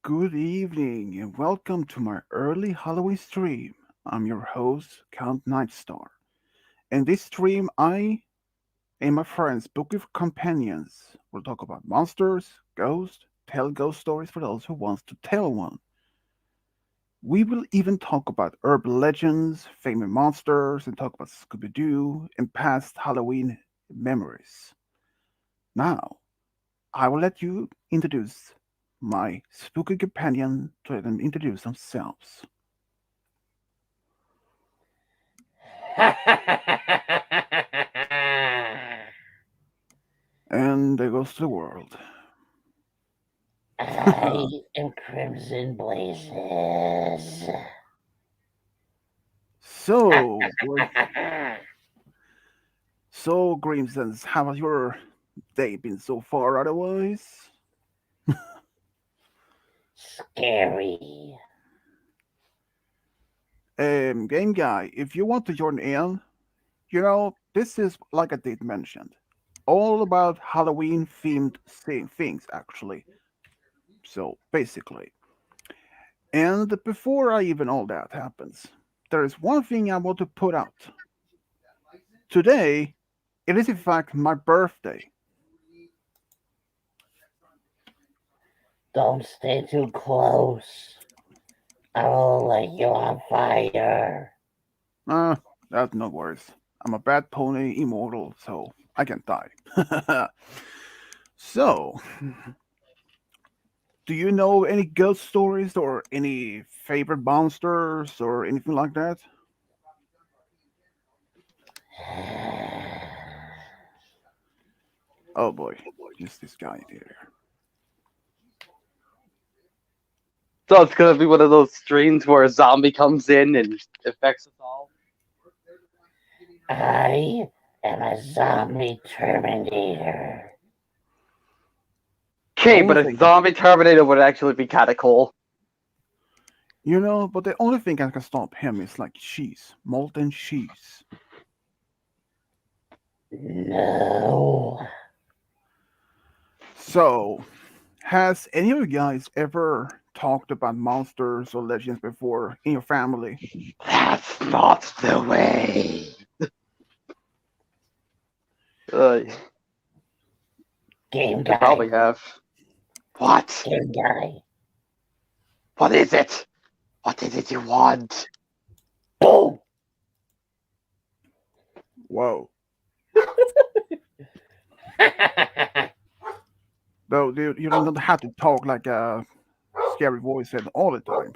Good evening and welcome to my early Halloween stream. I'm your host, Count Nightstar. In this stream, I and my friends, Book of Companions, will talk about monsters, ghosts, tell ghost stories for those who wants to tell one. We will even talk about urban legends, famous monsters, and talk about Scooby Doo and past Halloween memories. Now, I will let you introduce my spooky companion to let them introduce themselves. And there goes the world. I am Crimson Blazes. so, so Grimsons, how has your day been so far otherwise? Scary. Game guy, if you want to join in, this is like I did mention, all about Halloween themed things actually. So basically, and before I even all that happens, there is one thing I want to put out. Today, it is in fact my birthday. Don't stay too close. I will light you on fire. Ah, that's no worries. I'm a bad pony immortal, so I can die. So, do you know any ghost stories or any favorite monsters or anything like that? Oh boy, just this guy here. So it's gonna be one of those streams where a zombie comes in and affects us all. I am a zombie Terminator. Okay, Only but a thing, zombie Terminator would actually be kind of cool. but the only thing that can stop him is like cheese, molten cheese. No. So, has any of you guys ever talked about monsters or legends before in your family? That's not the way. Uh, Game I guy. probably have. What? Game guy. What is it? What is it you want? Boom. Whoa. Though you don't have to talk like a scary voice said all the time.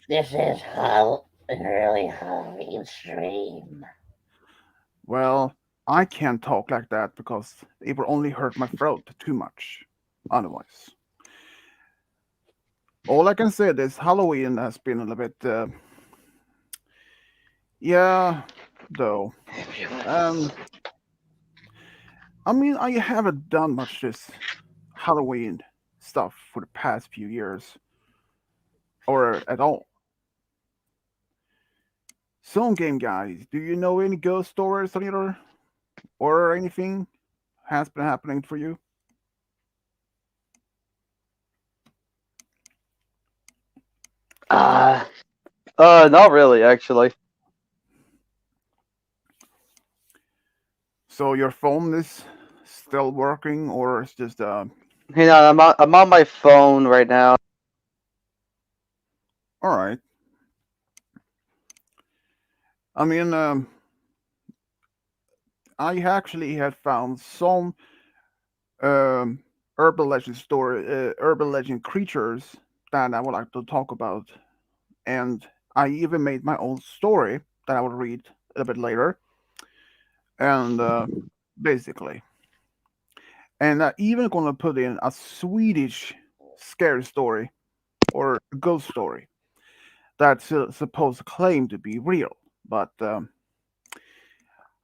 This is an early Halloween stream. Well, I can't talk like that because it will only hurt my throat too much. Otherwise, all I can say is Halloween has been a little bit, yeah, though. Um, I mean, I haven't done much this Halloween stuff for the past few years, or at all. So, game guys, do you know any ghost stories or anything has been happening for you? Uh, not really, actually. So your phone is still working, or it's just I'm on my phone right now. all right. I mean, I actually had found some um, urban legend creatures that I would like to talk about, and I even made my own story that I will read a little bit later. And basically, and I even gonna put in a Swedish scary story or ghost story that's supposed to claim to be real, but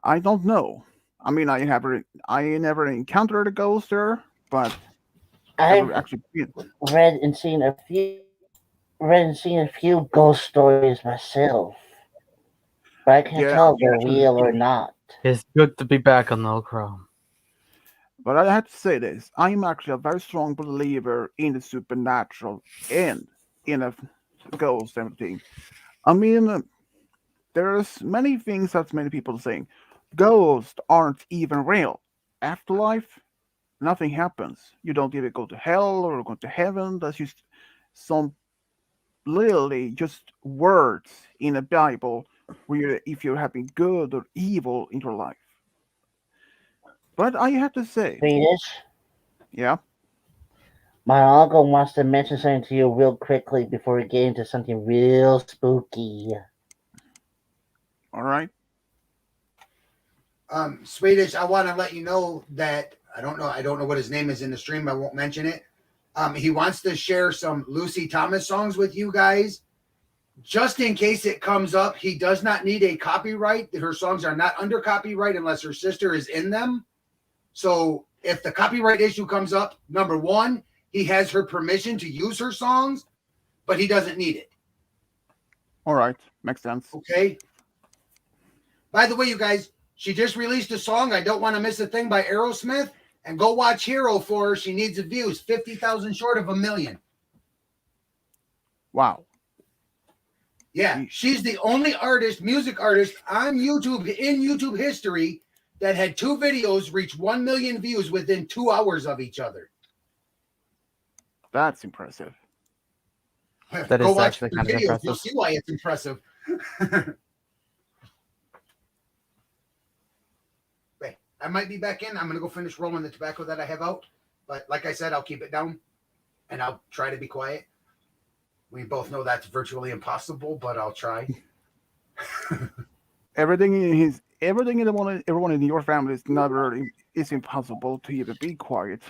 I don't know. I mean, I never encountered a ghost there, but ever I've actually been. read and seen a few ghost stories myself, but I can't Yeah, tell if they're real or not. It's good to be back on No Chrome. But I have to say this: I'm actually a very strong believer in the supernatural and in a ghost and everything. I mean, there's many things that many people saying. Ghosts aren't even real. Afterlife, nothing happens. You don't even go to hell or go to heaven. That's just some literally just words in a Bible where if you're having good or evil in your life. But I have to say, Swedish. yeah, My uncle wants to mention something to you real quickly before we get into something real spooky. all right, Swedish, I want to let you know that I don't know what his name is in the stream. I won't mention it. He wants to share some Lucy Thomas songs with you guys. Just in case it comes up, he does not need a copyright. Her songs are not under copyright unless her sister is in them. So if the copyright issue comes up, number one, he has her permission to use her songs, but he doesn't need it. all right, makes sense. Okay. By the way, you guys, she just released a song, I Don't Want to Miss a Thing by Aerosmith. And go watch Hero for her. She needs the views. 50,000 short of 1,000,000. Wow. Yeah, she's the only artist, music artist on YouTube in YouTube history that had 2 videos reach 1 million views within 2 hours of each other. That's impressive. That Go is watch actually the kind of videos. impressive. You'll see why it's impressive. Wait, I might be back in. I'm going to go finish rolling the tobacco that I have out. But like I said, I'll keep it down and I'll try to be quiet. We both know that's virtually impossible, but I'll try. Everything in everyone in your family is never is impossible to even be quiet.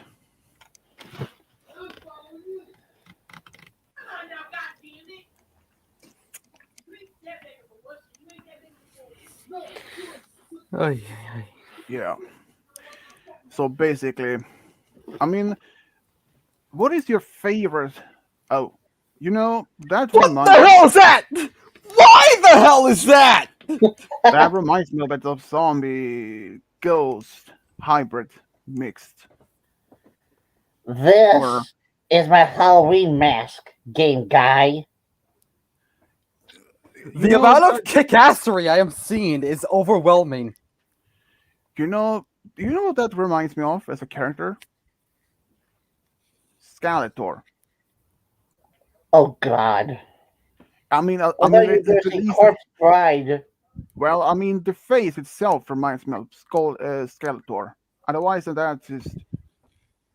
Ay, ay. Yeah. So basically, I mean, what is your favorite? Oh, that What the reminds hell is that? Why the hell is that? that reminds me a bit of zombie ghost hybrid mixed. Or This is my Halloween mask, game guy. you The know amount that of kickassery I am seeing is overwhelming. you know what that reminds me of as a character? Skeletor. Oh God. I mean, I thought you were going to at say least, Corpse Bride. well, I mean, the face itself reminds me of Skeletor. Otherwise, than that, just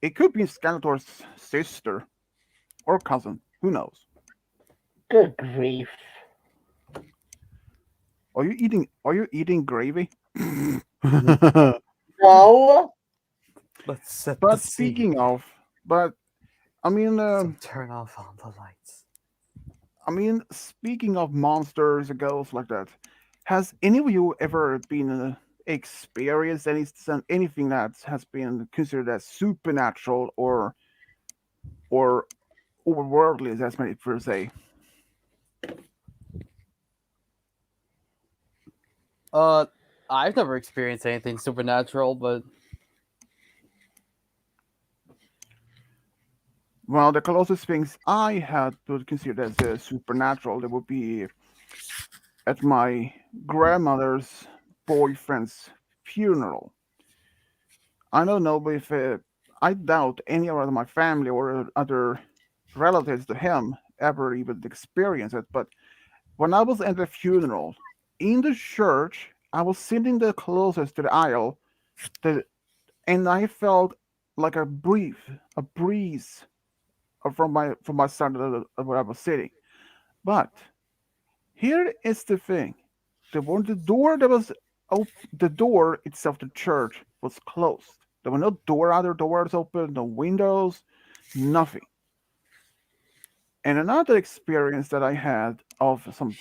it could be Skeletor's sister or cousin. Who knows? Good grief. Are you eating gravy? No. Let's set the But scene. speaking of, but I mean, So turn off all the lights. speaking of monsters, ghosts like that, has any of you ever been experienced anything that has been considered as supernatural or overworldly, as many people say? I've never experienced anything supernatural, but Well, the closest things I had would consider as supernatural, that would be at my grandmother's boyfriend's funeral. I don't know if I doubt any of my family or other relatives to him ever even experienced it. But when I was at the funeral in the church, I was sitting the closest to the aisle, the, and I felt like a breeze from my side of where I was sitting. But here is the thing: the door that was the door itself, the church was closed. There were no other doors open, no windows, nothing. And another experience that I had of some,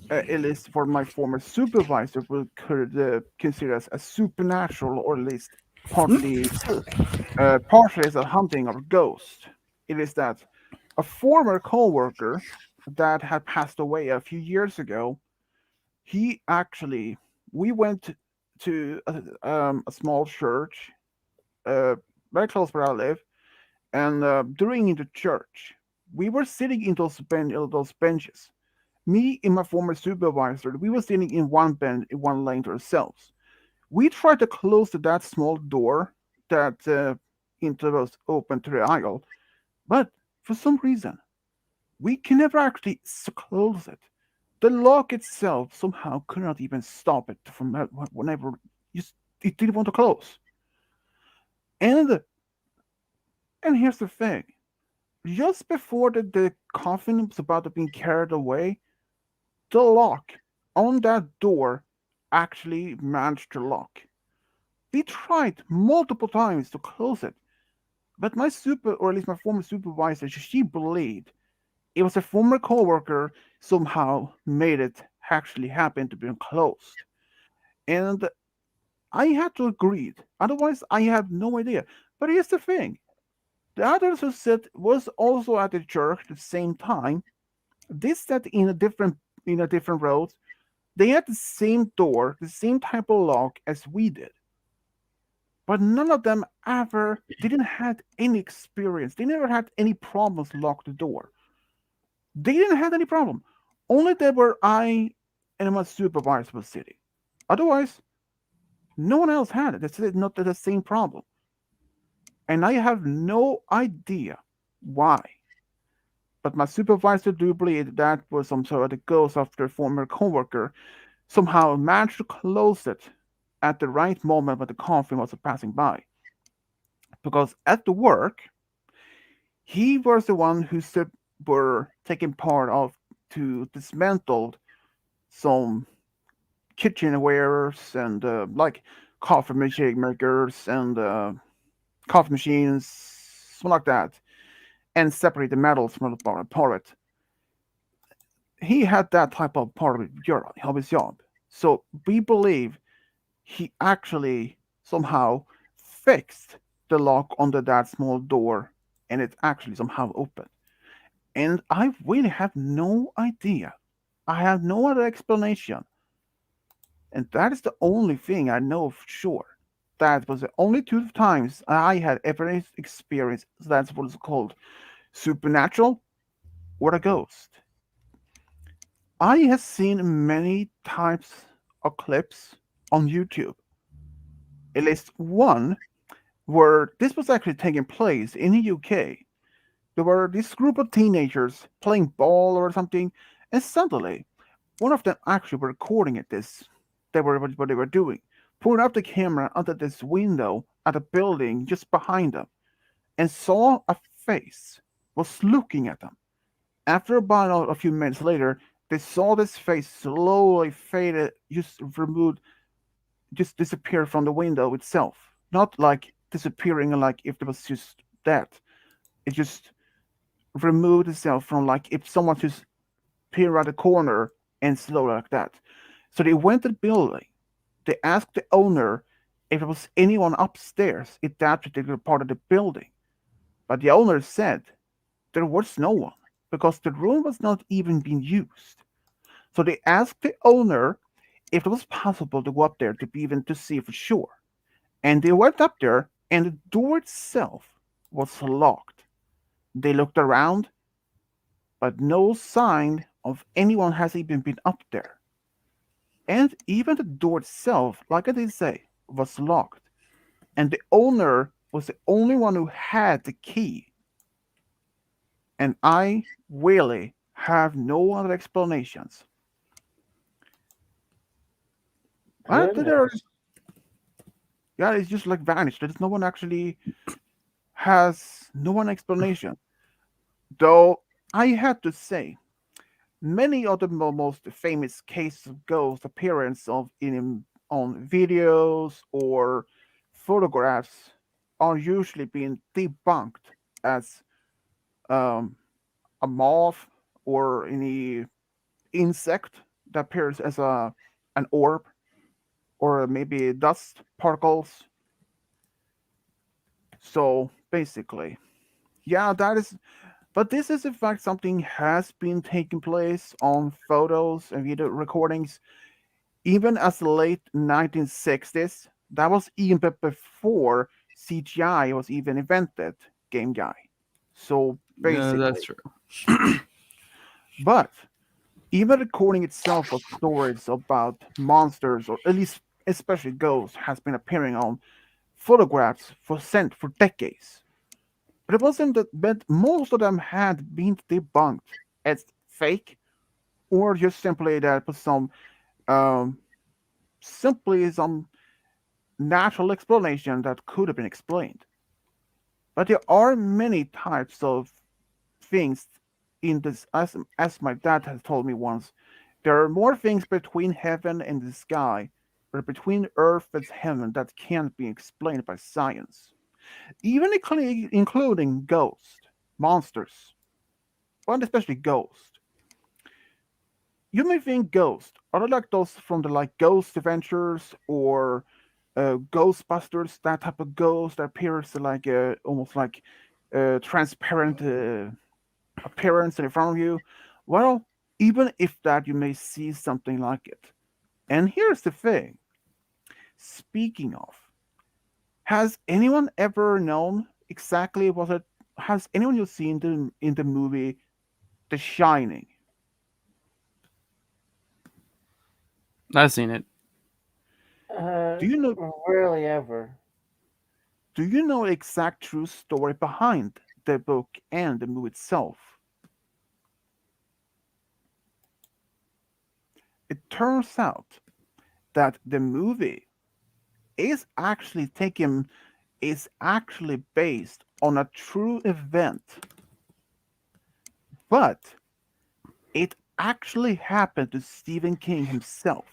at least for my former supervisor, could consider as a supernatural, or at least partially as a hunting of a ghost. It is that a former coworker that had passed away a few years ago, he actually, we went to a small church uh, very close where I live, and during in the church, we were sitting in those benches. Me and my former supervisor, we were sitting in one bench, in one lane to ourselves. We tried to close that small door that into was open to the aisle, but for some reason we can never actually close it. The lock itself somehow could not even stop it from whenever it didn't want to close. And and here's the thing: just before the coffin was about to be carried away, the lock on that door actually managed to lock. We tried multiple times to close it, but or at least my former supervisor, she believed it was a former coworker somehow made it actually happen to be closed. And I had to agree. Otherwise, I have no idea. But here's the thing: the others who said was also at the church at the same time. They sat in a different road. They had the same door, the same type of lock as we did. But none of them ever didn't had any experience. They never had any problems lock the door. They didn't have any problem. Only that where I and my supervisor was sitting. Otherwise, no one else had it. It's not the same problem. And I have no idea why. But my supervisor do believe that was some sort of the ghost of their former coworker somehow managed to close it at the right moment when the coffin was passing by. Because at the work, he was the one who were taking part of to dismantle some kitchenwares and like coffee machine makers and coffee machines, something like that, and separate the metals from the part of it. He had that type of part of his job. So we believe he actually somehow fixed the lock under that small door and it actually somehow opened. And I really have no idea. I have no other explanation. And that is the only thing I know for sure. That was the only two times I had ever experienced that's what is called supernatural or a ghost. I have seen many types of clips on YouTube. At least one where this was actually taking place in the UK. There were this group of teenagers playing ball or something, and suddenly one of them actually were recording at this. They were what they were doing, pulling up the camera under this window at a building just behind them, and saw a face was looking at them. After about a few minutes later, they saw this face slowly faded, just removed, just disappear from the window itself. Not like disappearing like if it was just that. It just removed itself from like if someone just peer around the corner and slowly like that. So they went to the building. They asked the owner if there was anyone upstairs in that particular part of the building. But the owner said there was no one because the room was not even being used. So they asked the owner if it was possible to go up there to be even to see for sure. And they went up there, and the door itself was locked. They looked around, but no sign of anyone has even been up there. And even the door itself, like I did say, was locked. And the owner was the only one who had the key. And I really have no other explanations. But there, Goodness. yeah, it's just like vanished. There's no one actually has no one explanation. Though I have to say, many of the most famous cases of ghost appearance of in on videos or photographs are usually being debunked as um, a moth or any insect that appears as a an orb or maybe dust particles. So basically, yeah, that is. But this is in fact something has been taking place on photos and video recordings even as late 1960s. That was even before CGI was even invented, game guy. So No, that's basically, true. but even recording itself of stories about monsters, or at least especially ghosts, has been appearing on photographs for decades. But it wasn't that, but most of them had been debunked as fake, or just simply that was um, some natural explanation that could have been explained. But there are many types of things in this, as my dad has told me once. There are more things between heaven and the sky, or between earth and heaven, that can't be explained by science, even including ghosts, monsters, but especially ghosts. You may think ghosts are they like those from the like Ghost Adventures or Ghostbusters, that type of ghost that appears like almost like transparent appearance in front of you. Well, even if that, you may see something like it. And here's the thing. Speaking of, has anyone ever known exactly what it? Has anyone you seen in the movie The Shining? I've seen it. Do you know? Rarely ever. Do you know the exact true story behind the book and the movie itself? It turns out that the movie is actually taken is actually based on a true event, but it actually happened to Stephen King himself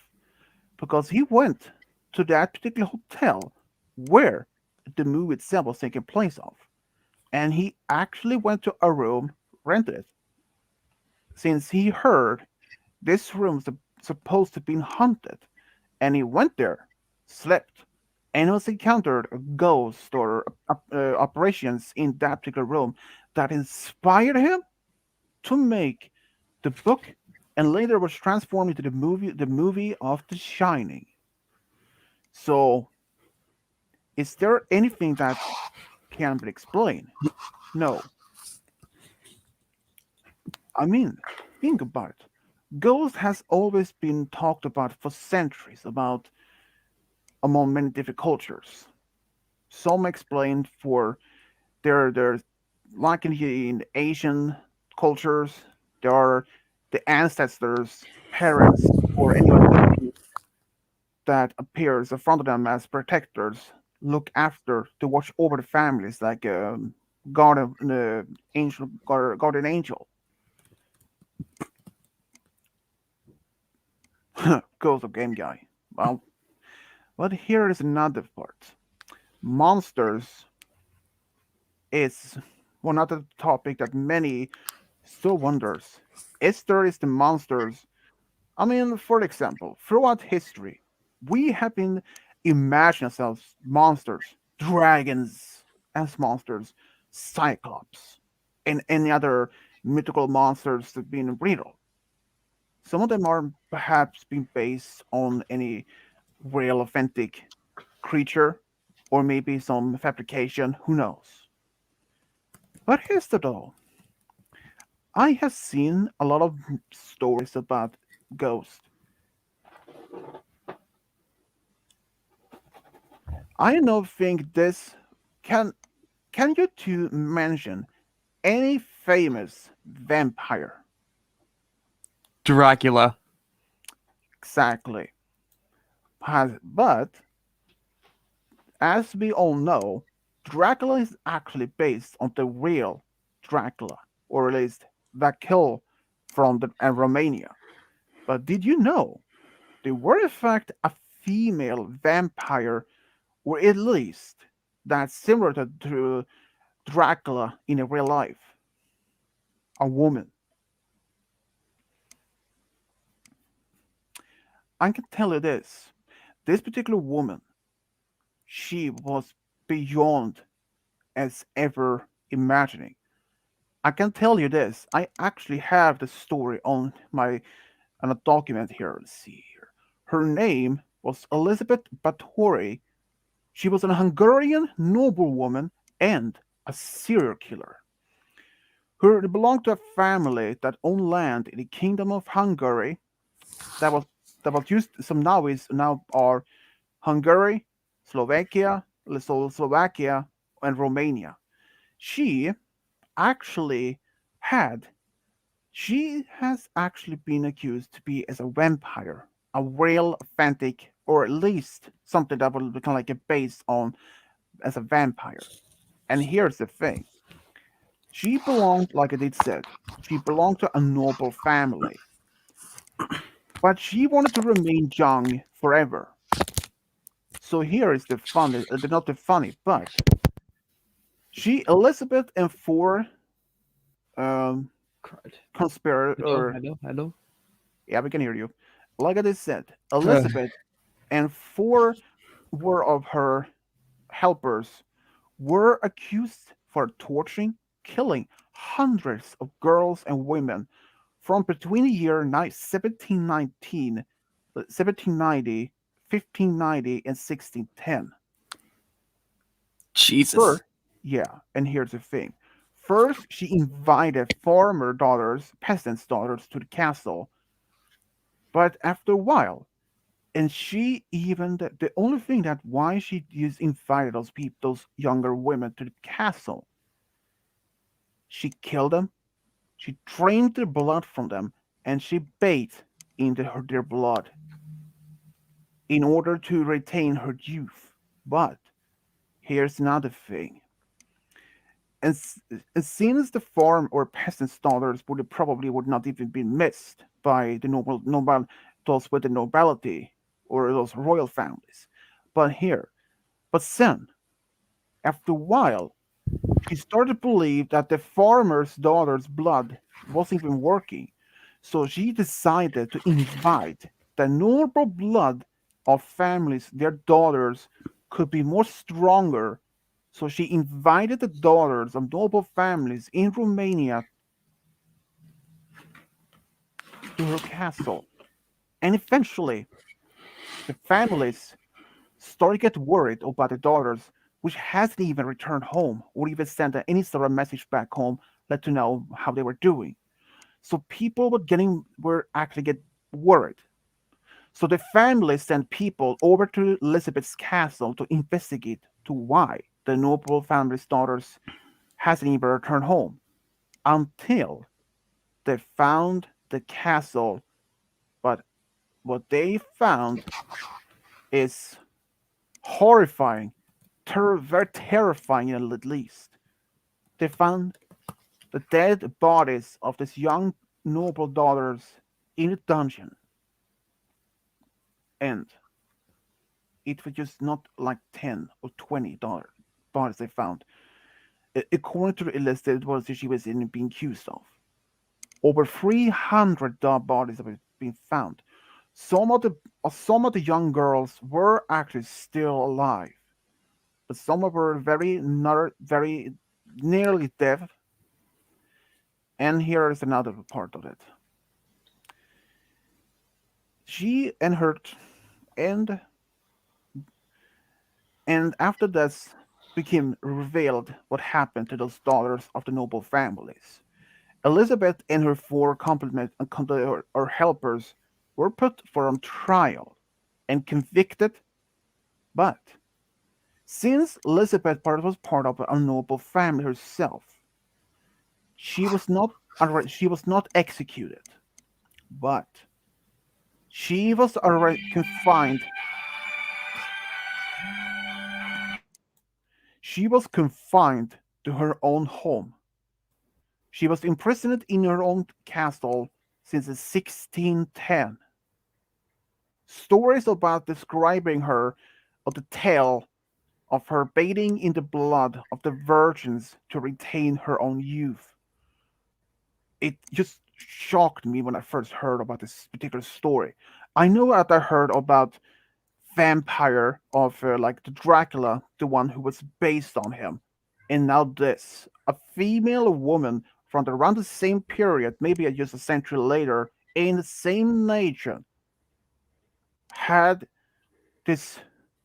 because he went to that particular hotel where the movie itself was taking place of, and he actually went to a room, rented it, since he heard this room was supposed to be haunted, and he went there, slept, and was encountered a ghost or operations in that particular room that inspired him to make the book, and later was transformed into the movie of The Shining. So, is there anything that can be explained? No. I mean, think about it. Ghost has always been talked about for centuries, about among many different cultures. Some explained for their like in Asian cultures, there are the ancestors, parents, or anyone that appears in front of them as protectors, look after to watch over the families, like guardian angel, guardian angel. Ghost of Game Guy. Well, but here is another part. Monsters is one other topic that many still wonders. Is the monsters? I mean, for example, throughout history, we have been imagining ourselves monsters, dragons as monsters, cyclops, and any other mythical monsters that have been real. Some of them are perhaps being based on any real authentic creature, or maybe some fabrication, who knows. But here's the though. I have seen a lot of stories about ghosts. I don't think this can can you two mention any famous vampire? Dracula. Exactly. But as we all know, Dracula is actually based on the real Dracula, or at least the kill from Romania. But did you know there were in fact a female vampire, or at least that's similar to Dracula in a real life, a woman? I can tell you this: this particular woman, she was beyond as ever imagining. I can tell you this: I actually have the story on a document here. Let's see here. Her name was Elizabeth Bathory, She was a Hungarian noblewoman and a serial killer. Her belonged to a family that owned land in the Kingdom of Hungary that was used some now are Hungary, Slovakia, Slovakia, and Romania. She actually had she has actually been accused to be as a vampire, a real authentic, or at least something that would become like a based on as a vampire. And here's the thing: she belonged, like I did said, she belonged to a noble family, but she wanted to remain young forever. So here is the funny, not the funny, but Elizabeth and four um, Cried. conspirator, Hello, or hello, hello. yeah, we can hear you. Like I just said, Uh, Elizabeth and four were of her helpers were accused for torturing, killing hundreds of girls and women from between the year 1719, 1790, 1590, and 1610. Jesus. First, yeah, and here's the thing. First, she invited farmer daughters, peasants' daughters, to the castle, but after a while, and she even the only thing that why she just invited those people, those younger women, to the castle, she killed them, she drained the blood from them, and she bathed into their blood in order to retain her youth. But here's another thing. And, and since the farm or peasants' daughters would not even be missed by the those with the nobility or those royal families, but here, but then after a while, she started to believe that the farmer's daughter's blood wasn't even working, so she decided to invite the noble blood of families their daughters could be more stronger. So she invited the daughters of noble families in Romania to her castle. And eventually, the families started to get worried about the daughters, which hasn't even returned home or even sent any sort of message back home, let to know how they were doing. So people were actually get worried. So the family sent people over to Elizabeth's castle to investigate to why the noble family's daughters hasn't even returned home until they found the castle. But what they found is horrifying, very terrifying at least. They found the dead bodies of these young noble daughters in a dungeon, and it was just not like 10 or 20 bodies they found. According to the illustrated was she was in being accused of. Over 300 bodies have been found. Some of the young girls were actually still alive, but some were very nearly dead. And here is another part of it. She and her and and after this became revealed what happened to those daughters of the noble families. Elizabeth and her four or helpers were put for on trial and convicted, but since Elizabeth was part of a noble family herself, she was not she was not executed, but she was confined. She was confined to her own home. She was imprisoned in her own castle since 1610. Stories about describing her of the tale of her bathing in the blood of the virgins to retain her own youth. It just shocked me when I first heard about this particular story. I know that I heard about vampire of like the Dracula, the one who was based on him, and now this, a female woman from around the same period, maybe just a century later, in the same nation, had this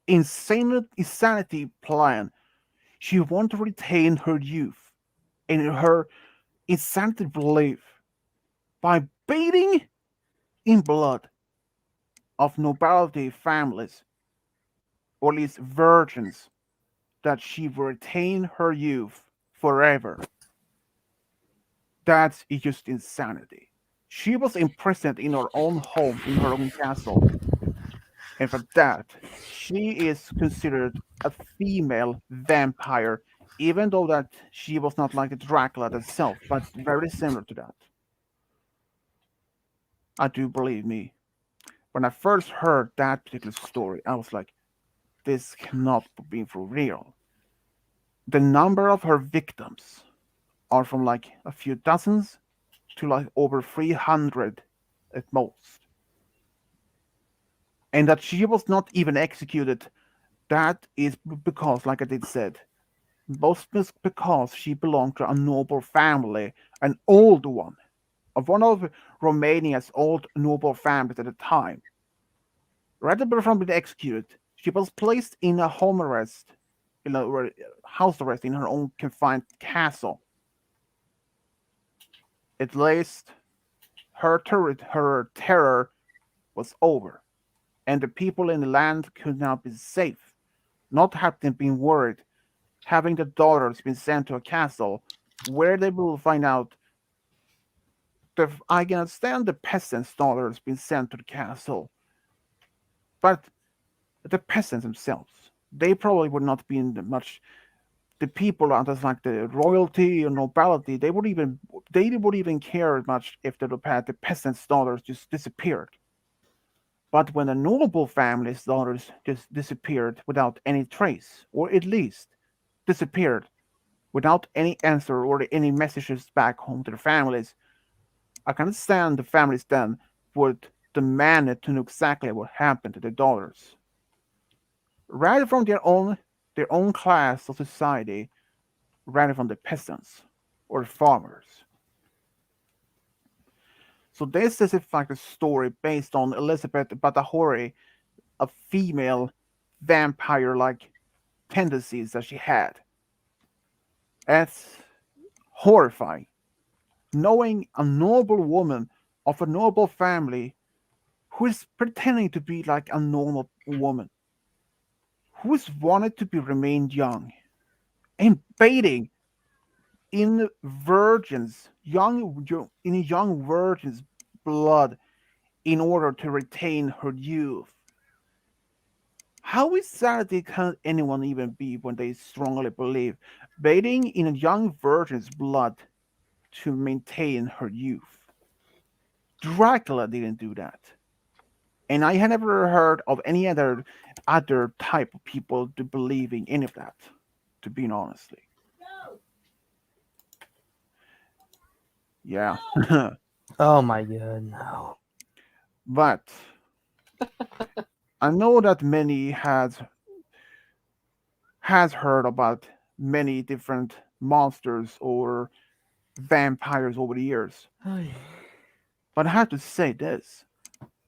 insanity plan. She wanted to retain her youth and her insanity belief by bathing in blood of nobility families, or at least virgins, that she would retain her youth forever. That's just insanity. She was imprisoned in her own home, in her own castle, and for that, she is considered a female vampire, even though that she was not like the Dracula herself, but very similar to that. I do believe me. When I first heard that particular story, I was like, this cannot be for real. The number of her victims are from like a few dozens to like over 300 at most. And that she was not even executed, that is because, like I did said, most because she belonged to a noble family, an old one, of one of Romania's old noble families at the time. Rather than being executed, she was placed in a home arrest, in a house arrest in her own confined castle. At least her terror was over, and the people in the land could now be safe, not having been worried, having the daughters been sent to a castle where they will find out. I can understand the peasants' daughters being sent to the castle, but the peasants themselves, they probably would not be in much. The people under like the royalty or nobility, they would even care much if the peasants' daughters just disappeared. But when the noble family's daughters just disappeared without any trace, or at least disappeared without any answer or any messages back home to their families, I can understand the families then would demand it to know exactly what happened to their daughters. Rather from their own class of society, rather from the peasants or the farmers. So this is in fact a story based on Elizabeth Badajory, a female vampire-like tendencies that she had. It's horrifying. Knowing a noble woman of a noble family who is pretending to be like a normal woman, who is wanted to be remained young, and bathing in young virgins' blood in order to retain her youth. How insanity can anyone even be when they strongly believe bathing in a young virgin's blood to maintain her youth? Dracula didn't do that. And I had never heard of any other type of people to believing any of that, to be honestly. Yeah. Oh my god, no. But I know that many has heard about many different monsters or vampires over the years. But I have to say this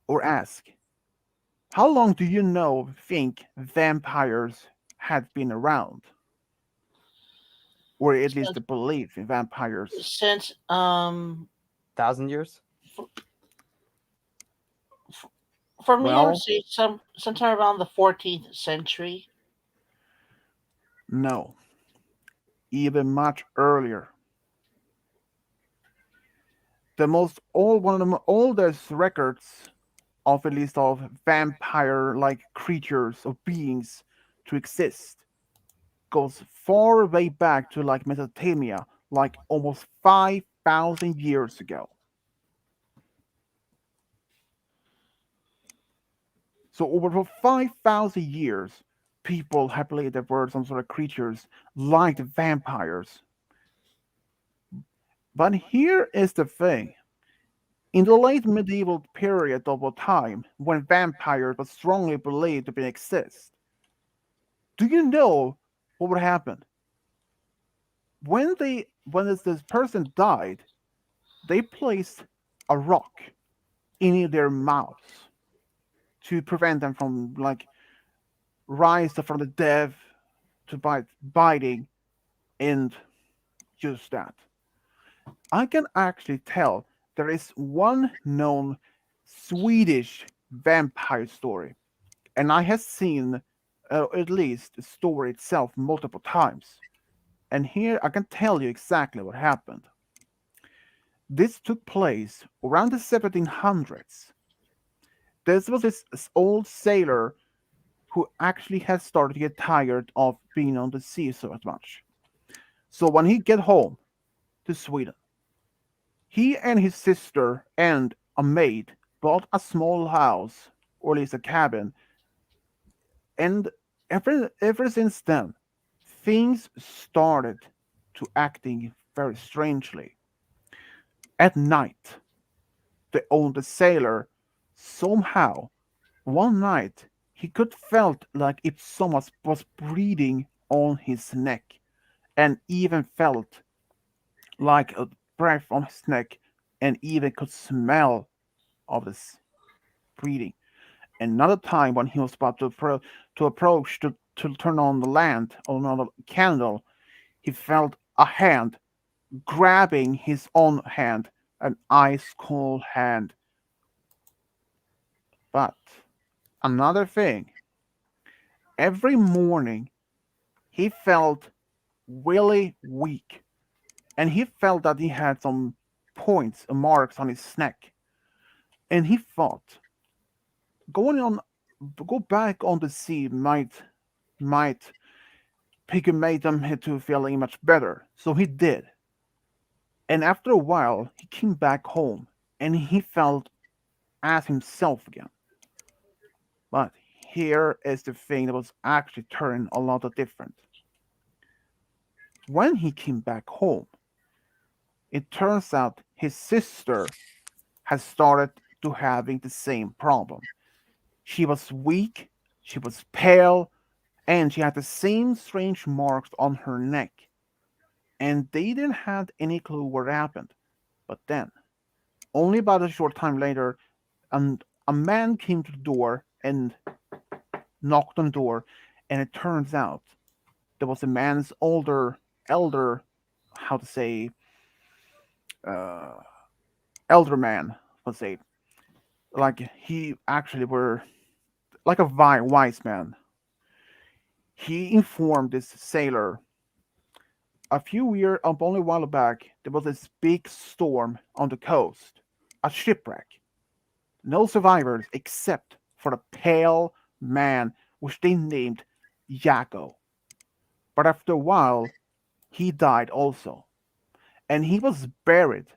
or ask, how long do you think vampires had been around? Or at least Since, the belief in vampires? since 1,000 years? for me, I would Well, say sometime around the 14th century. no, even much earlier. One of the oldest records of at least of vampire-like creatures or beings to exist goes far way back to like Mesopotamia, like almost 5,000 years ago. So over for 5,000 years, people have believed there were some sort of creatures like the vampires. But here is the thing. In the late medieval period of our time, when vampires were strongly believed to exist, do you know what would happen? When this person died, they placed a rock in their mouths to prevent them from like rise from the dead to biting and just that. I can actually tell there is one known Swedish vampire story, and I have seen at least the story itself multiple times. And here I can tell you exactly what happened. This took place around the 1700s. This was this old sailor who actually had started to get tired of being on the sea so much. So when he get home to Sweden, he and his sister and a maid bought a small house, or at least a cabin, and ever since then, things started to acting very strangely. At night, the sailor somehow one night he could felt like if someone was breathing on his neck, and even felt like a breath on his neck, and even could smell of this breathing. Another time when he was about to approach to turn on the lamp or another candle, he felt a hand grabbing his own hand, an ice cold hand. But another thing, every morning he felt really weak, and he felt that he had some points and marks on his neck, and he thought going on go back on the sea might make him to feeling much better. So he did. And after a while, he came back home and he felt as himself again. But here is the thing that was actually turning a lot of different. When he came back home, it turns out his sister has started to having the same problem. She was weak, she was pale, and she had the same strange marks on her neck. And they didn't have any clue what happened. But then, only about a short time later, and a man came to the door and knocked on the door, and it turns out there was a man's elder, how to say, uh, elder man, let's say, like he actually were like a wise man. He informed this sailor a few years up only a while back there was this big storm on the coast, a shipwreck. No survivors except for the pale man which they named Jaco. But after a while he died also. And he was buried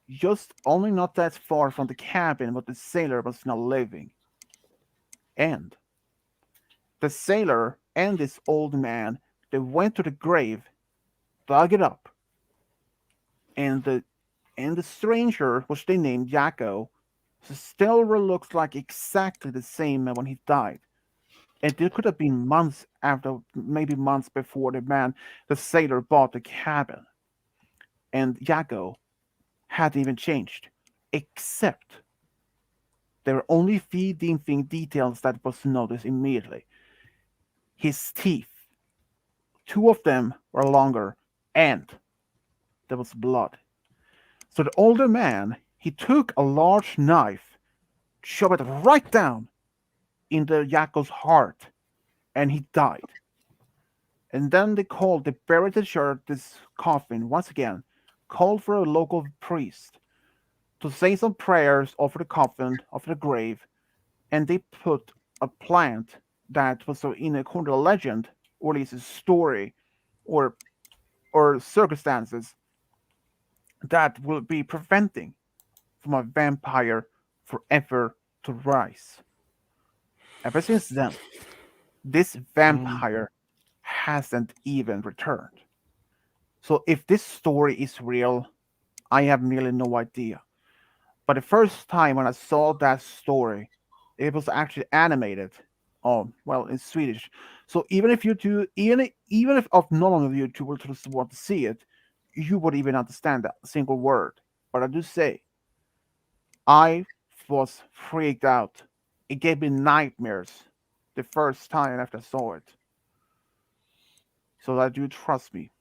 just only not that far from the cabin where the sailor was now living. And the sailor and this old man they went to the grave, dug it up, and the stranger, which they named Jaco, still looks like exactly the same when he died. And it could have been months after, maybe months before the sailor bought the cabin. And Jaco hadn't even changed, except there were only few details that was noticed immediately. His teeth, two of them were longer, and there was blood. So the older man, he took a large knife, shoved it right down into Jaco's heart, and he died. And then they buried this coffin once again, called for a local priest to say some prayers over the coffin, over the grave, and they put a plant that was in according to the legend, or at least a story, or circumstances that will be preventing from a vampire forever to rise. Ever since then, this Mm. vampire hasn't even returned. So if this story is real, I have nearly no idea. But the first time when I saw that story, it was actually animated. Well, in Swedish. So even if of none of you two will just want to see it, you would even understand that single word. But I do say, I was freaked out. It gave me nightmares the first time after I saw it. So that you trust me.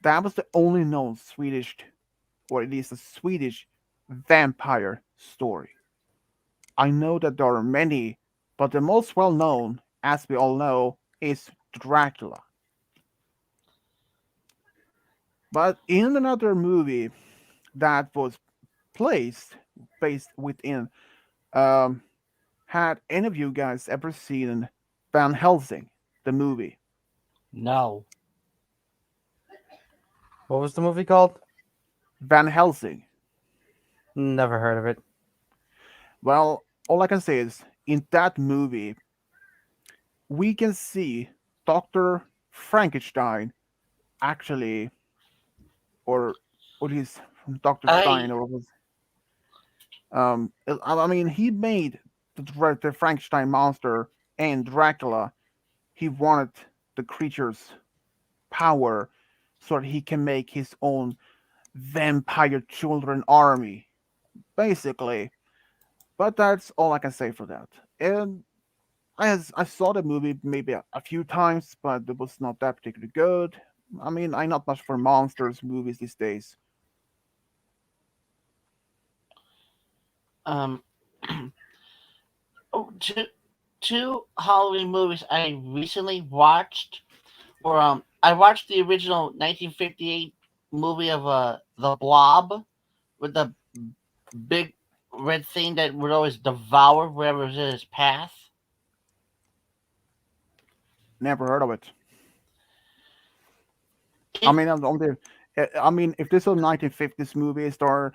That was the only known Swedish, or at least a Swedish, vampire story. I know that there are many, but the most well known, as we all know, is Dracula. But in another movie that was placed based within, um, had any of you guys ever seen Van Helsing, the movie? No. What was the movie called? Van Helsing. Never heard of it. Well, all I can say is in that movie, we can see Dr. Frankenstein actually, or what is Dr. Stein, I or was I mean, he made the Frankenstein monster and Dracula. He wanted the creature's power so that he can make his own vampire children army, basically. But that's all I can say for that. And I saw the movie maybe a few times, but it was not that particularly good. I mean, I'm not much for monsters movies these days. um oh, two Halloween movies I recently watched were I watched the original 1958 movie of the Blob with the big red thing that would always devour wherever was in his path. Never heard of it. I It mean, I mean, if this is a 1950s movie, there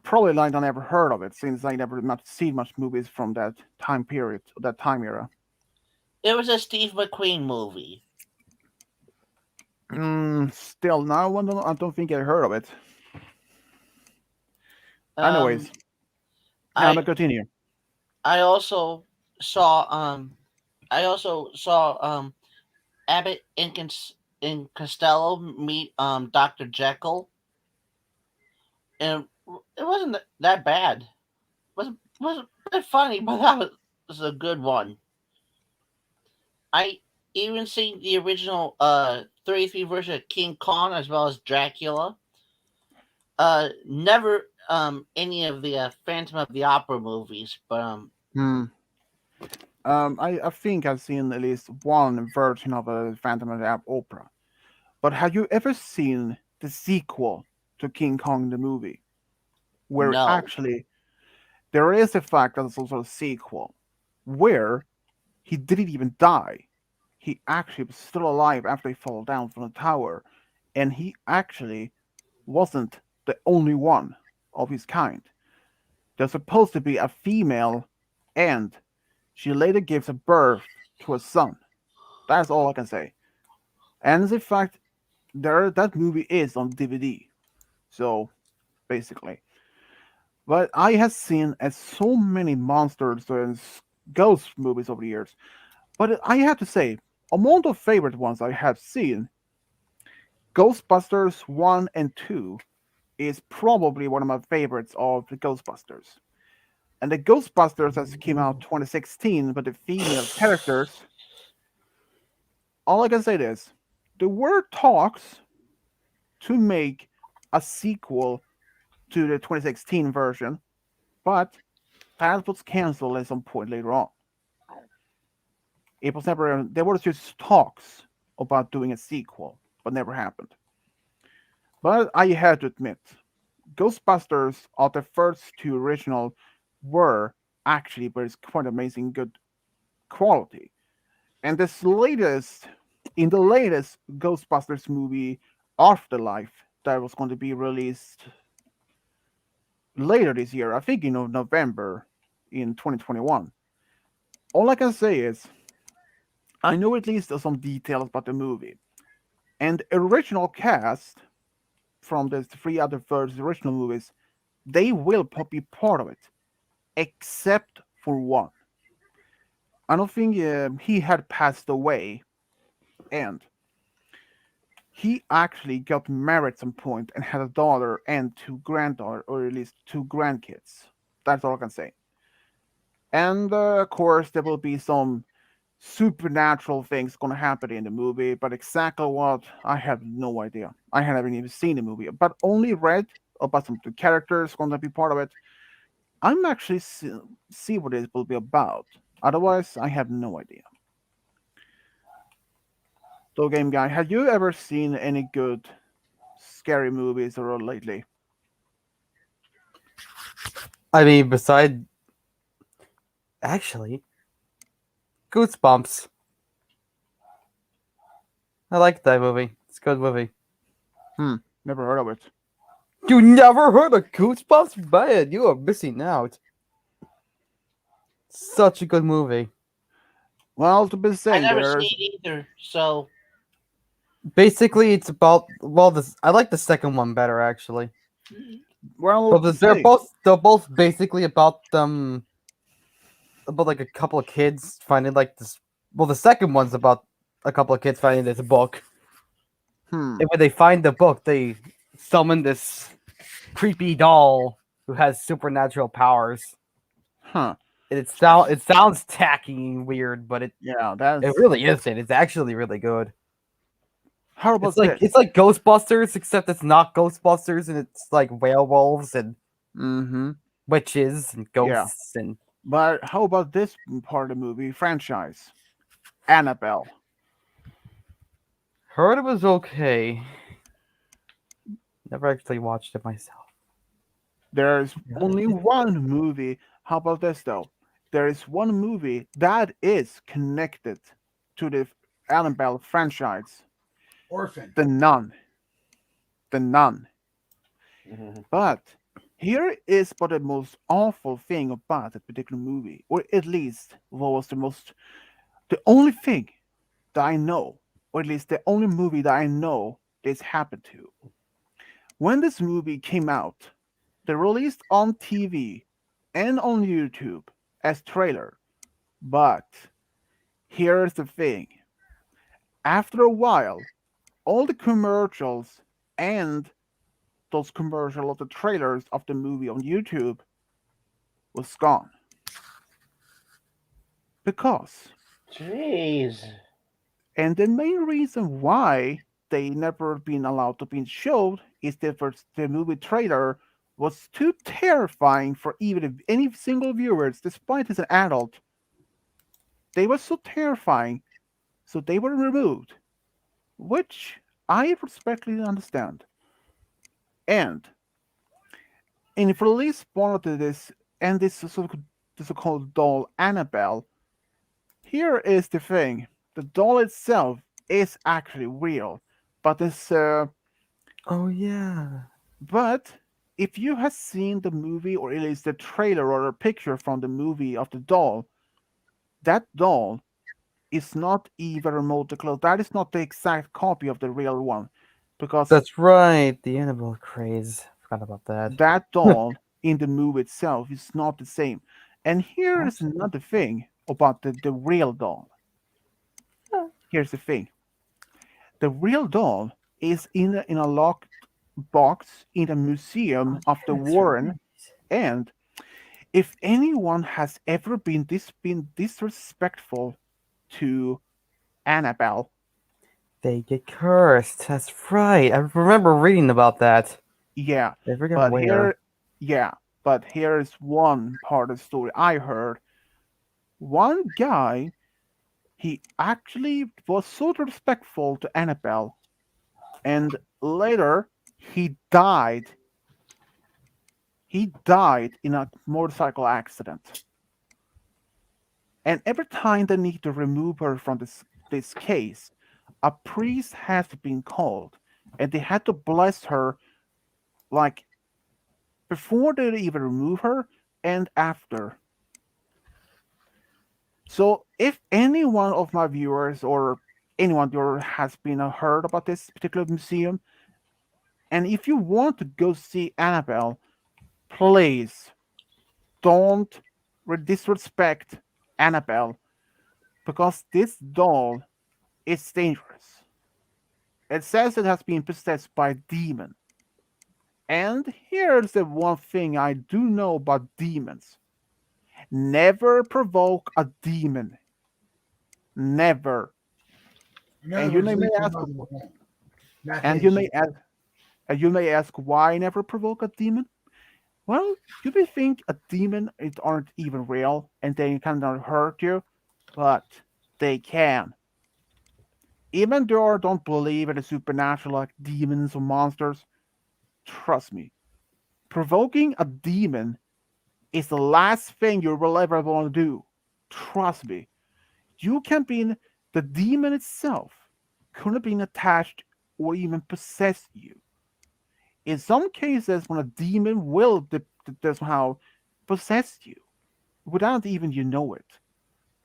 probably like I never heard of it since I never much seen much movies from that time period, that time era. it was a Steve McQueen movie. Still, now I don't think I heard of it. Um, Anyways, now I to continue. I also saw I also saw Abbott and Costello meet Dr. Jekyll, and it wasn't that bad. Wasn't that funny, but was a good one. I even seen the original 33 version of King Kong as well as Dracula. Never any of the Phantom of the Opera movies, but Hmm. I think I've seen at least one version of a Phantom of the Opera. But have you ever seen the sequel to King Kong the movie, where no. actually there is a fact that it's also a sequel, where he didn't even die. He actually was still alive after he fell down from the tower, and he actually wasn't the only one of his kind. There's supposed to be a female, and she later gives a birth to a son. That's all I can say. And in fact, that movie is on DVD. So basically, but I have seen so many monsters and ghost movies over the years. But I have to say, among the favorite ones I have seen, Ghostbusters 1 and 2 is probably one of my favorites of the Ghostbusters. And the Ghostbusters that came out 2016 with the female characters, all I can say is there were talks to make a sequel to the 2016 version, but that was canceled at some point later on. It was never, there were just talks about doing a sequel, but never happened. But I had to admit, Ghostbusters of the first two original were actually very quite amazing good quality. And in the latest Ghostbusters movie, Afterlife, that was going to be released later this year, I think in November in 2021. All I can say is, I know at least some details about the movie. And the original cast from the three other first original movies, they will be part of it, except for one. I don't think he had passed away, and he actually got married at some point and had a daughter and two granddaughter, or at least two grandkids. That's all I can say. And of course, there will be some supernatural things going to happen in the movie, but exactly what, I have no idea. I haven't even seen the movie, but only read about some of the characters going to be part of it. I'm actually see what it will be about. Otherwise, I have no idea. So, Game Guy, have you ever seen any good scary movies or lately? I mean, beside actually, Goosebumps. I like that movie. It's a good movie. Never heard of it. You never heard of Goosebumps? Man, you are missing out. Such a good movie. Well, to be I saying, never seen there's it either. So Basically, it's about this. I like the second one better actually. well, But to they're say, both basically about like a couple of kids finding like this. Well, the second one's about a couple of kids finding this book, hmm, and when they find the book, they summon this creepy doll who has supernatural powers. huh, And it sounds tacky and weird, but yeah, it that's. really isn't. It's actually really good. How It's about like this? Ghostbusters, except it's not Ghostbusters, and it's like werewolves and Mm-hmm. witches and Yeah, ghosts and but how about this part of the movie franchise? Annabelle. heard it was okay. Never actually watched it myself. There's Yeah. only one movie. How about this though? There is one movie that is connected to the Annabelle franchise. Orphan. The Nun. The Nun. But here is what the most awful thing about that particular movie, or at least what was the only thing that I know, or at least the only movie that I know this happened to. When this movie came out, they released on TV and on YouTube as trailer. But here's the thing. After a while, all the commercials and those commercials of the trailers of the movie on YouTube was gone. Because, jeez. and the main reason why they never been allowed to be showed is that the movie trailer was too terrifying for even if any single viewers, despite as an adult. They were so terrifying, so they were removed, which I respectfully understand. And in release one of this and this so-called doll Annabelle, here is the thing: the doll itself is actually real, but Oh yeah. but if you have seen the movie or at least the trailer or a picture from the movie of the doll, that doll is not even remotely close. That is not the exact copy of the real one, because That's right. The Annabelle craze. Forgot about that. that doll in the movie itself is not the same. And here is What? another thing about the real doll. Here's the thing: the real doll is in a locked box in a Oh museum of the yeah, that's Warren. right. And if anyone has ever been disrespectful to Annabelle, They get cursed. That's right. I remember reading about that. yeah, I forget but where. here, yeah, but here's one part of the story I heard. One guy, he actually was so respectful to Annabelle, and later he died. He died in a motorcycle accident. And every time they need to remove her from this case, a priest has been called, and they had to bless her like before they even remove her and after. So if any one of my viewers or anyone there has been heard about this particular museum, and if you want to go see Annabelle, please don't disrespect Annabelle because this doll is dangerous. It says it has been possessed by a demon. And here's the one thing I do know about demons: Never provoke a demon. Never. In And other you words, may leave your ask, mother alone. Not and you his. may ask, and you may ask why never provoke a demon. Well, you may think a demon it aren't even real and they cannot hurt you, but they can. Even though I don't believe in the supernatural like demons or monsters, trust me, provoking a demon is the last thing you will ever want to do. Trust me. You can be the demon itself could have been attached or even possess you. In some cases, when a demon will somehow possess you without even you know it.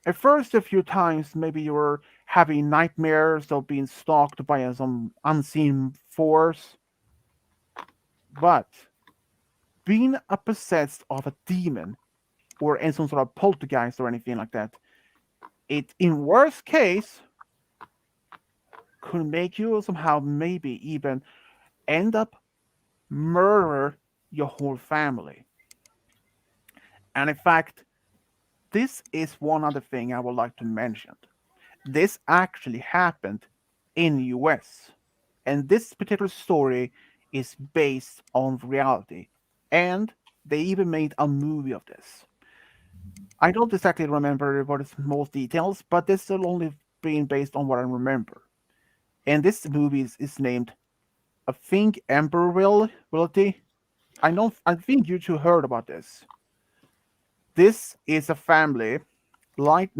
At first, a few times, maybe you were having nightmares of being stalked by some unseen force, but being a possessed of a demon or in some sort of poltergeist or anything like that, it in worst case could make you somehow maybe even end up murder your whole family. And in fact, this is one other thing I would like to mention. This actually happened in the US. And this particular story is based on reality. And they even made a movie of this. I don't exactly remember what is most details, but this is only being based on what I remember. And this movie is named I think Emberville Realty. I think you two heard about this. This is a family, late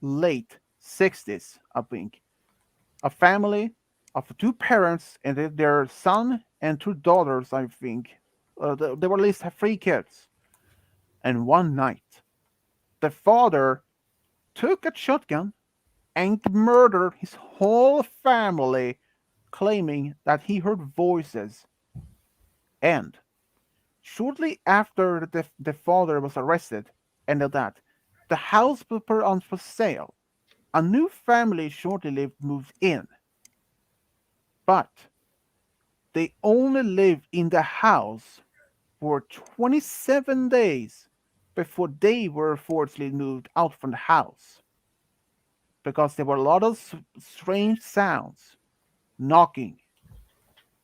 60s, I think. A family of two parents and their son and two daughters, I think. They were at least have three kids. And one night, the father took a shotgun and murdered his whole family, claiming that he heard voices. And shortly after the father was arrested and that, the house was put on for sale. A new family shortly lived moved in, but they only lived in the house for 27 days before they were forcibly moved out from the house because there were a lot of strange sounds, knocking,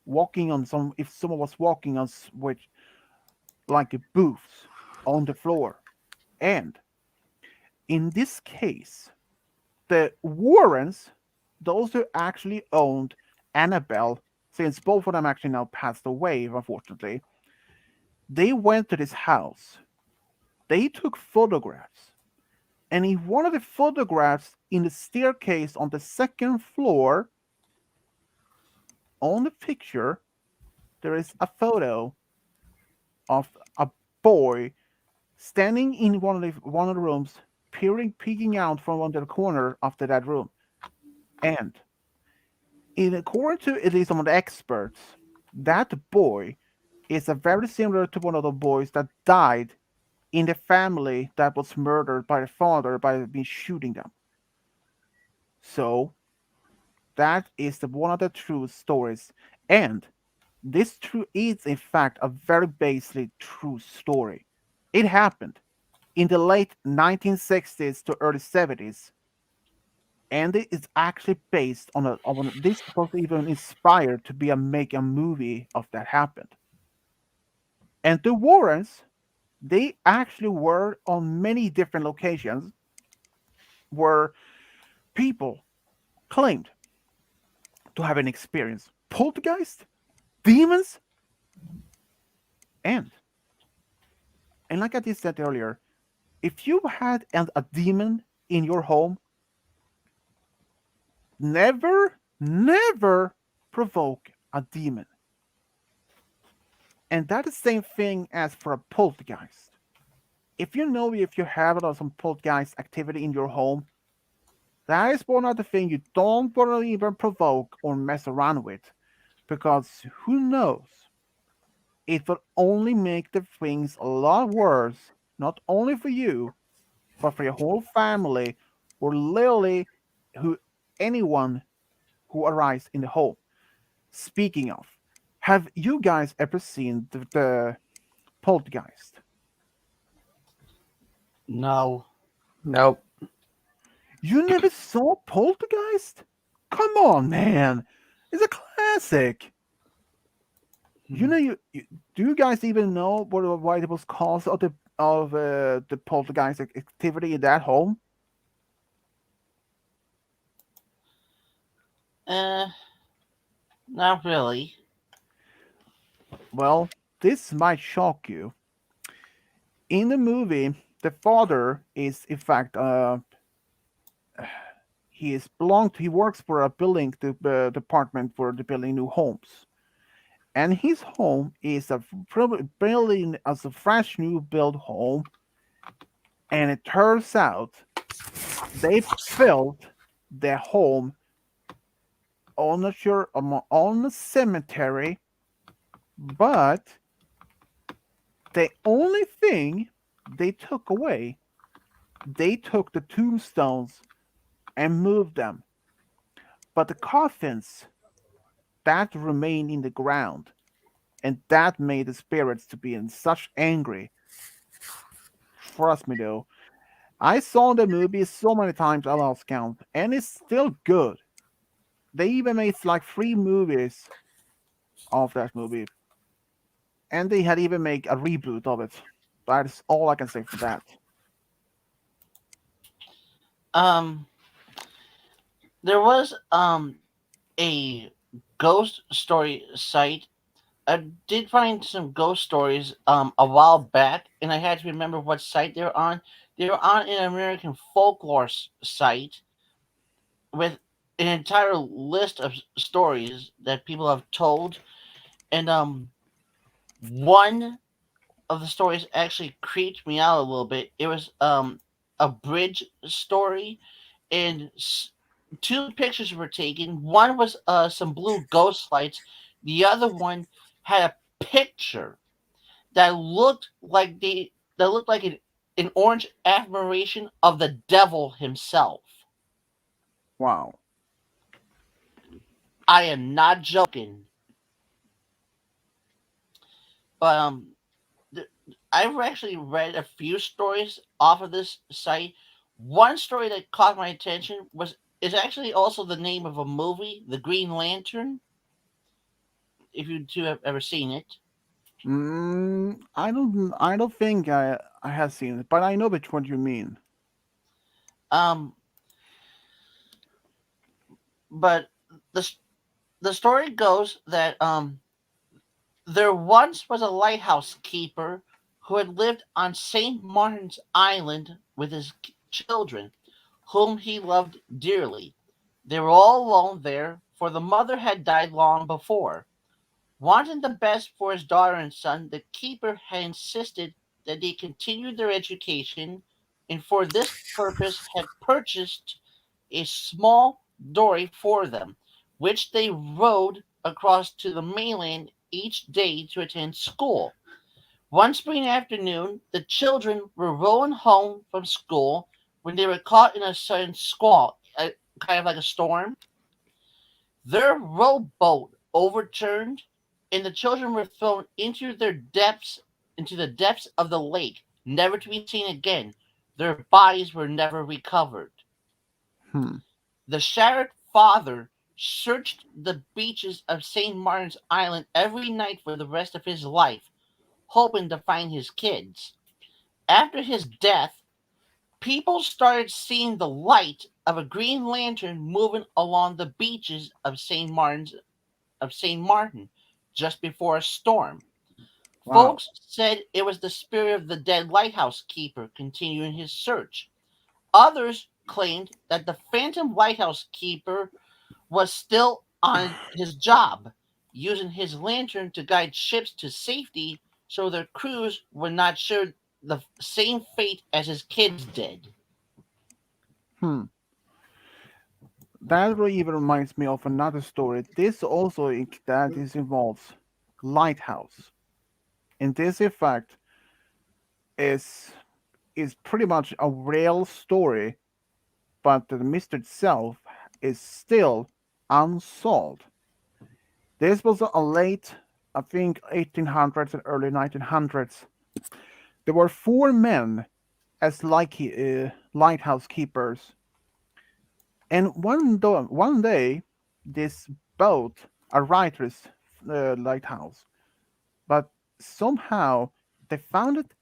walking on some if someone was walking on which like booths on the floor. And in this case, the Warrens, those who actually owned Annabelle, since both of them actually now passed away, unfortunately, they went to this house. They took photographs. And in one of the photographs in the staircase on the second floor, on the picture, there is a photo of a boy standing in one of the rooms, peeking out from one of the corner of that room. And in according to at least some of the experts, that boy is a very similar to one of the boys that died in the family that was murdered by the father by me shooting them. So that is the one of the true stories, and this true is in fact a very basically true story. It happened in the late 1960s to early 70s, and it is actually based on this was even inspired to be make a movie of that happened. And the Warrens, they actually were on many different locations where people claimed to have an experience. Poltergeist, demons, and like I did said earlier, if you had a demon in your home, never provoke a demon. And that's the same thing as for a poltergeist. If you know if you have some poltergeist activity in your home, that is one other thing you don't want to even provoke or mess around with, because who knows? It will only make the things a lot worse, not only for you, but for your whole family, or literally who anyone who arrives in the home. Speaking of, have you guys ever seen the poltergeist? No. Nope. You never saw Poltergeist? Come on, man. It's a classic. You know, do you guys even know why it was cause of the poltergeist activity in that home? Uh, Not really. Well, this might shock you. In the movie, the father is in fact he works for a building department for the building new homes, and his home is probably building as a fresh new built home, and it turns out they built their home on a cemetery, but the only thing they took away, they took the tombstones and moved them, but the coffins that remained in the ground, and that made the spirits to be in such angry. Trust me though, I saw the movie so many times I lost count, and it's still good. They even made like 3 movies of that movie, and they had even made a reboot of it. That's all I can say for that. Um, there was a ghost story site. I did find some ghost stories a while back, and I had to remember what site they were on. They were on an American folklore site with an entire list of stories that people have told, and one of the stories actually creeped me out a little bit. It was a bridge story, and two pictures were taken. One was some blue ghost lights. The other one had a picture that looked like an orange admiration of the devil himself. Wow. I am not joking. But th- I've actually read a few stories off of this site. One story that caught my attention was is actually also the name of a movie, The Green Lantern. If you two have ever seen it, I don't think I have seen it, but I know which one you mean. um, but the the story goes that there once was a lighthouse keeper who had lived on St. Martin's Island with his children, whom he loved dearly. They were all alone there, for the mother had died long before. Wanting the best for his daughter and son, the keeper had insisted that they continue their education, and for this purpose had purchased a small dory for them, which they rowed across to the mainland each day to attend school. One spring afternoon, the children were rowing home from school when they were caught in a sudden squall, kind of like a storm. Their rowboat overturned, and the children were thrown into the depths of the lake, never to be seen again. Their bodies were never recovered. Hmm. The shattered father searched the beaches of St. Martin's Island every night for the rest of his life, hoping to find his kids. After his death, people started seeing the light of a green lantern moving along the beaches of St. Martin just before a storm. Wow. Folks said it was the spirit of the dead lighthouse keeper continuing his search. Others claimed that the phantom lighthouse keeper was still on his job, using his lantern to guide ships to safety so their crews would not share the same fate as his kids did. Hmm. That even reminds me of another story. This also that is involves lighthouse, and this effect is is pretty much a real story, but the mystery itself is still unsolved. This was a late, I think, 1800s and early 1900s. There were 4 men as lighthouse keepers. And one day, this boat arrived at this lighthouse, but somehow they found it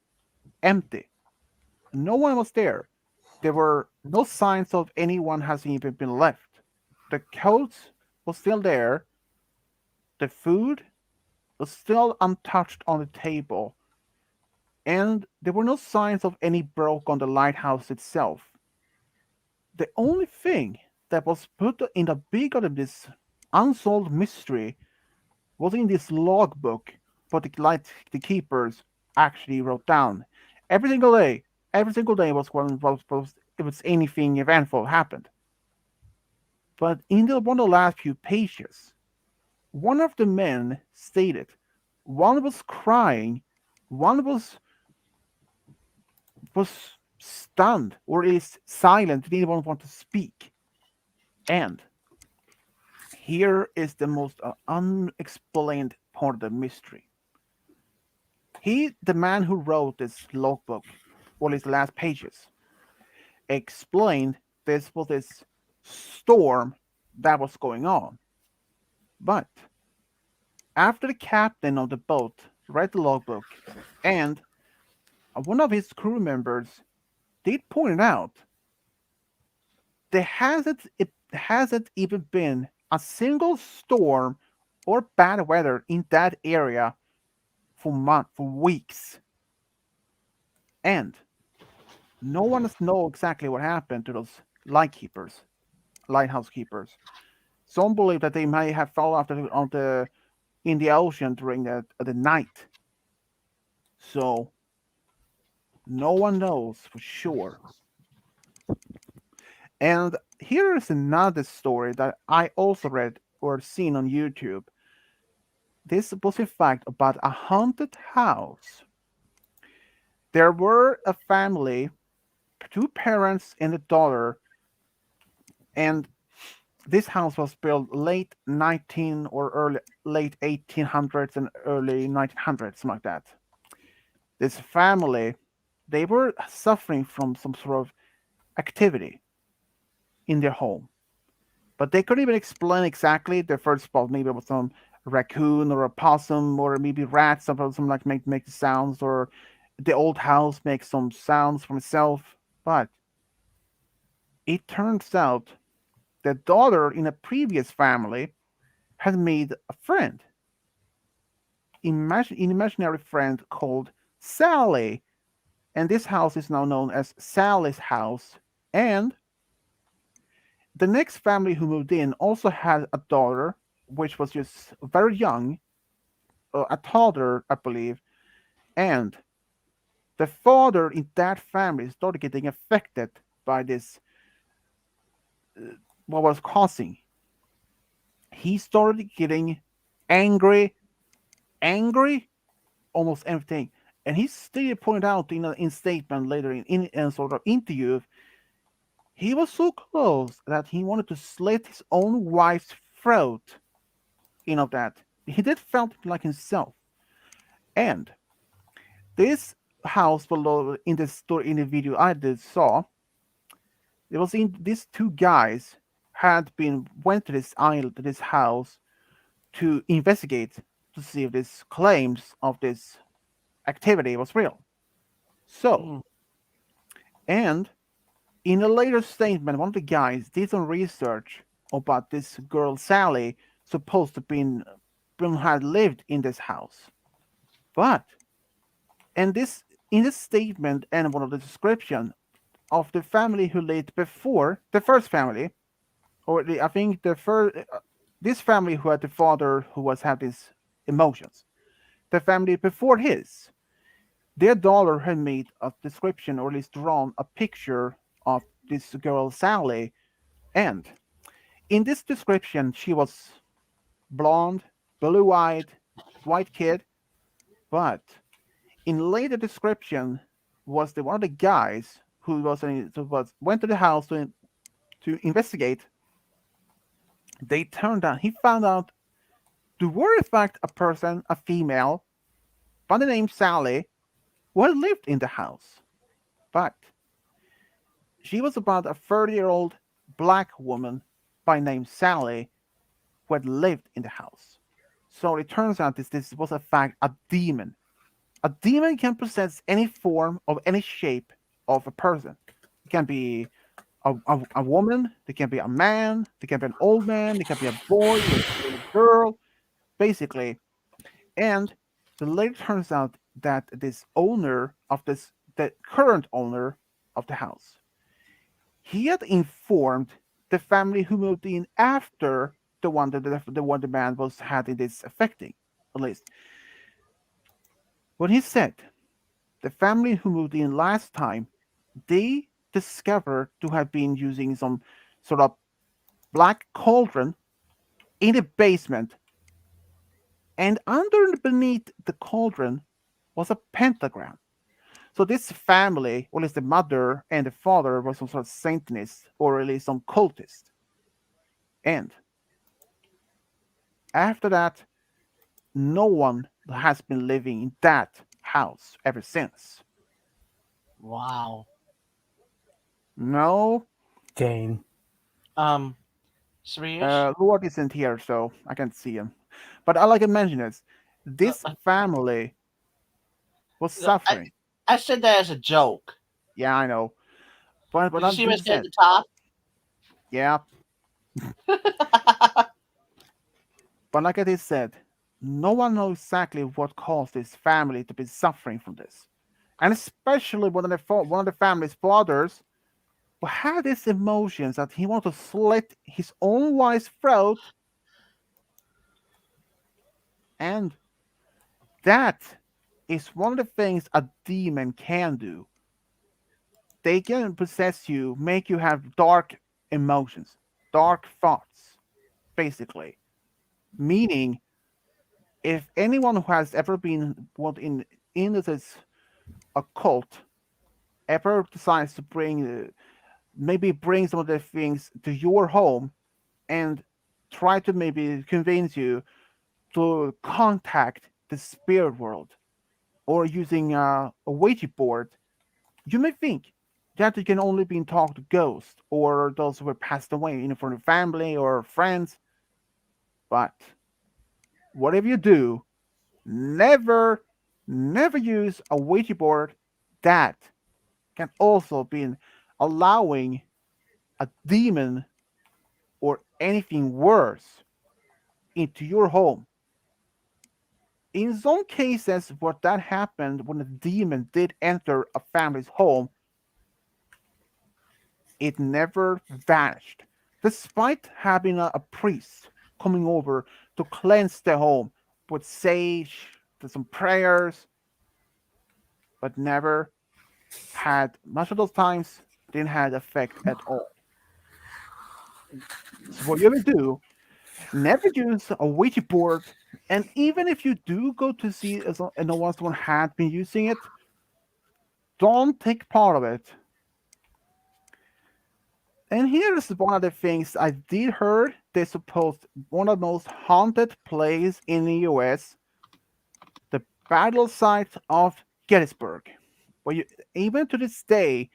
empty. No one was there. There were no signs of anyone having even been left. The coats was still there. The food was still untouched on the table, and there were no signs of any broke on the lighthouse itself. The only thing that was put in the beginning of this unsolved mystery was in this logbook, but the keepers actually wrote down every single day. Every single day was it was anything eventful happened. But in one of the last few pages, one of the men stated one was crying, one was stunned or is silent, didn't even want to speak. And here is the most unexplained part of the mystery. The man who wrote this logbook, or his last pages, explained this was this storm that was going on. But after the captain of the boat read the logbook and one of his crew members did point out it hasn't even been a single storm or bad weather in that area for weeks, and no one knows exactly what happened to those lighthouse keepers. Some believe that they may have fallen off in the ocean during the night. So no one knows for sure. And here is another story that I also read or seen on YouTube. This was in fact about a haunted house. There were a family, two parents and a daughter, and this house was built late 19 or early late 1800s and early 1900s, something like that. This family, they were suffering from some sort of activity in their home, but they couldn't even explain exactly. Their first spot maybe it was some raccoon or a possum or maybe rats, something like make the sounds, or the old house makes some sounds from itself. But it turns out the daughter in a previous family had made a friend, an imaginary friend called Sally, and this house is now known as Sally's house. And the next family who moved in also had a daughter, which was just very young, a toddler, I believe, and the father in that family started getting affected by this, what was causing. He started getting angry, angry, almost everything. And he still pointed out in statement later in sort of interview, he was so close that he wanted to slit his own wife's throat. That he did felt like himself. And this house below in the story in the video I did saw, it was in these two guys had been went to this island, to this house, to investigate to see if these claims of this activity was real. So, and in a later statement, one of the guys did some research about this girl Sally, supposed to been had lived in this house. But and this in this statement and one of the description of the family who lived before the first family, or I think the first this family who had the father who was had these emotions, the family before his, their daughter had made a description or at least drawn a picture of this girl Sally, and in this description she was blonde, blue-eyed, white kid, but in later description was the one of the guys who went to the house to investigate. They turned out he found out there were in fact a person, a female by the name Sally, who had lived in the house. But she was about a 30-year-old black woman by name Sally who had lived in the house. So it turns out this was a fact a demon. A demon can possess any form of any shape of a person. It can be a woman, it can be a man, it can be an old man, it can be a boy or a girl, basically. And the later turns out that this owner of this, the current owner of the house, he had informed the family who moved in after the one the man was having this affecting, at least. What he said, the family who moved in last time, they discovered to have been using some sort of black cauldron in the basement, and under beneath the cauldron was a pentagram. So this family, or at least the mother and the father, was some sort of Satanist or at least some cultist. And after that, no one has been living in that house ever since. Wow. No, Jane. Um, Swedish. Lord isn't here, so I can't see him. But all I can mention is No, this family was no, suffering. I said that as a joke. Yeah, I know. But Did you that see what I being said at said, the top? yeah. But like I just said, no one knows exactly what caused this family to be suffering from this, and especially one of the family's fathers who had these emotions that he wanted to slit his own wife's throat, and that is one of the things a demon can do. They can possess you, make you have dark emotions, dark thoughts, basically. Meaning, if anyone who has ever been what in this occult ever decides to maybe bring some of the things to your home and try to maybe convince you to contact the spirit world or using a Ouija board, you may think that you can only be talk to ghosts or those who were passed away, from the family or friends. But whatever you do, never, never use a Ouija board that can also be allowing a demon or anything worse into your home. In some cases, what that happened when a demon did enter a family's home, it never vanished, despite having a priest coming over to cleanse the home with sage, with some prayers, but never had much of those times didn't have effect at all. So what you ever do, never use a Ouija board, and even if you do go to see and no one had been using it, don't take part of it. And here's one of the things I did heard. They supposed one of the most haunted places in the US, the battle site of Gettysburg, where you even to this day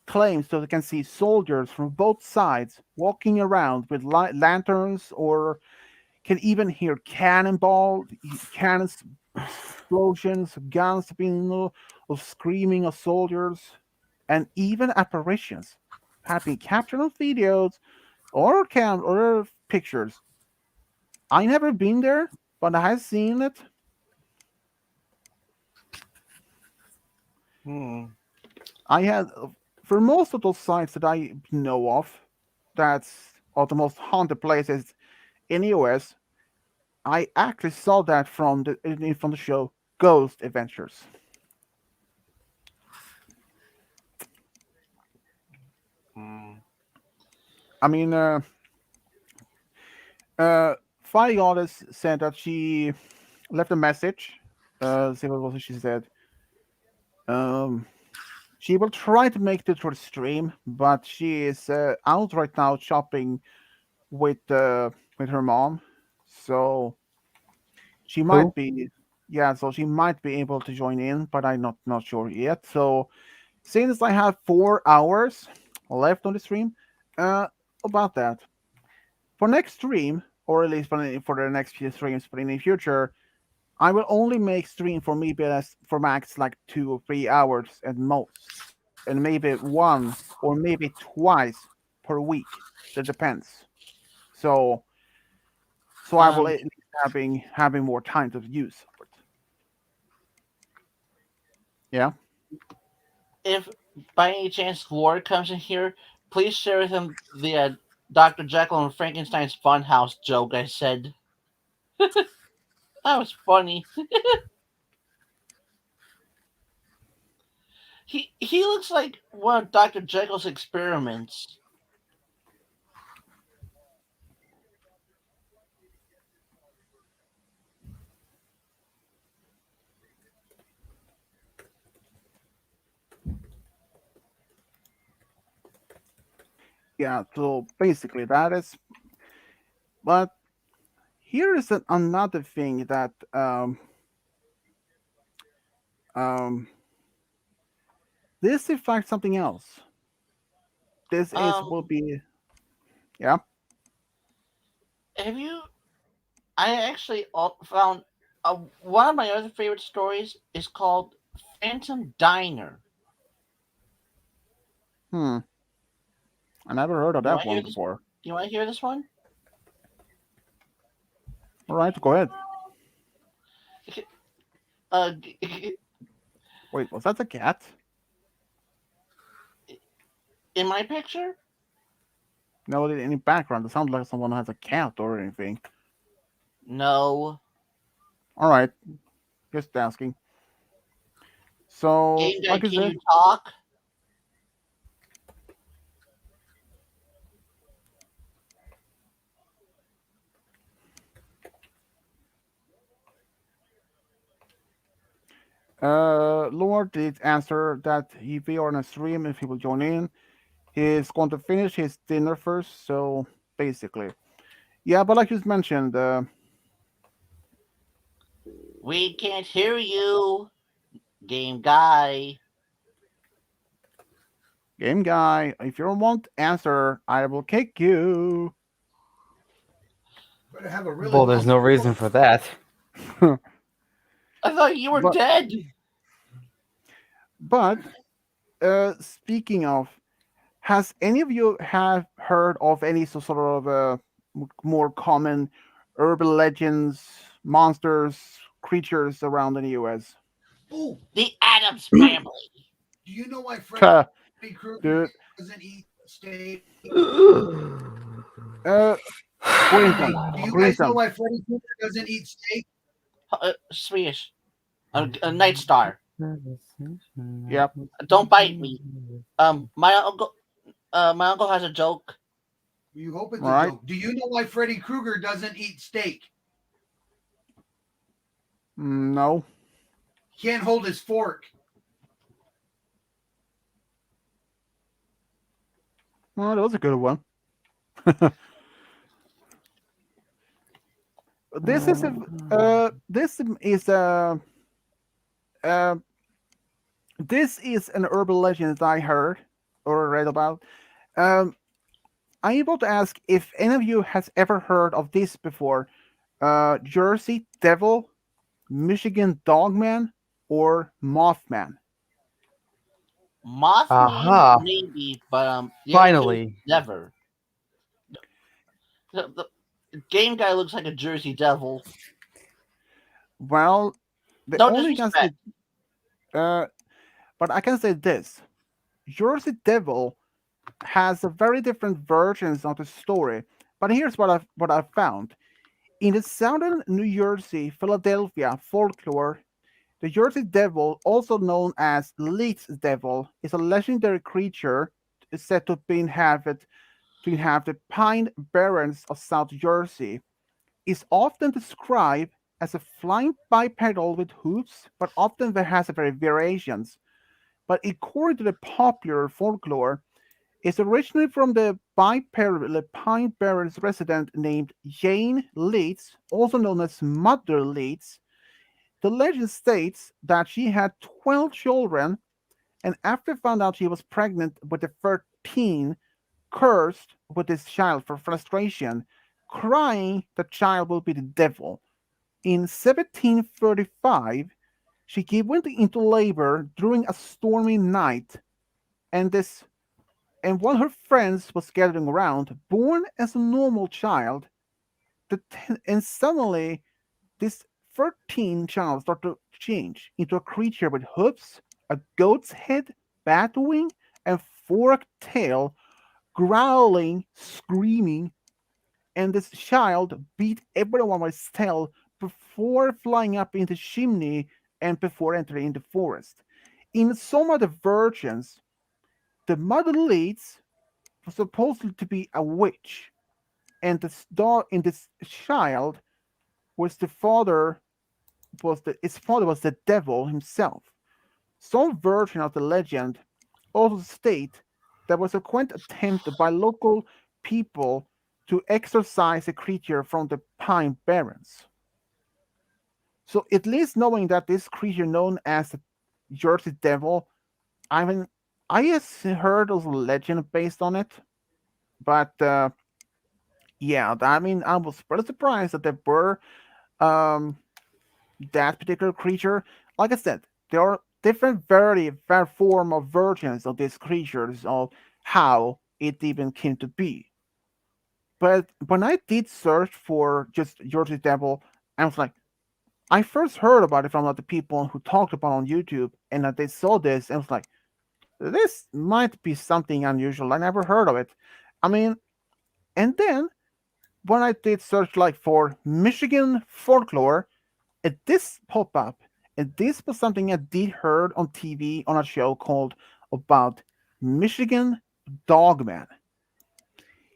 claims that they can see soldiers from both sides walking around with lanterns, or can even hear cannons explosions, guns being of screaming of soldiers, and even apparitions have been captured on videos or pictures. I never been there, but I have seen it. Hmm. I had for most of those sites that I know of, that's are the most haunted places in the US. I actually saw that from the show Ghost Adventures. Hmm. I mean, Fire Goddess said that she left a message. See what was it she said. Um, she will try to make it for the stream, but she is out right now shopping with her mom. So she Who? might be, yeah. So she might be able to join in, but I'm not sure yet. So Since I have 4 hours left on the stream, uh, about that for next stream, or at least for the next few streams, but in the future, I will only make stream for maybe for max like 2 or 3 hours at most, and maybe one or maybe twice per week. That depends. So I will Um, at least having more time to use for it. Yeah. if by any chance Ward comes in here, please share with him the Dr. Jekyll and Frankenstein's Funhouse joke I said. That was funny. He looks like one of Dr. Jekyll's experiments. Yeah. So basically, that is. But here is another thing that um, this in fact something else. This is will Um, be yeah. have you? I actually found one of my other favorite stories is called Phantom Diner. Hmm. I never heard of You that want to hear one this? before. You want to hear this one? All right, go ahead. Uh, Wait, was that a cat? in my picture? No, in the background, it sounds like someone has a cat or anything. No. All right, just asking. So, Game guy, like I can said, you talk? Lord did answer that if we are on a stream, if he will join in, he's going to finish his dinner first. So basically, yeah. But like you mentioned, We can't hear you, game guy. game guy, if you don't want answer, I will kick you. Better have a really Well, there's no reason for that. I thought you were but dead. but speaking of, has any of you have heard of any sort of more common urban legends, monsters, creatures around in the U.S.? Oh, The Adams family. do you know why Freddy Krueger Dude, doesn't eat steak? uh, for instance, Hey, do you for guys know instance, why Freddy Krueger doesn't eat steak? Swedish. A Night Star. yep, Don't bite me. My uncle has a joke. You hope it's all a right, joke. Do you know why Freddy Krueger doesn't eat steak? no, He can't hold his fork. well, that was a good one. This is a uh, this is an urban legend that I heard or read about. Um, I'm able to ask if any of you has ever heard of this before. Jersey Devil, Michigan Dogman, or Mothman. Mothman, Aha! maybe, but the other two, Finally. never. The game guy looks like a Jersey Devil. Well, the No only can say, disrespect. uh, but I can say this: Jersey Devil has a very different versions of the story. But here's what I found in the southern New Jersey, Philadelphia folklore. The Jersey Devil, also known as Leeds Devil, is a legendary creature said to inhabit pine barrens of South Jersey. Is often described as a flying bipedal with hooves, but often there has a very variations. But according to the popular folklore, it's originally from the bipedal pine barrens resident named Jane Leeds, also known as Mother Leeds. The legend states that she had 12 children And after found out she was pregnant with the 13, cursed with this child for frustration, crying the child will be the devil. In 1735, she went into labor during a stormy night, and this and while her friends was gathering around, born as a normal child, and suddenly this 13 child started to change into a creature with hooves, a goat's head, bat wing, and forked tail, growling, screaming, and this child beat everyone with his tail before flying up into the chimney and before entering the forest. In some of the versions, the mother leads was supposed to be a witch, and this dog in this child was the father his father was the devil himself. Some version of the legend also state there was a quaint attempt by local people to exorcise a creature from the Pine Barrens. So at least knowing that this creature known as the Jersey Devil, I mean, I just heard of a legend based on it, but yeah, I mean, I was pretty surprised that there were um, that particular creature. Like I said, there are different form of versions of these creatures of how it even came to be. But when I did search for just Jersey Devil, I was like, I first heard about it from other people who talked about it on YouTube, and that they saw this, and was like, this might be something unusual. I never heard of it. I mean, and then when I did search like for Michigan folklore, this pop up, and this was something I did heard on TV on a show called about Michigan Dogman.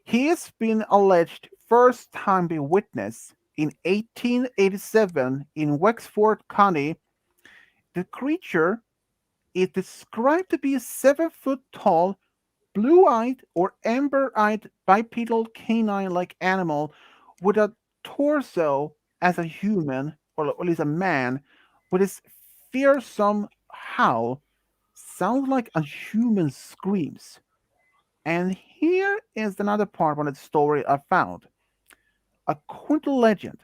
He has been alleged first time be witness in 1887 in Wexford County. The creature is described to be a 7 foot tall, blue eyed or amber eyed bipedal canine like animal with a torso as a human, or at least a man, with his fearsome howl. Sounds like a human screams. And here is another part of the story I found. According to legend,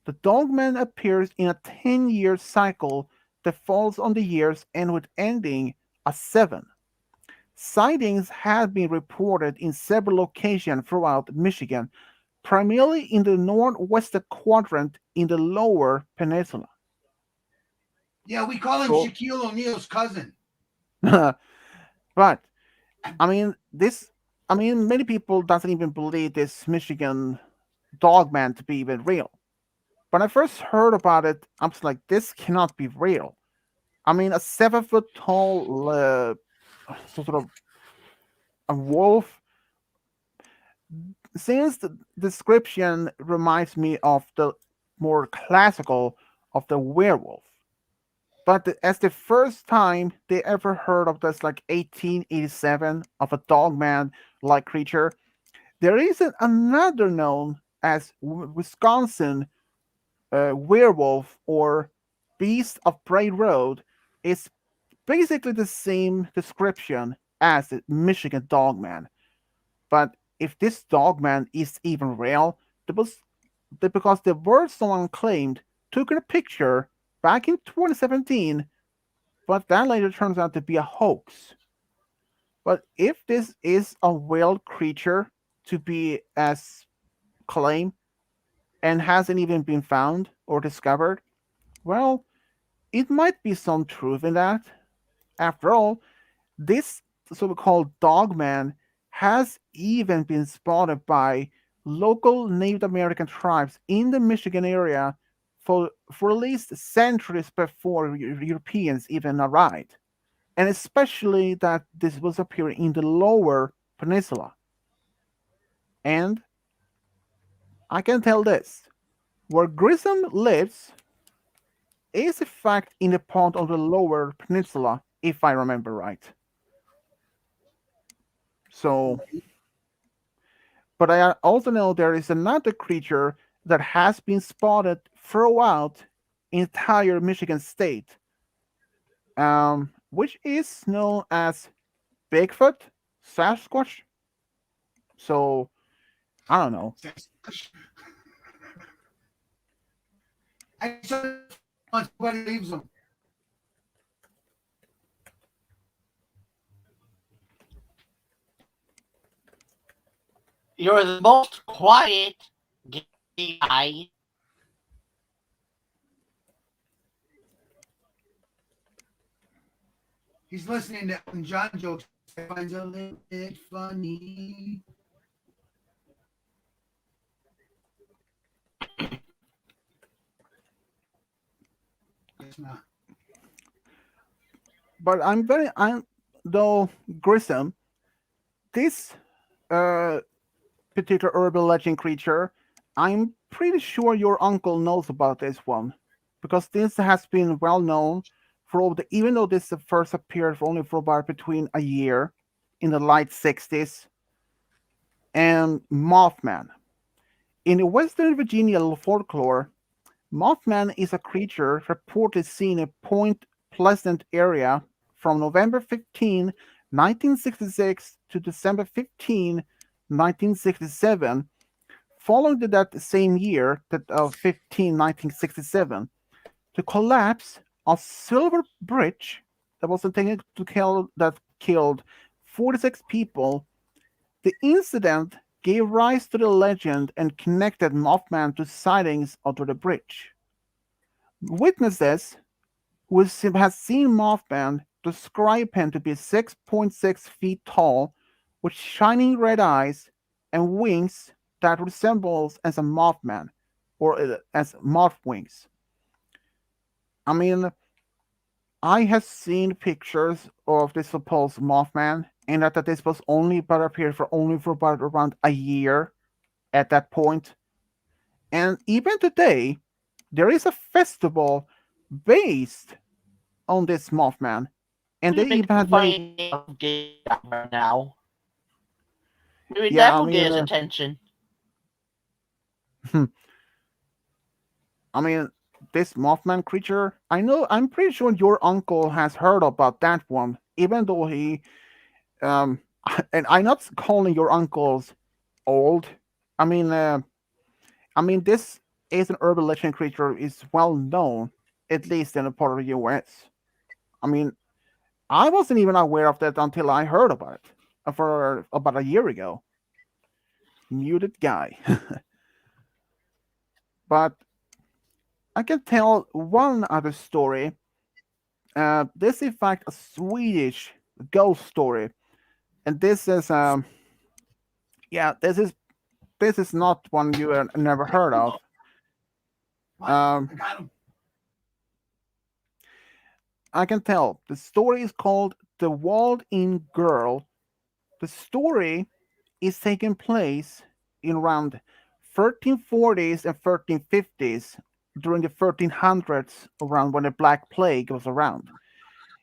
the Dogman appears in a 10-year cycle that falls on the years and with ending a 7. Sightings have been reported in several locations throughout Michigan, primarily in the northwestern quadrant in the lower peninsula. Yeah, we call him So, Shaquille O'Neal's cousin. but I mean, many people doesn't even believe this Michigan Dogman to be even real. When I first heard about it, I was like, this cannot be real. I mean, a 7 foot tall, sort of a wolf. Since the description reminds me of the more classical of the werewolf, but as the first time they ever heard of this, like 1887, of a dogman like creature, there is another known as Wisconsin werewolf or beast of prey road. Is basically the same description as the Michigan Dogman. But if this Dogman is even real, because the word someone claimed took a picture back in 2017, but that later turns out to be a hoax. But if this is a real creature to be as claimed and hasn't even been found or discovered, well, it might be some truth in that. After all, this so-called dogman has even been spotted by local Native American tribes in the Michigan area for at least centuries before Europeans even arrived, and especially that this was appearing in the lower peninsula. And I can tell this: where Grissom lives is in fact in the pond on the lower peninsula, if I remember right. So, but I also know there is another creature that has been spotted throughout entire Michigan state, which is known as Bigfoot, Sasquatch. So I don't know. I saw it once, nobody leaves them. You're the most quiet guy. He's listening to Elton John jokes. I find a little bit funny. It's not. But I'm though Grissom. This uh particular urban legend creature, I'm pretty sure your uncle knows about this one because this has been well known for even though this first appeared for only for about between a year in the late 60s. And Mothman. In the Western Virginia folklore, Mothman is a creature reported seen in Point Pleasant area from November 15, 1966 to December 15, 1967. Following that same year, that of 1967, the collapse of Silver Bridge that was intended to kill that killed 46 people. The incident gave rise to the legend and connected Mothman to sightings under the bridge. Witnesses who has seen Mothman describe him to be 6.6 feet tall, with shining red eyes and wings that resembles as a Mothman, or as moth wings. I mean, I have seen pictures of this supposed Mothman, and that this was only but appeared for only for about around a year at that point. And even today, there is a festival based on this Mothman, and You they make even a had made. funny of gay right now. Maybe Yeah, that I will get mean, his attention. I mean, this Mothman creature. I know. I'm pretty sure your uncle has heard about that one, even though he. Um, and I'm not calling your uncles old. I mean, this is an urban legend creature is well known, at least in a part of the U.S. I mean, I wasn't even aware of that until I heard about it for about a year ago. Muted guy. But I can tell one other story. This is in fact a Swedish ghost story, and this is yeah, this is not one you never heard of. What? Um, I got him. I can tell the story is called "The Walled-In Girl." The story is taking place in around 1340s and 1350s during the 1300s, around when the Black Plague was around.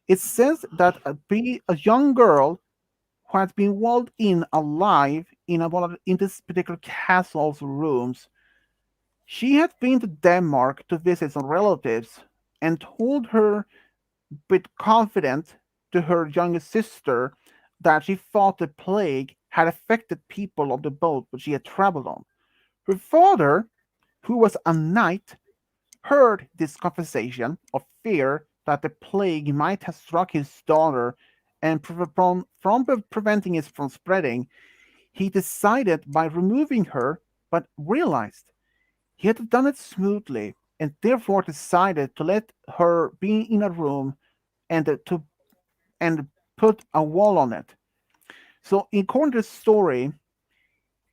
It says that a young girl who had been walled in alive in in this particular castle's rooms. She had been to Denmark to visit some relatives and told her with confidence to her younger sister that she thought the plague had affected people on the boat which she had traveled on. Her father, who was a knight, heard this conversation of fear that the plague might have struck his daughter, and from preventing it from spreading, he decided by removing her, but realized he had done it smoothly, and therefore decided to let her be in a room and and put a wall on it. So, according to the story,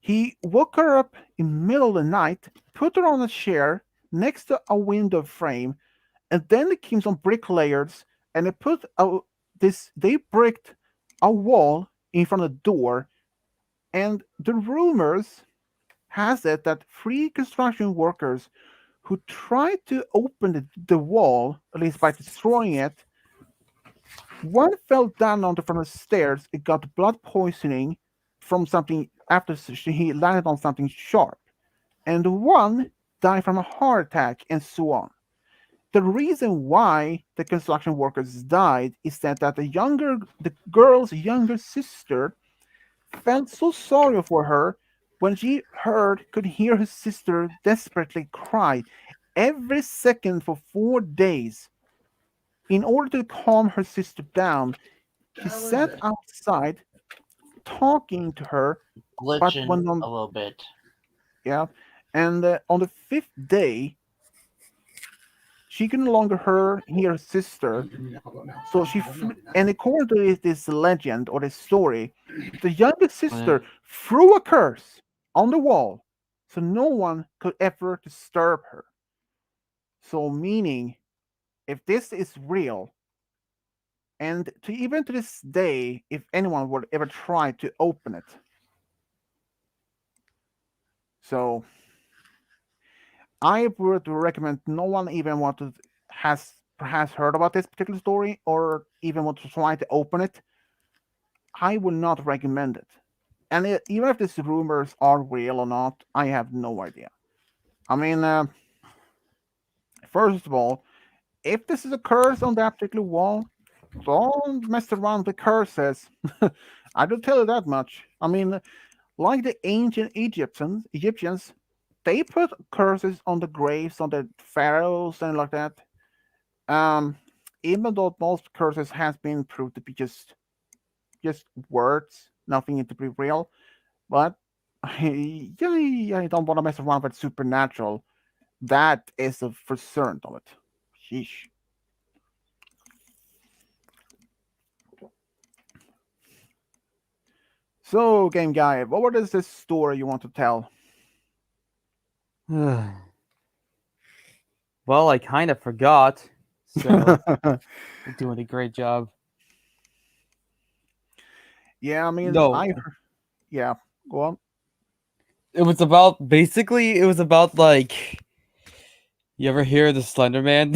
he woke her up in the middle of the night, put her on a chair next to a window frame, and then they came some bricklayers and they bricked a wall in front of the door. And the rumors has it that three construction workers who tried to open the wall, at least by destroying it, one fell down on the front of the stairs. It got blood poisoning from something after he landed on something sharp, and one died from a heart attack, and so on. the reason why the construction workers died is that the girl's younger sister felt so sorry for her when she could hear her sister desperately cry every second for 4 days. In order to calm her sister down, she How is sat it? outside talking to her, but Glitching when on a little bit. yeah, and on the fifth day, she could no longer hear her sister. How about now? So How about now? and according to this legend or this story, the younger Yeah. sister threw a curse on the wall, so no one could ever disturb her. So meaning, if this is real, and even to this day, if anyone would ever try to open it, so I would recommend no one even has perhaps heard about this particular story or even want to try to open it. I would not recommend it. And even if these rumors are real or not, I have no idea. I mean, first of all, if this is a curse on that particular wall, don't mess around with curses. I don't tell you that much. I mean, like the ancient Egyptians, they put curses on the graves on the pharaohs and like that. Um, Even though most curses has been proved to be just words, nothing to be real, but I don't want to mess around with supernatural. That is for certain of it. Sheesh. So, game guy, what is this story you want to tell? Well, I kind of forgot. So you're doing a great job. Yeah, I mean, No, yeah, go on. it was about like, you ever hear of the Slender Man?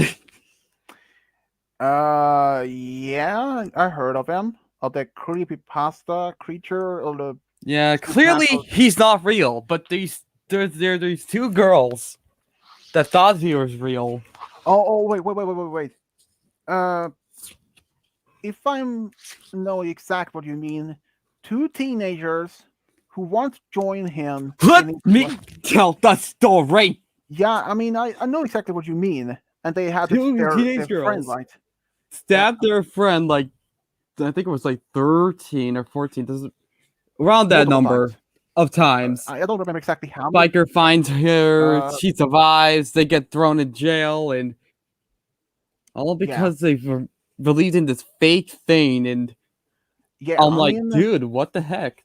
Yeah, I heard of him. Of the creepy pasta creature or the Yeah, clearly supernatural. he's not real, but there's two girls that thought he was real. Oh, wait. Uh, if I'm know exact what you mean, two teenagers who want to join him in Let his me tell the story. yeah, I mean, I know exactly what you mean, and they had Two their teenage friend, girls right? stabbed their friend, like, I think it was like 13 or 14. Around that Multiple times. number of times. I don't remember exactly how many. Biker finds her, Uh, she survives, they get thrown in jail, and all yeah, because they believed in this fake thing. And yeah. I'm I like, mean, dude, what the heck?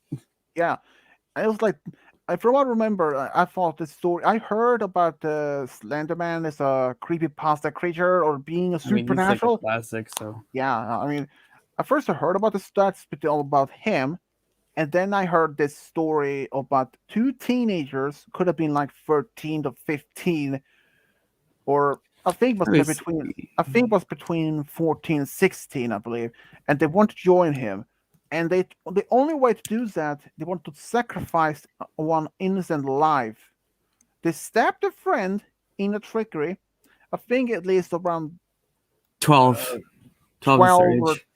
yeah. I was like, from what I remember, I thought the story. I heard about the Slenderman as a creepy pasta creature or being a I mean, he's like a supernatural. classic, so. Yeah, I mean, at first I heard about the stats, but all about him, and then I heard this story about two teenagers, could have been like 13 to 15, or I think Let me I think see. was between 14 and 16, I believe, and they want to join him. And the only way to do that, they want to sacrifice one innocent life. They stabbed a friend in a trickery. I think at least around 12. 12 is their 12 or age.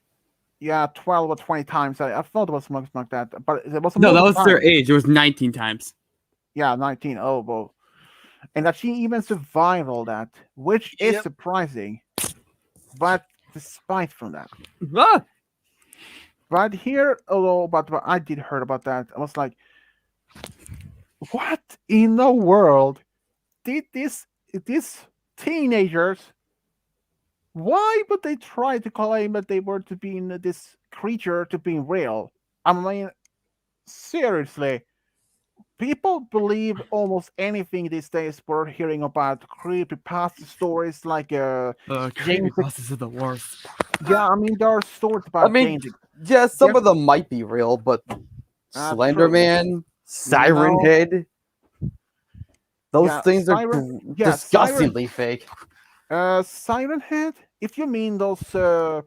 yeah, 12 or 20 times. I thought it was something like that, but it was No, that multiple was their times. age. It was 19 times. Yeah, 19. Oh, well. And that she even survived all that, which is Yep. surprising. But despite from that, Ah! but here, although, but what I did heard about that, I was like, what in the world did these teenagers? Why would they try to claim that they were to be in this creature to being real? I mean, seriously, people believe almost anything these days. We're hearing about creepy past stories like James. Creepypastas are the worst. Yeah, I mean there are stories I about mean, James. yeah, some Yeah, of them might be real, but Slender true. Man, Siren No, Head, those yeah, things are Siren. Yeah, disgustingly fake. Siren Head. If you mean those uh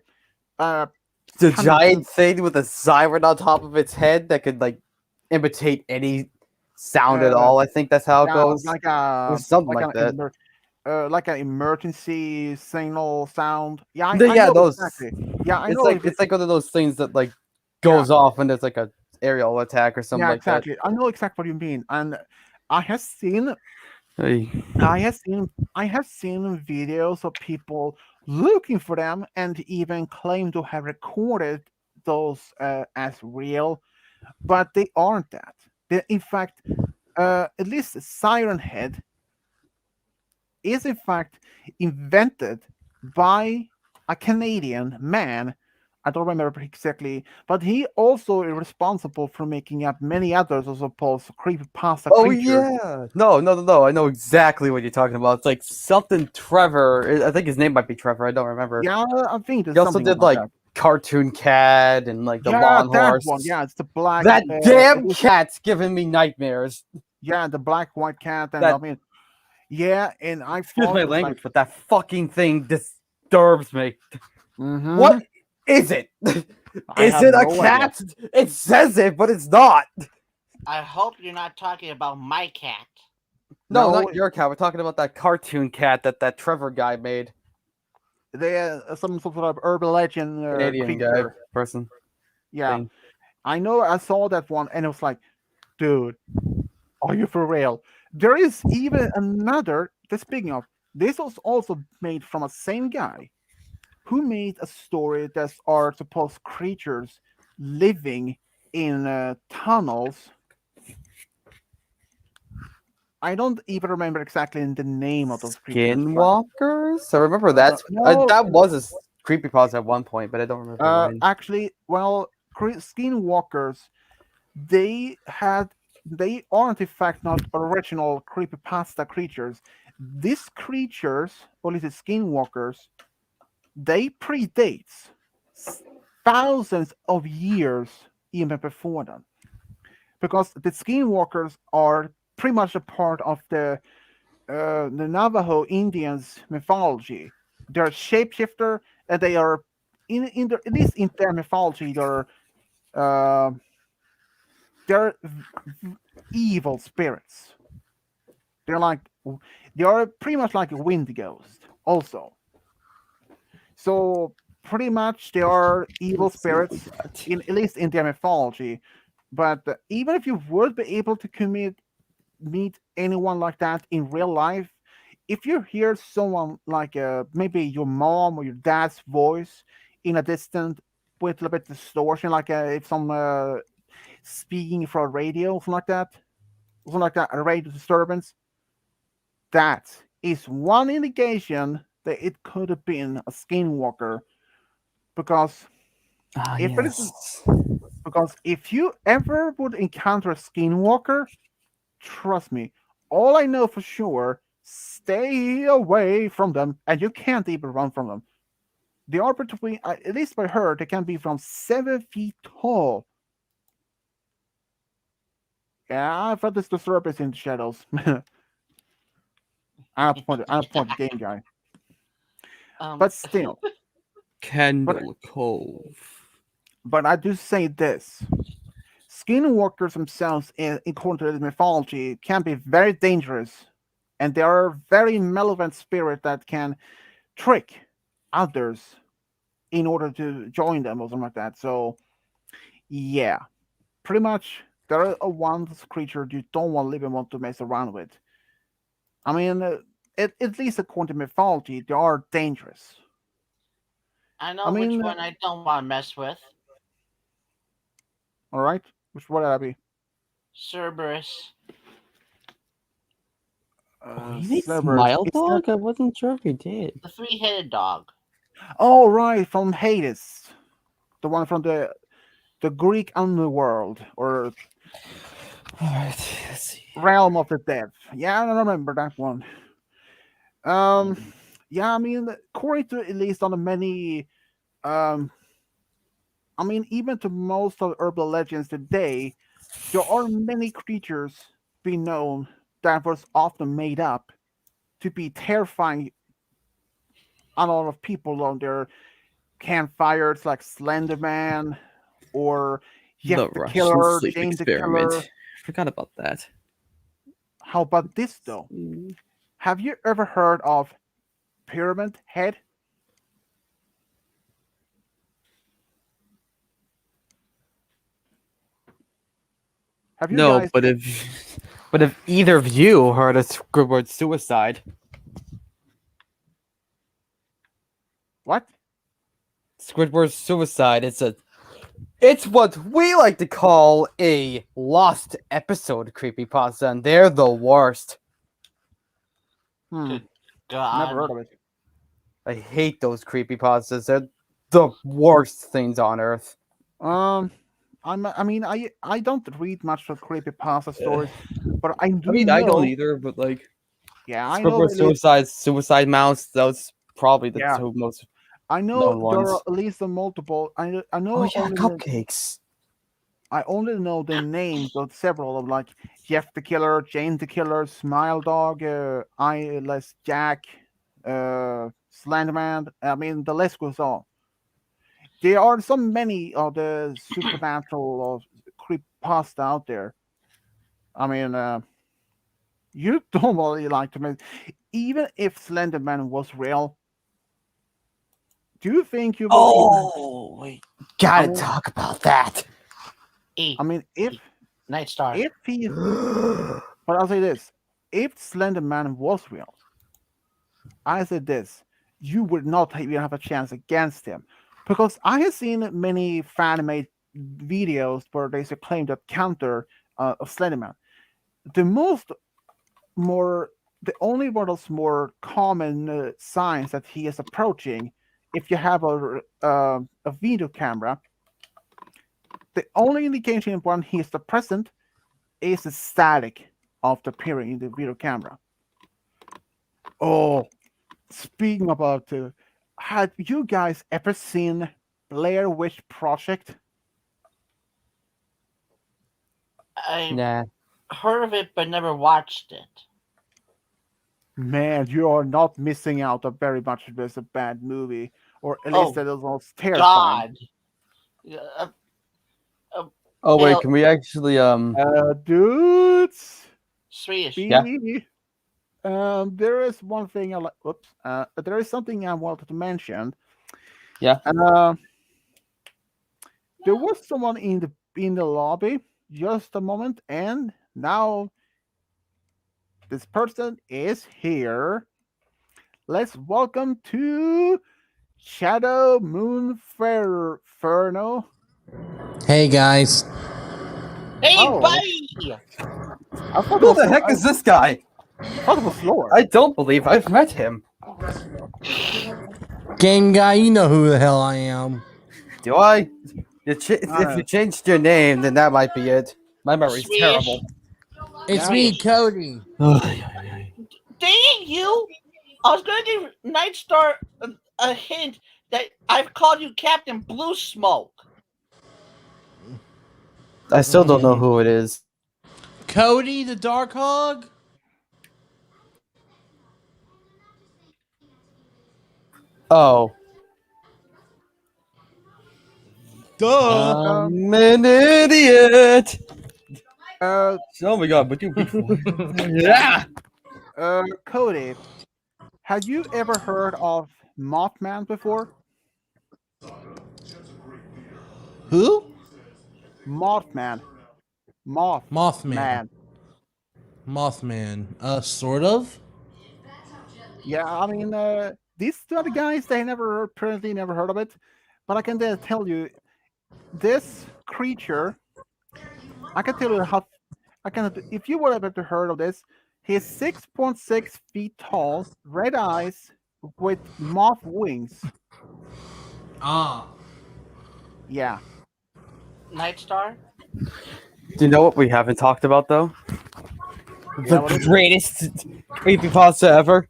The kind of giant thing with a siren on top of its head that could like imitate any sound at uh all. I think that's how it yeah, goes. Or something like like an that. like an emergency signal sound. Yeah, I Yeah, know those. exactly. Yeah, I It's know. like it's like one of those things that like Yeah, goes off when there's like a aerial attack or something yeah, like that. exactly. I know exactly what you mean, and I have seen, Hey. I have seen, I have seen videos of people looking for them, and even claim to have recorded those as real, but they aren't that. In fact, at least Siren Head is in fact invented by a Canadian man. I don't remember exactly, but he also is responsible for making up many others of supposed creepypasta Oh creatures. yeah. No. I know exactly what you're talking about. It's like something Trevor. I think his name might be Trevor. I don't remember. Yeah, I think He there's also something did about like that. Cartoon Cat and like the Yeah, Lawn that one. Horse. Yeah, it's the black. That It damn is, cat's giving me nightmares. yeah, the black white cat, and I That mean, yeah, and I excuse thought my it was like, language, but that fucking thing disturbs me. mm-hmm, What is it? I Is have it a no idea. cat? It says it, but it's not. I hope you're not talking about my cat. No, No, not your cat. We're talking about that cartoon cat that Trevor guy made. they some sort of urban legend Canadian guy creature. person Yeah, thing. I know. I saw that one, and it was like, dude, are you for real? There is even another. Speaking of, this was also made from a same guy who made a story that are supposed creatures living in tunnels. I don't even remember exactly the name of those creatures, but Skinwalkers? I remember that. no, That was a creepypasta at one point, but I don't remember when. actually, well, skinwalkers, they had they aren't in fact not original creepypasta creatures. These creatures, or at least skinwalkers, they predates thousands of years even before them, because the skinwalkers are pretty much a part of the Navajo Indians mythology. They're a shapeshifter, and they are in their, at least in their mythology, uh, they're evil spirits. They're like they are pretty much like a wind ghost also. So pretty much they are evil Let's see spirits that. in, at least in their mythology. But even if you would be able to meet anyone like that in real life, if you hear someone like maybe your mom or your dad's voice in a distant with a little bit distortion, like if some speaking for a radio, something like that, a radio disturbance, that is one indication that it could have been a skinwalker. Because Ah, if it is, yes. because if you ever would encounter a skinwalker, trust me, all I know for sure, stay away from them, and you can't even run from them. They are between, at least by her, they can be from 7 feet tall. Yeah, I felt this disturbance in the shadows. I'm a point game guy, Um, but still, but Candle Cove. but I do say this: skinwalkers themselves, according to the mythology, can be very dangerous, and they are very malevolent spirit that can trick others in order to join them or something like that. So yeah, pretty much they're a one creature you don't want to live and want to mess around with. I mean, at least according to mythology, they are dangerous. I I know which mean, one I don't want to mess with. all right, which would that be? Cerberus. Oh, he made Cerberus. Smile Is that? Dog? I wasn't sure if he did. The three-headed dog. Oh right, from Hades, the one from the Greek underworld or Alright, let's see. realm of the dead. Yeah, I remember that one. Um, yeah, I mean, according to at least on the many, um, I mean, even to most of the urban legends today, there are many creatures being known that was often made up to be terrifying a lot of people on their campfires, like Slender Man or The Jeff the Russian Killer, sleep Jane the experiment. Killer. Forgot about that. How about this though? Have you ever heard of Pyramid Head? Have you No, guys? but if either of you heard of Squidward's suicide, What? Squidward's suicide, it's what we like to call a lost episode creepypasta, and they're the worst. Good Never heard God. of it. I hate those creepypastas. They're the worst things on earth. Um, I don't read much of creepypasta stories, but I do I mean, I don't know. either, but like Yeah, I know Squidward's at least. Suicide Mouse, those probably the Yeah, two most I know known there are ones. at least a multiple. I Oh know yeah, only cupcakes. I only know the names of several of like Jeff the Killer, Jane the Killer, Smile Dog, Eyeless Jack, Slenderman. I mean, the list goes on. There are so many of the supernatural or creepypasta out there. I mean, you don't really like to make, even if Slenderman was real. Do you think you will even? Oh wait, I gotta mean, talk about that. E. I mean, Night Star. if he, but I'll say this: if Slenderman was real, I said this, you would not even have a chance against him, because I have seen many fan-made videos where they claim that counter of Slenderman. The most more the only one of those more common signs that he is approaching, if you have a video camera, the only indication when he is present is the static of the appearing in the video camera. Oh, speaking about, have you guys ever seen Blair Witch Project? I Nah. heard of it but never watched it. Man, you are not missing out on very much of this a bad movie, or at least Oh that is most terrifying. God. Yeah, Oh wait, Hell, can we actually Dudes, Swedish. Yeah. there is one thing I like. Oops. There is something I wanted to mention. Yeah. There was someone in the lobby just a moment, and now this person is here. Let's welcome to Shadow Moon Ferno. Hey guys. Hey, Oh. buddy! I thought it Who was the heck is this guy? I thought it was Lord. I don't believe I've met him. Game guy, you know who the hell I am. Do I? If you changed your name, then that might be it. My memory's Swedish. terrible. It's Yeah. me, Cody. Dang you! I was gonna give Night Star a hint that I've called you Captain Blue Smoke. I still don't know who it is. Cody the Dark Hog? Oh. Duh. I'm an idiot. Uh, Oh my god, but you yeah. Cody, have you ever heard of Mothman before? Who? Mothman. Mothman. Mothman. Sort of. Yeah, I mean, these two other guys, they apparently never heard of it. But I can tell you, this creature, I can tell you if you would have ever heard of this, he's 6.6 feet tall, red eyes, with moth wings. Ah. Yeah. Night Star? Do you know what we haven't talked about though? Yeah, what The is it? greatest creepypasta ever.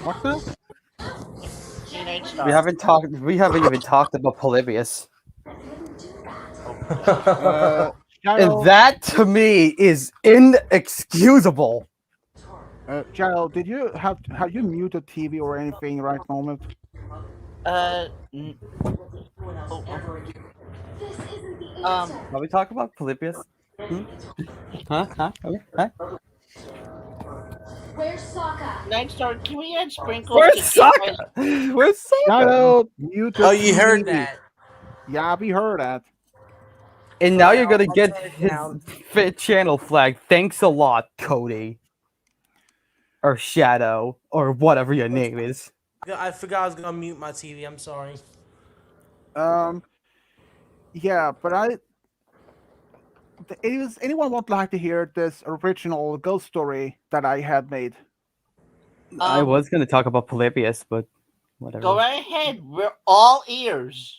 What's that? Hey, Night Star. We haven't even talked about Polybius. Shadow, And that to me is inexcusable. Shadow, did you have you muted TV or anything right moment? N- oh, Are we talking about Polybius? Huh? Huh? Where's Sokka? Nightstar, can we add sprinkles Where's to keep my Sokka? Where's Shut Sokka? up! Mute the Oh, you heard TV. that. Yeah, we heard that. And now you're I'll gonna get turn it his down. channel flag. Thanks a lot, Cody. Or Shadow. Or whatever your name is. I forgot I was gonna mute my TV. I'm sorry. Um, yeah, but anyone would like to hear this original ghost story that I had made? I Um, was gonna talk about Polybius, but whatever. go right ahead. We're all ears.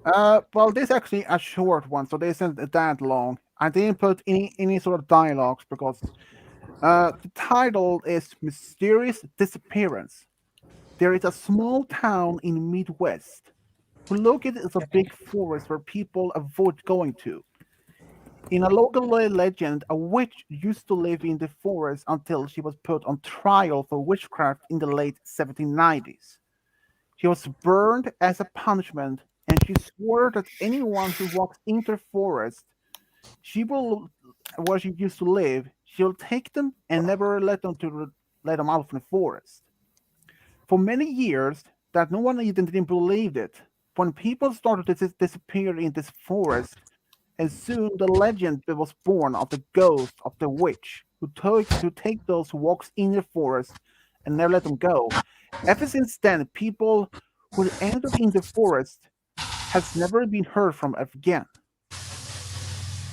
Well, this is actually a short one, so this isn't that long. I didn't put any sort of dialogues because the title is Mysterious Disappearance. There is a small town in Midwest who located as a big forest where people avoid going to. In a local legend, a witch used to live in the forest until she was put on trial for witchcraft in the late 1790s. She was burned as a punishment, and she swore that anyone who walks into the forest, she will, where she used to live, she will take them and never let them out from the forest. For many years, that no one even didn't believe it. When people started to disappear in this forest, and soon the legend was born of the ghost of the witch who take those who walks in the forest and never let them go. Ever since then, people who entered in the forest has never been heard from again.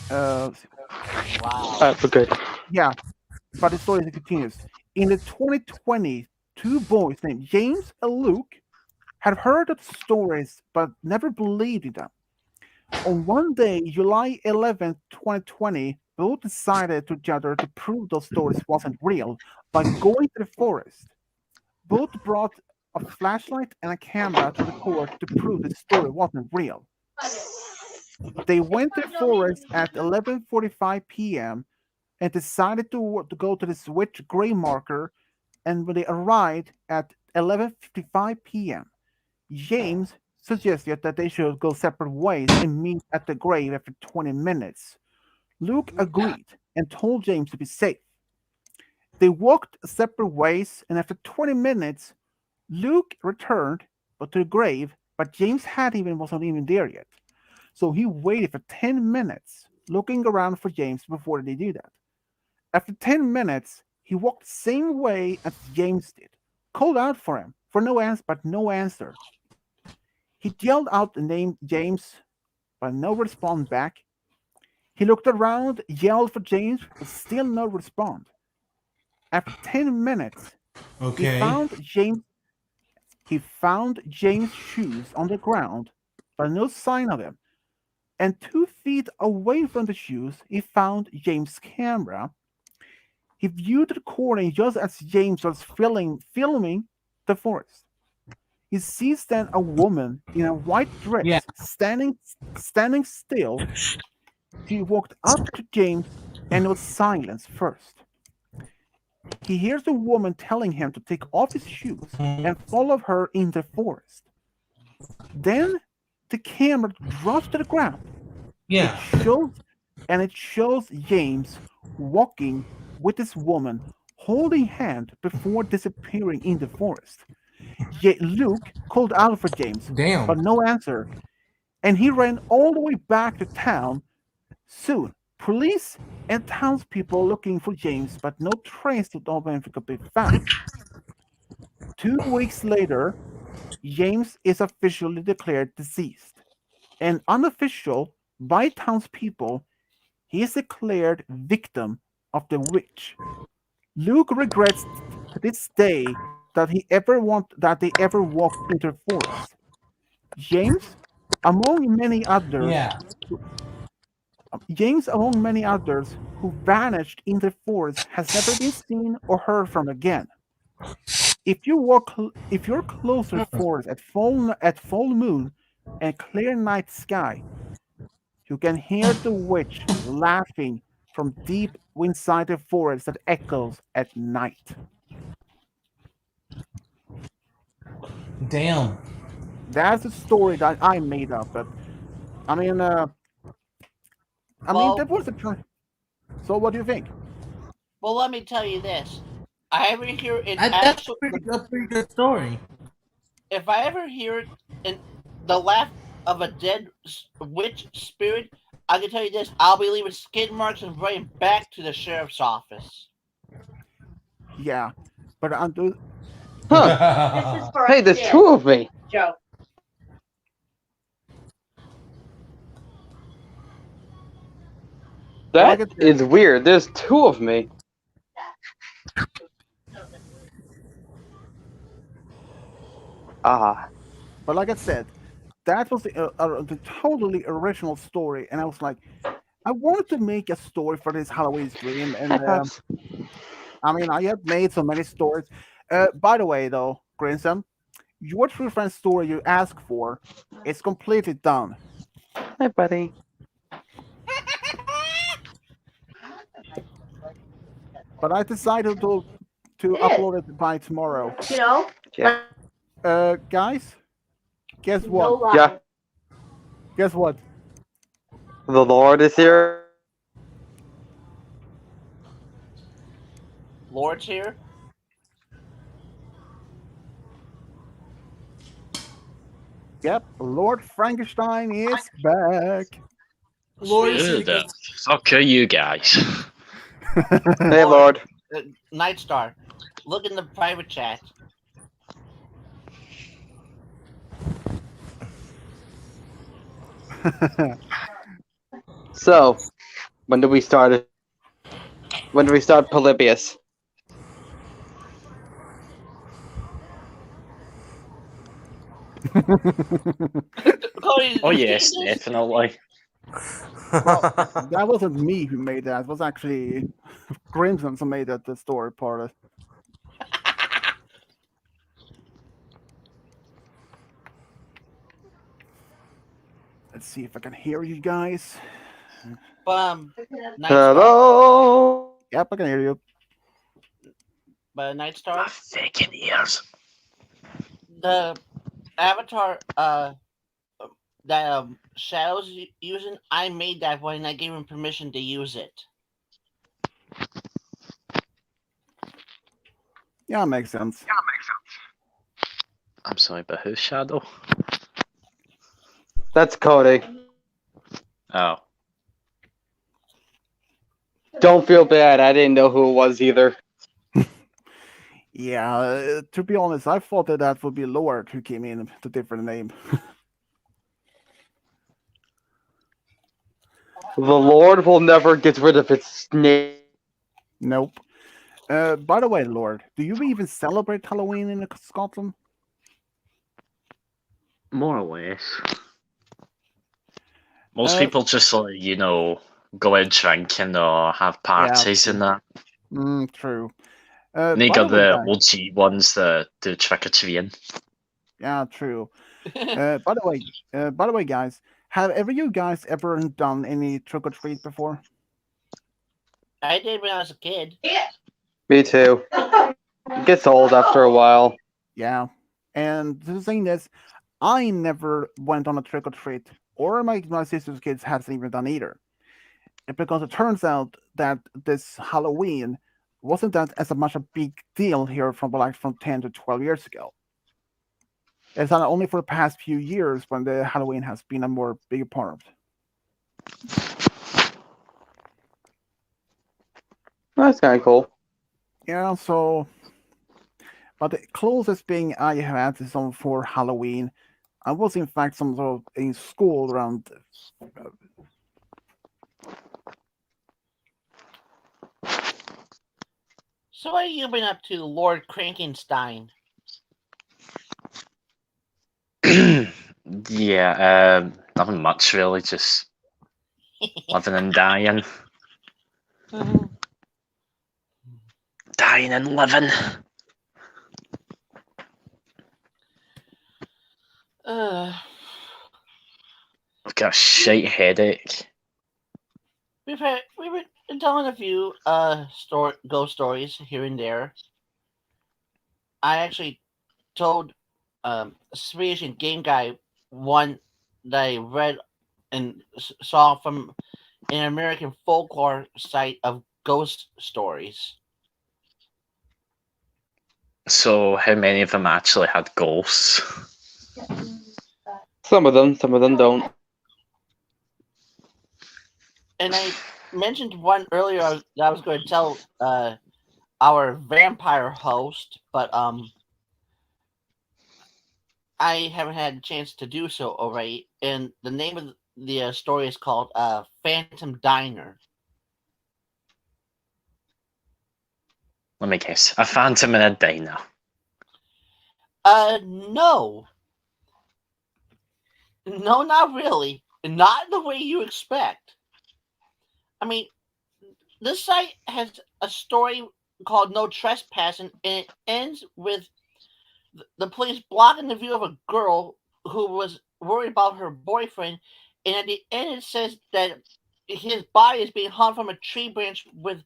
Uh, But good. yeah, but the story continues. In the 2020, two boys named James and Luke had heard of the stories but never believed in them. On one day, July 11th, 2020, both decided together to prove those stories wasn't real by going to the forest. Both brought a flashlight and a camera to record to prove the story wasn't real. They went to the forest at 11:45 p.m. and decided to go to the switch gray marker. And when they arrived at 11:55 p.m., James suggested that they should go separate ways and meet at the grave after 20 minutes. Luke agreed and told James to be safe. They walked separate ways, and after 20 minutes, Luke returned but to the grave, but James wasn't even there yet. So he waited for 10 minutes, looking around for James before they did that. After 10 minutes, he walked the same way as James did, called out for him, for no answer, but no answer. He yelled out the name James, but no response back. He looked around, yelled for James, but still no response. After 10 minutes, Okay. he found James' shoes on the ground, but no sign of him. And 2 feet away from the shoes, he found James' camera. He viewed the recording just as James was filming the forest. He sees then a woman in a white dress Yeah. standing still. She walked up to James and was silence first. He hears the woman telling him to take off his shoes and follow her in the forest. Then the camera drops to the ground. Yeah. It shows James walking with this woman, holding hand before disappearing in the forest. Luke called out for James, Damn. but no answer, and he ran all the way back to town. Soon, police and townspeople looking for James, but no trace of him could be found. 2 weeks later, James is officially declared deceased, and unofficial by townspeople, he is declared victim of the witch. Luke regrets to this day that they ever walked into the forest. James, among many others, Yeah. who vanished in the forest, has never been seen or heard from again. If you're close to the forest at full moon and clear night sky, you can hear the witch laughing from deep inside the forest that echoes at night. Damn. That's a story that I made up. But I mean, I mean, that was a try. So, what do you think? Well, let me tell you this. I ever hear an That's actual, a pretty good story. if I ever hear the laugh of a dead witch spirit, I can tell you this: I'll be leaving skid marks and running back to the sheriff's office. Yeah, but until Huh. Hey, there's two of me. Joe. That Like it- is weird. There's two of me. Ah. but like I said, that was the totally original story, and I was like, I wanted to make a story for this Halloween stream, and I mean, I have made so many stories. By the way, though, Grayson, your true friend story you asked for is completely done. Hi, buddy. But I decided to It is. upload it by tomorrow. You know? Yeah. Guys, guess No what? lie. Yeah. Guess what? The Lord is here. Lord's here. Yep, Lord Frankenstein is back. Lord, Sweet. Who the fuck are you guys? Hey, Lord. Nightstar, look in the private chat. So, when do we start it? When do we start Polybius? Cody, Oh you yes, see this? definitely. That wasn't me who made that. It was actually Crimson who made that the story part of. Let's see if I can hear you guys. Nightstar, Hello. Yep, I can hear you. Nightstar, My fucking ears. the avatar that Shadow's using, I made that one and I gave him permission to use it. Yeah, makes sense. I'm sorry, but who's Shadow? That's Cody. Oh. Don't feel bad. I didn't know who it was either. Yeah, to be honest, I thought that would be Lord who came in with a different name. The Lord will never get rid of its snake. Nope. By the way, Lord, do you even celebrate Halloween in Scotland? More or less. Most Uh, people just like, go out drinking or have parties true. and that. True. And you By the got way, the guys, OG ones that do trick or treating. yeah, true. By the way, guys, have you guys ever done any trick or treat before? I did when I was a kid. Me too. It gets old after a while. Yeah. And the thing is, I never went on a trick or treat, or my sister's kids hasn't even done either. Because it turns out that this Halloween wasn't that as much a big deal here from 10 to 12 years ago. It's not only for the past few years when the Halloween has been a more bigger part of it. That's kind of cool. Yeah, so, but the closest thing I had to some for Halloween, I was in fact some sort of in school around. So what have you been up to, Lord Crankenstein? Yeah, nothing much really, just living and dying. Dying and living. Uh, I've got a shite headache. we've been telling a few ghost stories here and there. I actually told Swedish and Game Guy one that I read and saw from an American folklore site of ghost stories. So, how many of them actually had ghosts? Some of them don't. And I mentioned one earlier that I was going to tell our vampire host, but I haven't had a chance to do so already. And the name of the story is called Phantom Diner. Let me guess. A phantom in a diner. No. No, not really. Not the way you expect. I mean, this site has a story called No Trespassing, and it ends with the police blocking the view of a girl who was worried about her boyfriend, and at the end it says that his body is being hung from a tree branch with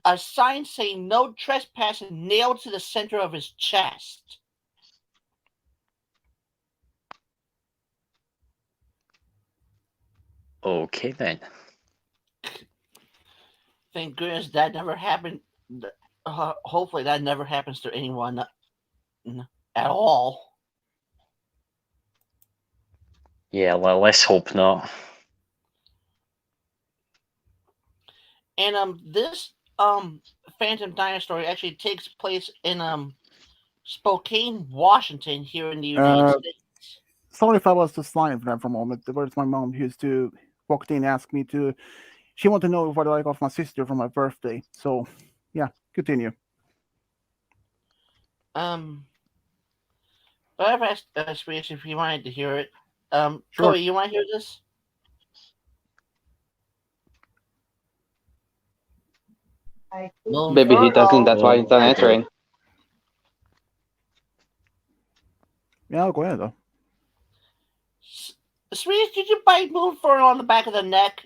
a sign saying "No trespassing" nailed to the center of his chest. Okay then. Thank goodness that never happened. Hopefully that never happens to anyone at all. Yeah, well, let's hope not. And this Phantom Diner story actually takes place in Spokane, Washington, here in the United States. Sorry if I was too silent for that for a moment. Where's my mom used to walked in and asked me to. She wanted to know what I got my sister for my birthday. So, yeah, continue. But I've asked Swedish if he wanted to hear it. Sure. Chloe, you want to hear this? No, Maybe he doesn't. That's why he's not answering. Yeah, go ahead though. Swedish, did you bite Moonfern on the back of the neck?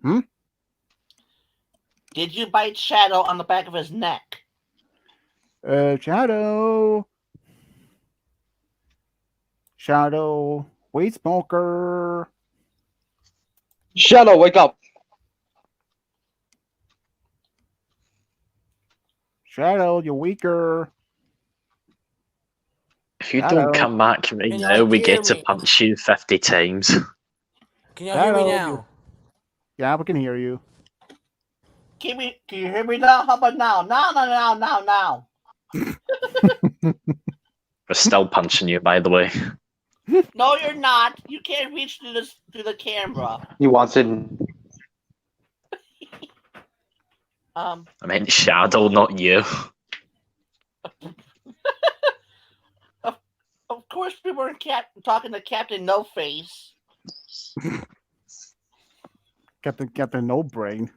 Hmm? Did you bite Shadow on the back of his neck? Shadow. Shadow. Weed smoker. Shadow, wake up! Shadow, you're weaker. If you Shadow. don't come back right Can now, you we hear get to me? punch you 50 times. Can y'all hear me Shadow, now? Yeah, we can hear you. Can you hear me now? How about now? Now. We're still punching you, by the way. No, you're not. You can't reach through the camera. He wants it. Um, I meant Shadow, not you. of course we weren't talking to Captain No Face. Captain No Brain.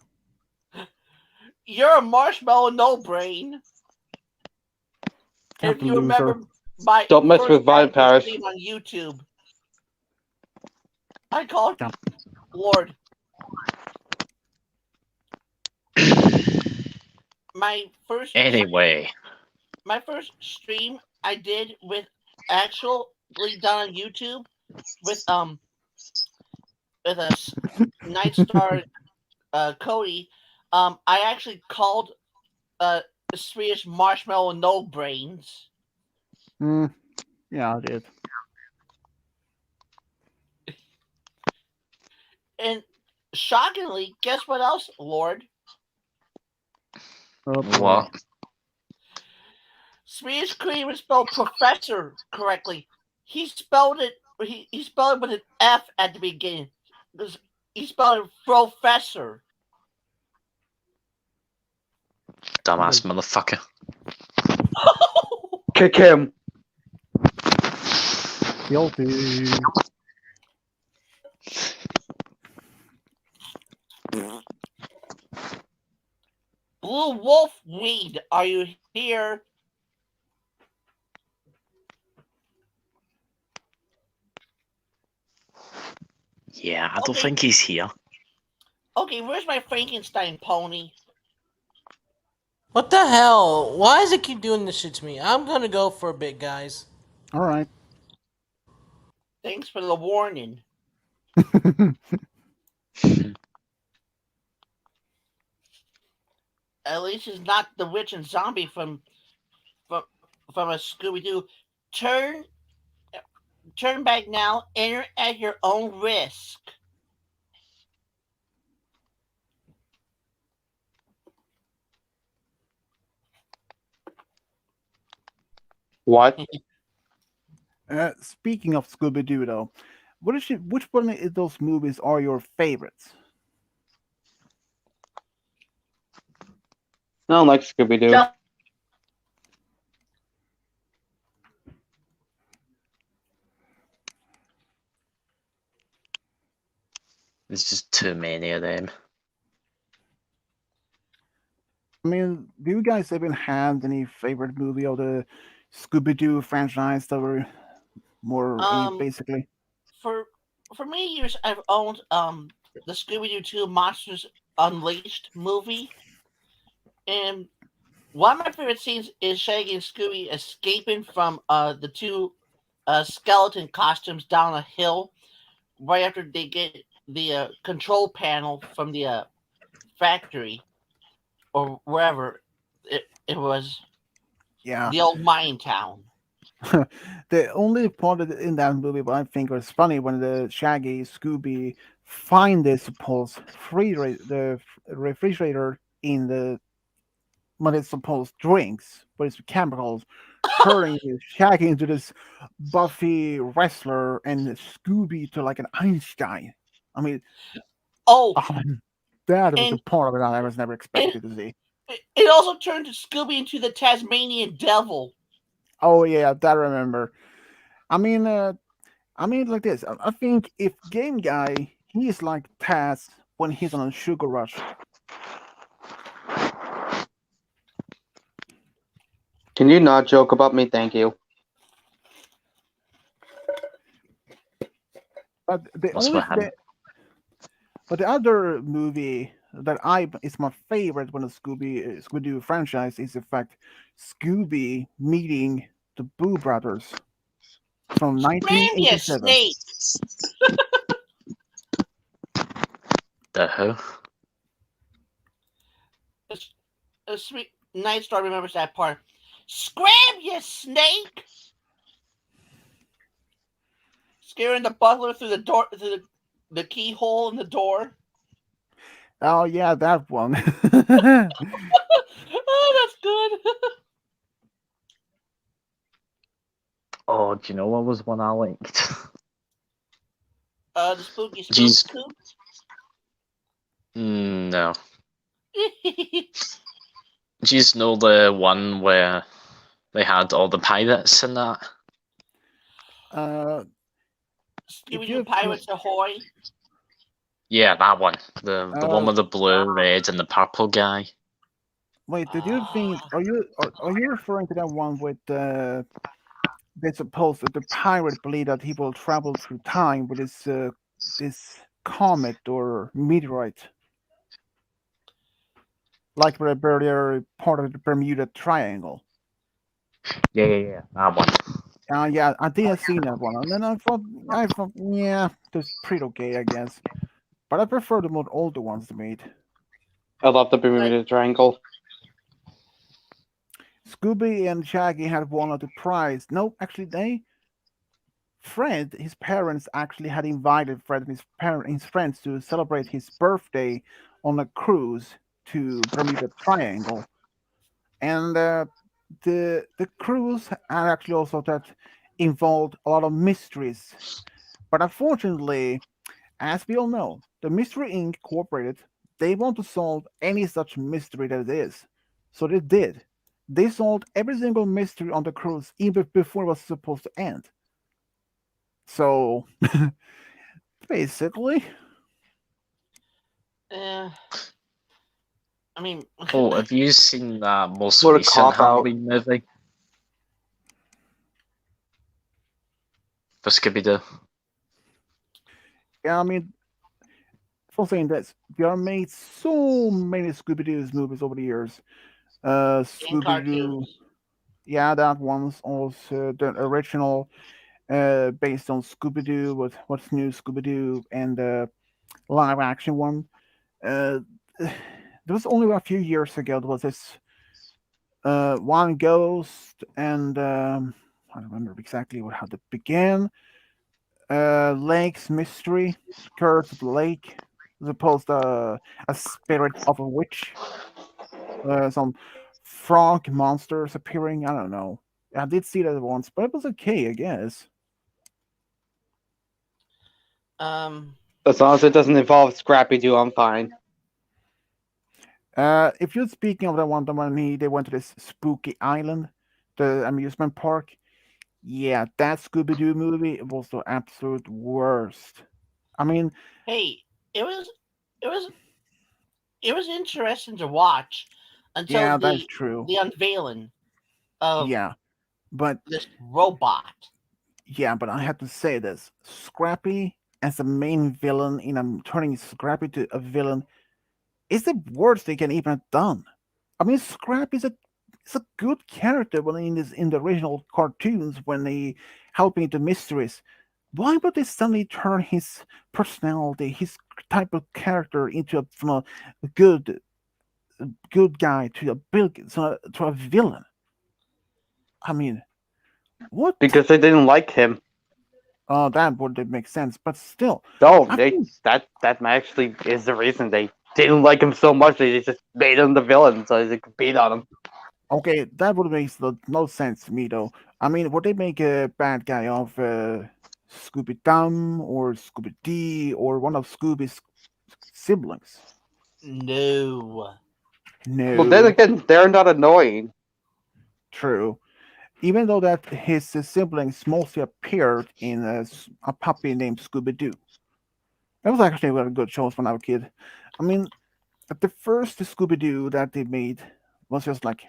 You're a marshmallow no brain. If Captain you Loser. remember my Don't mess first with vampires. stream on YouTube, I called Lord. My first Anyway, stream I did with actually done on YouTube with a Night Star Cody. I actually called Swedish Marshmallow No Brains. Yeah, I did. And shockingly, guess what else, Lord? Oh, boy. what? Swedish couldn't even spell professor correctly. He spelled it. He spelled it with an F at the beginning. He spelled it professor. Dumbass motherfucker. Kick him. Guilty. Blue Wolf Weed, are you here? Yeah, I don't Okay. think he's here. Okay, where's my Frankenstein pony? What the hell? Why does it keep doing this shit to me? I'm gonna go for a bit, guys. All right. Thanks for the warning. At least it's not the witch and zombie from from a Scooby Doo. Turn turn back now. Enter at your own risk. What? Speaking of Scooby Doo, though, which one of those movies are your favorites? I don't like Scooby Doo. There's just too many of them. I mean, do you guys even have any favorite movie of the Scooby Doo franchise that were more Um, basically? for for many years, I've owned the Scooby Doo 2 Monsters Unleashed movie, and one of my favorite scenes is Shaggy and Scooby escaping from the two skeleton costumes down a hill right after they get the control panel from the factory or wherever it was, Yeah, the old mine town. the only part in that movie what I think was funny when the Shaggy Scooby find the supposed refrigerator in the what is supposed drinks, but it's chemicals, turning Shaggy into this Buffy wrestler and Scooby to like an Einstein. I mean, Oh, that was a and part of it I was never it, expected to see. it also turned Scooby into the Tasmanian devil. Oh yeah, that I remember. I mean, like this. I think if Game Guy, he's like Taz when he's on a sugar rush. Can you not joke about me? Thank you. But the What's only with him? but the other movie that I is my favorite when the Scooby Doo franchise is in fact Scooby meeting the Boo Brothers from Scram you 1987. snake! The who? A sweet Night Star remembers that part. Scram you snake! Scaring the butler through the door through the keyhole in the door. Oh yeah, that one. Oh, that's good. Oh, do you know what was one I liked? The spooky spook Jeez, coop. no. Do you know the one where they had all the pirates in that? uh, if Scooby Doo you Pirates Ahoy. Yeah, that one. The one uh, with the blue, red, and the purple guy. wait, did you think are you referring to that one with they suppose that the pirate believe that he will travel through time with this comet or meteorite, like the earlier part of the Bermuda Triangle. Yeah, that one. Yeah, I didn't see that one, and then I thought, yeah, that's pretty okay, I guess. But I prefer the more older ones they made. I love the Right. Bermuda Triangle. Scooby and Shaggy had won the prize. No, actually, his parents actually had invited Fred and his friends to celebrate his birthday on a cruise to Bermuda Triangle, and the cruise had actually also that involved a lot of mysteries. But unfortunately, as we all know, the Mystery Inc. Incorporated, they want to solve any such mystery that it is. So they did. They solved every single mystery on the cruise even before it was supposed to end. So basically, Uh, I mean, Oh, have you seen that most What a recent cop out. Halloween movie for Scooby Doo? yeah, I mean, for saying this, they are made so many Scooby Doo's movies over the years. in Scooby Doo, cartoons. yeah, that one's also the original. based on Scooby Doo, what's new Scooby Doo, and the live action one. Uh, there was only a few years ago. There was this one ghost, and I don't remember exactly how it began. Lake's mystery, curse of the lake, supposed a spirit of a witch, some frog monsters appearing. I don't know. I did see that once, but it was okay, I guess. Um, As long as it doesn't involve Scrappy Doo, I'm fine. If you're speaking of the one they went to this spooky island, the amusement park. Yeah, that Scooby Doo movie was the absolute worst. I mean, hey, it was it was it was interesting to watch until yeah, that's true. the unveiling of Yeah, but this robot. yeah, but I have to say this: Scrappy as a main villain in turning Scrappy to a villain is the worst they can even have done. I mean, Scrappy is a good character when in the original cartoons when they helping the mysteries. Why would they suddenly turn his personality, his type of character into from a good guy to to a villain? I mean, what? Because they didn't like him. Oh, that would make sense, but still, No, I think that actually is the reason they didn't like him so much. They just made him the villain so they could beat on him. okay, that would make no sense to me though. I mean, would they make a bad guy of Scooby Dum or Scooby D or one of Scooby's siblings? No. Well, then No, again, they're not annoying. true. Even though that his siblings mostly appeared in a puppy named Scooby Doo. That was actually a very good show when I was a kid. I mean, the first Scooby Doo that they made was just like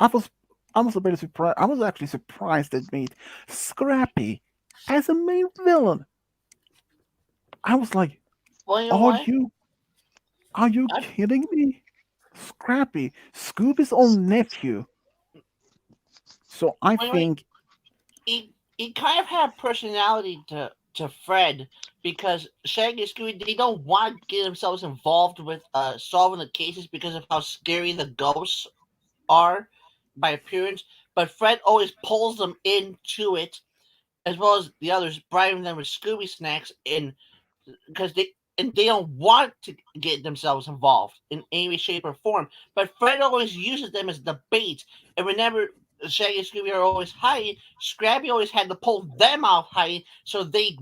I was I was a bit surprised. I was actually surprised they made Scrappy as a main villain. I was like, Well, you know are what? you I, kidding me? Scrappy, Scooby's own nephew. So I well, you know what? think, He kind of had personality to Fred because Shaggy and Scooby they don't want to get themselves involved with solving the cases because of how scary the ghosts are by appearance. But Fred always pulls them into it as well as the others, bribing them with Scooby snacks and because they don't want to get themselves involved in any shape or form. But Fred always uses them as the bait. And whenever Shaggy and Scooby are always hiding, Scrappy always had to pull them out hiding so they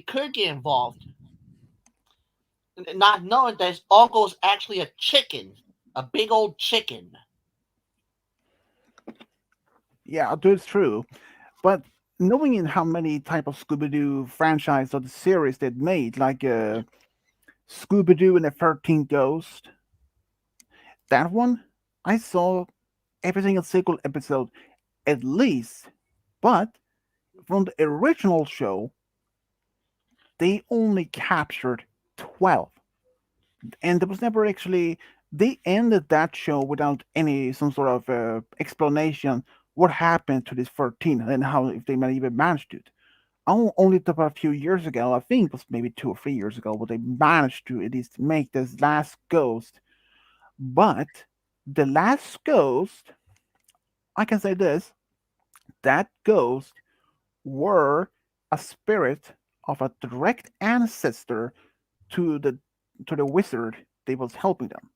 could get involved. Not knowing that his uncle is actually a chicken, a big old chicken. yeah, that's true. But knowing in how many type of Scooby Doo franchise or the series they'd made, like Scooby Doo and the 13th Ghost, that one I saw every single episode at least. But from the original show, they only captured 12. And there was never actually, they ended that show without any, some sort of explanation what happened to this 13 and how, if they might even managed it. Only about a few years ago, I think it was maybe 2 or 3 years ago, but they managed to at least make this last ghost. But the last ghost, I can say this, that ghost were a spirit of a direct ancestor to the wizard that was helping them.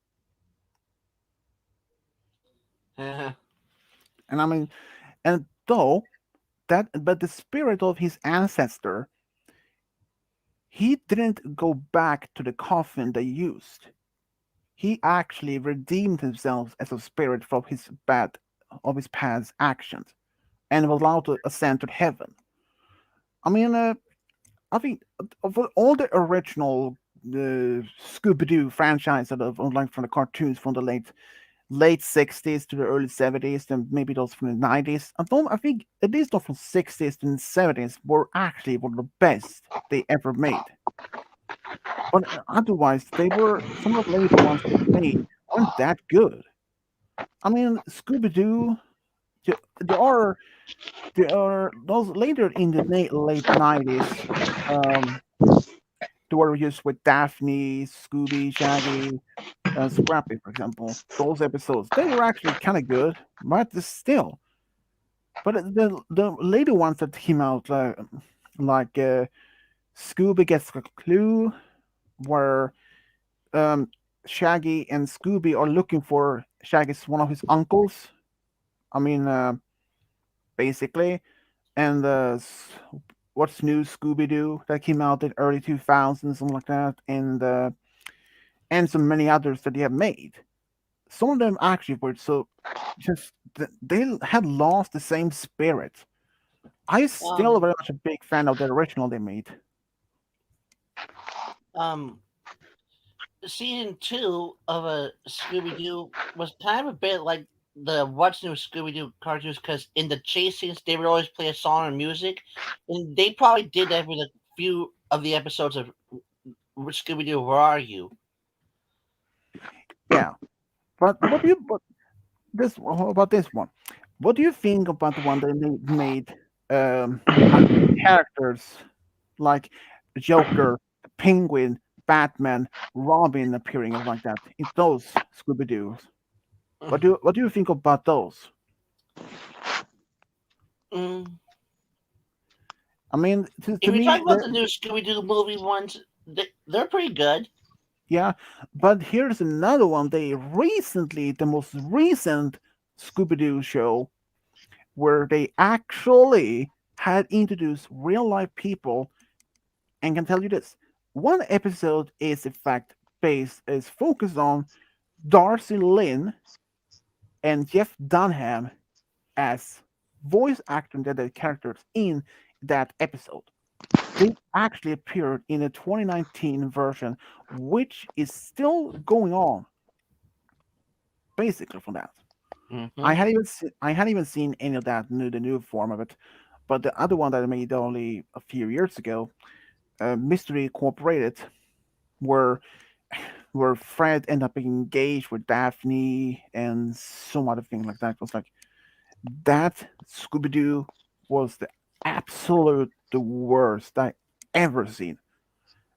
And I mean, and though that, but the spirit of his ancestor, he didn't go back to the coffin they used. He actually redeemed himself as a spirit from his past actions, and was allowed to ascend to heaven. I mean, I think of all the original Scooby Doo franchise that of like from the cartoons from the late 60s to the early 70s, and maybe those from the 90s. I think at least those from 60s and 70s were actually one of the best they ever made. But otherwise, they were some of the later ones they made weren't that good. I mean, Scooby Doo, there are those later in the late 90s. Um, they were used with Daphne, Scooby, Shaggy, Scrappy, for example. Those episodes they were actually kind of good, but still. But the later ones that came out, like Scooby gets a clue, where um, Shaggy and Scooby are looking for Shaggy's one of his uncles. I mean, basically, and what's new Scooby Doo that came out in early 2000s, something like that, and so many others that they have made. Some of them actually were so just they had lost the same spirit. I still Um, very much a big fan of the original they made. um, season two of a Scooby Doo was kind of a bit like the What's New Scooby Doo cartoons because in the chase scenes they would always play a song or music, and they probably did that with a few of the episodes of Scooby Doo. Where are you? Yeah, but what do you but this how about this one? What do you think about the one that they made had characters like the Joker, the Penguin, Batman, Robin appearing and like that in those Scooby Doo's? What do you think about those? Mm. I mean, If to you're me, talking about the new Scooby Doo movie ones, they're pretty good. yeah. But here's another one. The most recent Scooby Doo show, where they actually had introduced real life people, and can tell you this: one episode is in fact is focused on Darcy Lynn and Jeff Dunham as voice acting the characters in that episode. They actually appeared in a 2019 version, which is still going on, basically from that. Hmm. I hadn't even seen any of that the new form of it, but the other one that I made only a few years ago, Mystery Incorporated, where Fred ended up being engaged with Daphne and some other thing like that. It was like that Scooby Doo was the absolute the worst I ever seen.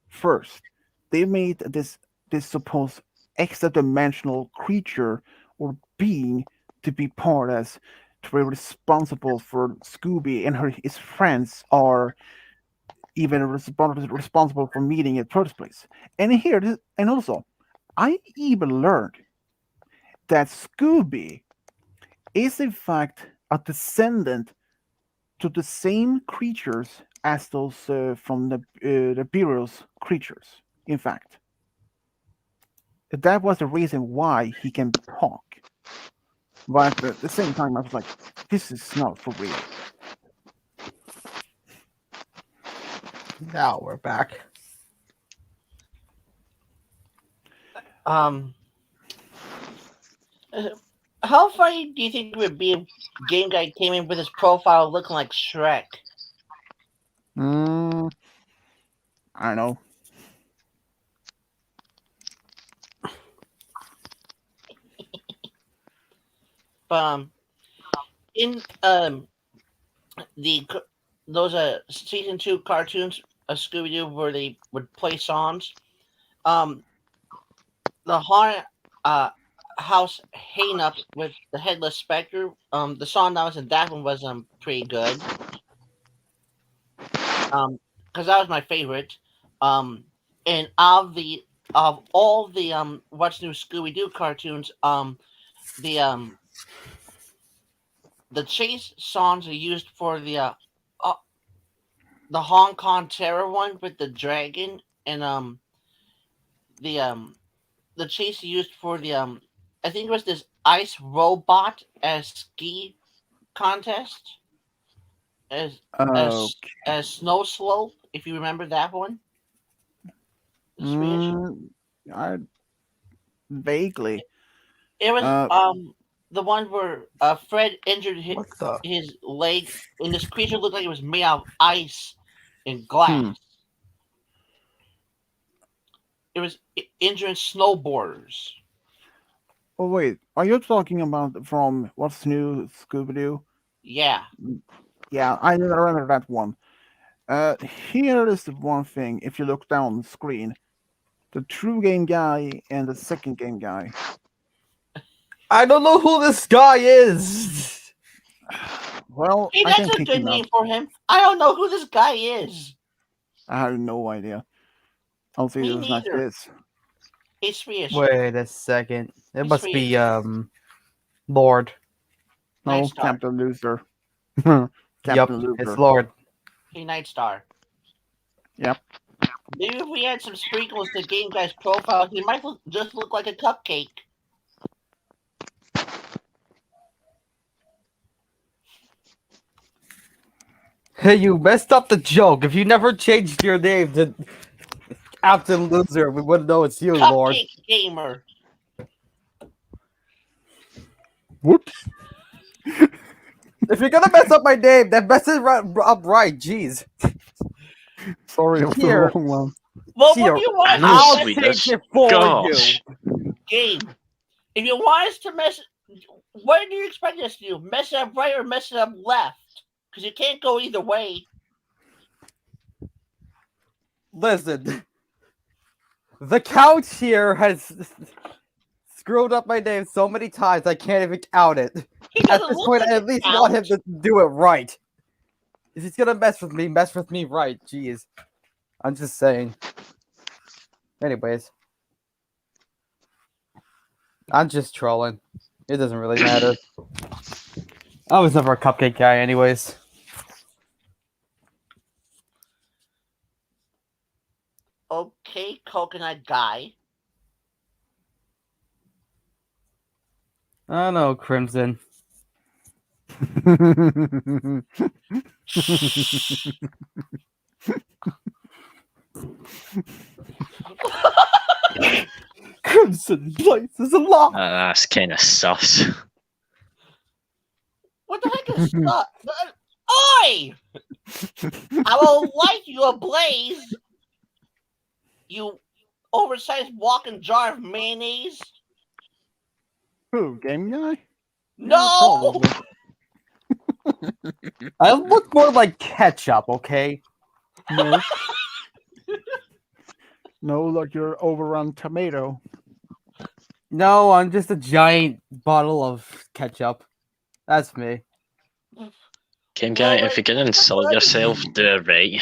First, they made this supposed extra dimensional creature or being to be part as to be responsible for Scooby and his friends are even responsible for meeting in the first place. And and also, I even learned that Scooby is in fact a descendant to the same creatures as those from the Bureau's creatures. In fact, that was the reason why he can talk. But at the same time, I was like, this is not for real. Now we're back. Um, uh, how funny do you think it would be if Game Guy came in with his profile looking like Shrek? Mm, I don't know. But in the those season two cartoons of Scooby Doo where they would play songs, um, the haunted house hang up with the headless specter. The song that was in that one was pretty good. Because that was my favorite. Um, and of all the what's new Scooby Doo cartoons, the um the chase songs are used for uh the Hong Kong Terror one with the dragon, and the um the chase used for the I think it was this ice robot as ski contest as Okay. snow slope, if you remember that one, the Swedish. Mm, I vaguely. It was Uh, the one where Fred injured What the? his leg, and this creature looked like it was made out of ice and glass. hmm. It was injuring snowboarders. Oh wait, are you talking about from what's new Scooby Doo? Yeah. Yeah, I remember that one. Here is the one thing. If you look down the screen, the true game guy and the second game guy. I don't know who this guy is. Well, Hey, I that's can a pick good him up. name for him. I don't know who this guy is. I have no idea. I'll see Me who's like neither. this. He's Swedish. Wait a second. It He's must Swedish. be Lord. No, Nightstar. Captain Loser. Yup, Captain it's Loser. Lord. Hey, Nightstar. Yep. Maybe if we add some sprinkles to Game Guy's profile, he might just look like a cupcake. Hey, you messed up the joke. If you never changed your name to Captain Loser, we wouldn't know it's you, Lord. Cupcake gamer. Whoops. If you're gonna mess up my name, then mess it up right. Jeez. Sorry, it was the Here. wrong one. Well, Here, what do you want? I know I'll to Swedish. change it for Gosh. Game. If you want us to mess, what do you expect us to do? Mess it up right or mess it up left? Because you can't go either way. Listen. The couch here has screwed up my name so many times I can't even count it. He At doesn't this look point, like I a at least want him couch. to do it right. If he's gonna mess with me right. Jeez. I'm just saying. Anyways. I'm just trolling. It doesn't really matter. I was never a cupcake guy anyways. Okay, coconut guy. I know, Crimson. Crimson Blaze is alive! That's kind of sus. What the heck is that? Oi! I will light you ablaze. You oversized walking jar of mayonnaise. Who, game guy? No! Probably. I look more like ketchup, okay? No. No, like your overrun tomato. No, I'm just a giant bottle of ketchup. That's me. Game guy, Well, if you're gonna insult yourself, do it right.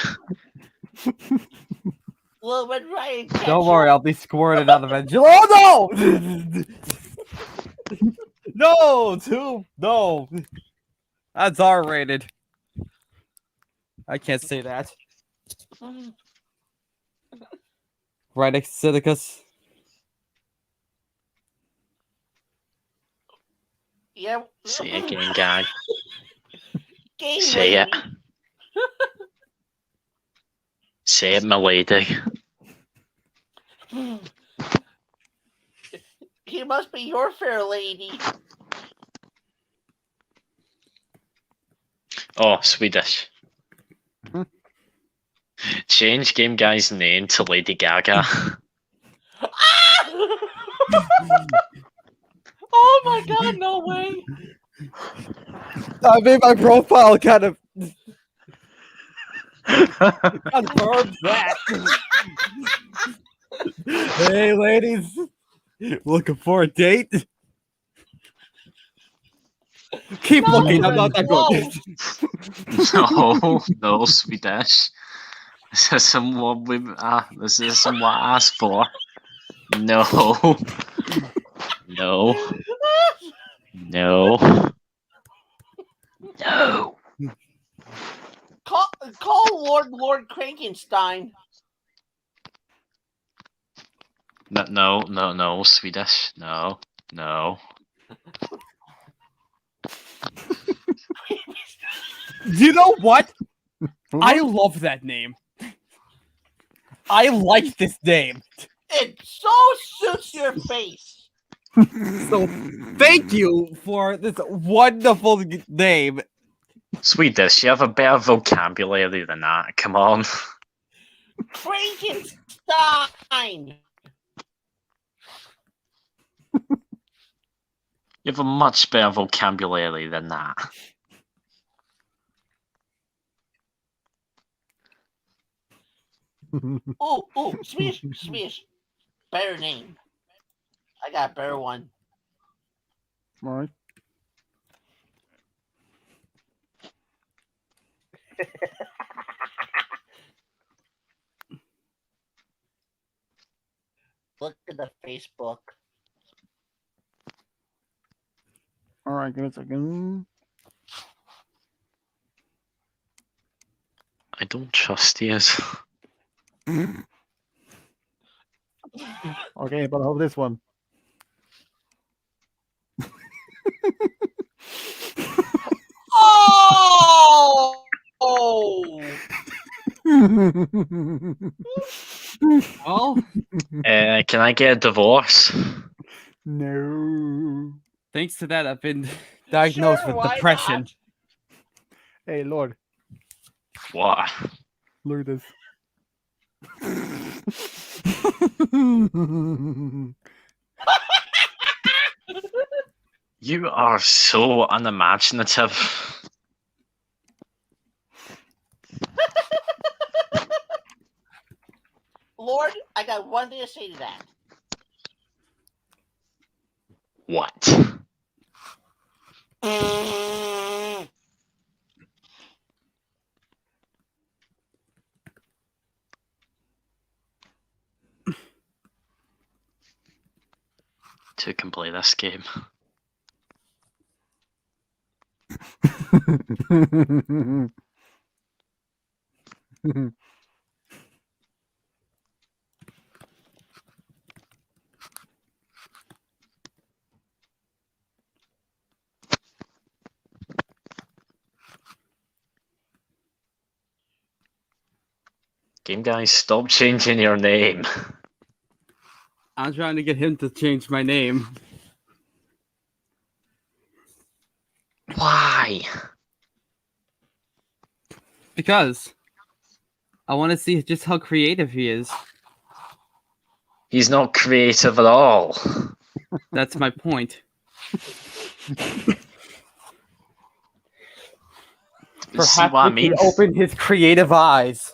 Well, when Ryan Don't worry, I'll be squirted out eventually. Oh no! No, too no. That's R-rated. I can't say that. Right, Excidicus? Yeah. Say it, game guy. Game Say it. lady. Say it, my lady. He must be your fair lady. Oh, Swedish. Hmm. Change game guy's name to Lady Gaga. Oh my god, no way. I made my profile kind of confirms that. Hey, ladies. Looking for a date? Keep No, looking, I'm not that good. No, Swedish. This is what this is what I asked for. No. No. No. No. Call Lord Krankenstein. No, Swedish. No. You know what? I love that name. I like this name. It so suits your face. So thank you for this wonderful name. Swedish, you have a better vocabulary than that. Come on. Frankenstein. You have a much better vocabulary than that. Oh, Swedish, Swedish. Better name. I got a better one. All right. Look at the Facebook. All right, give me a second. I don't trust you. Okay, but how this one? Oh! Well, Can I get a divorce? No. thanks to that, I've been diagnosed Sure, with why depression. not? Hey, Lord, What? look at this. You are so unimaginative. Lord, I got one thing to say to that. What? Two can play this game. Game guys, stop changing your name. I'm trying to get him to change my name. Why? Because I want to see just how creative he is. He's not creative at all. That's my point. See Perhaps what I we mean? can open his creative eyes.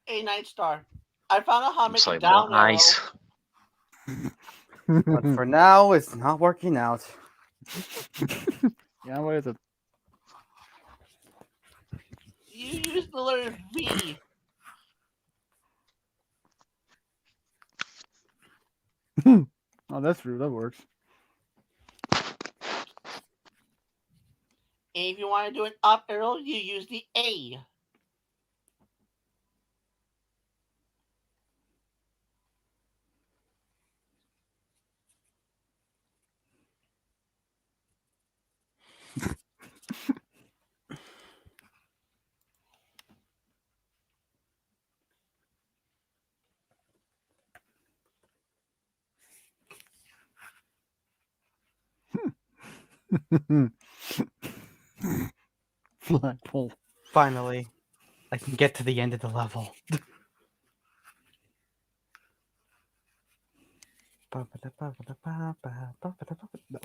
Hey, Night Star. I found out how to I'm make sorry, a down what arrow. eyes? But for now, it's not working out. Yeah, what is it? You use the letter V. Oh, that's true. That works. And if you want to do an up arrow, you use the A. Flagpole. Finally, I can get to the end of the level. No.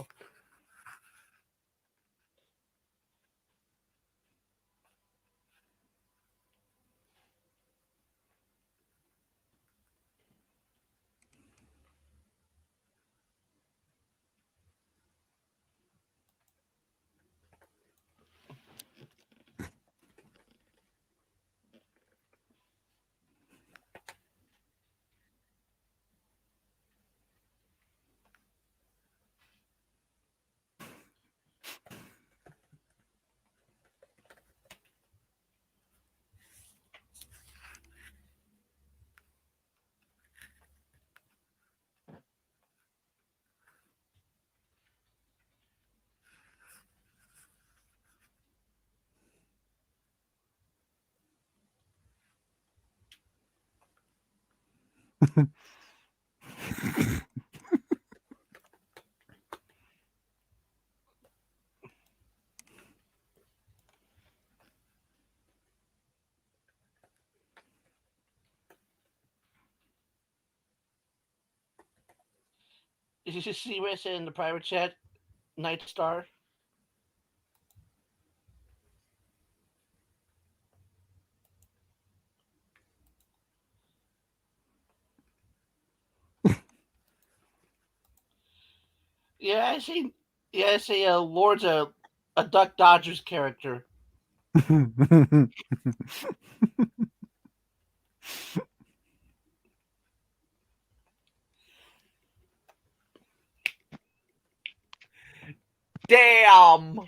Did you see what I said in the private chat, Night Star? Yeah, I see. Yeah, I see. Lord's a Duck Dodgers character. Damn.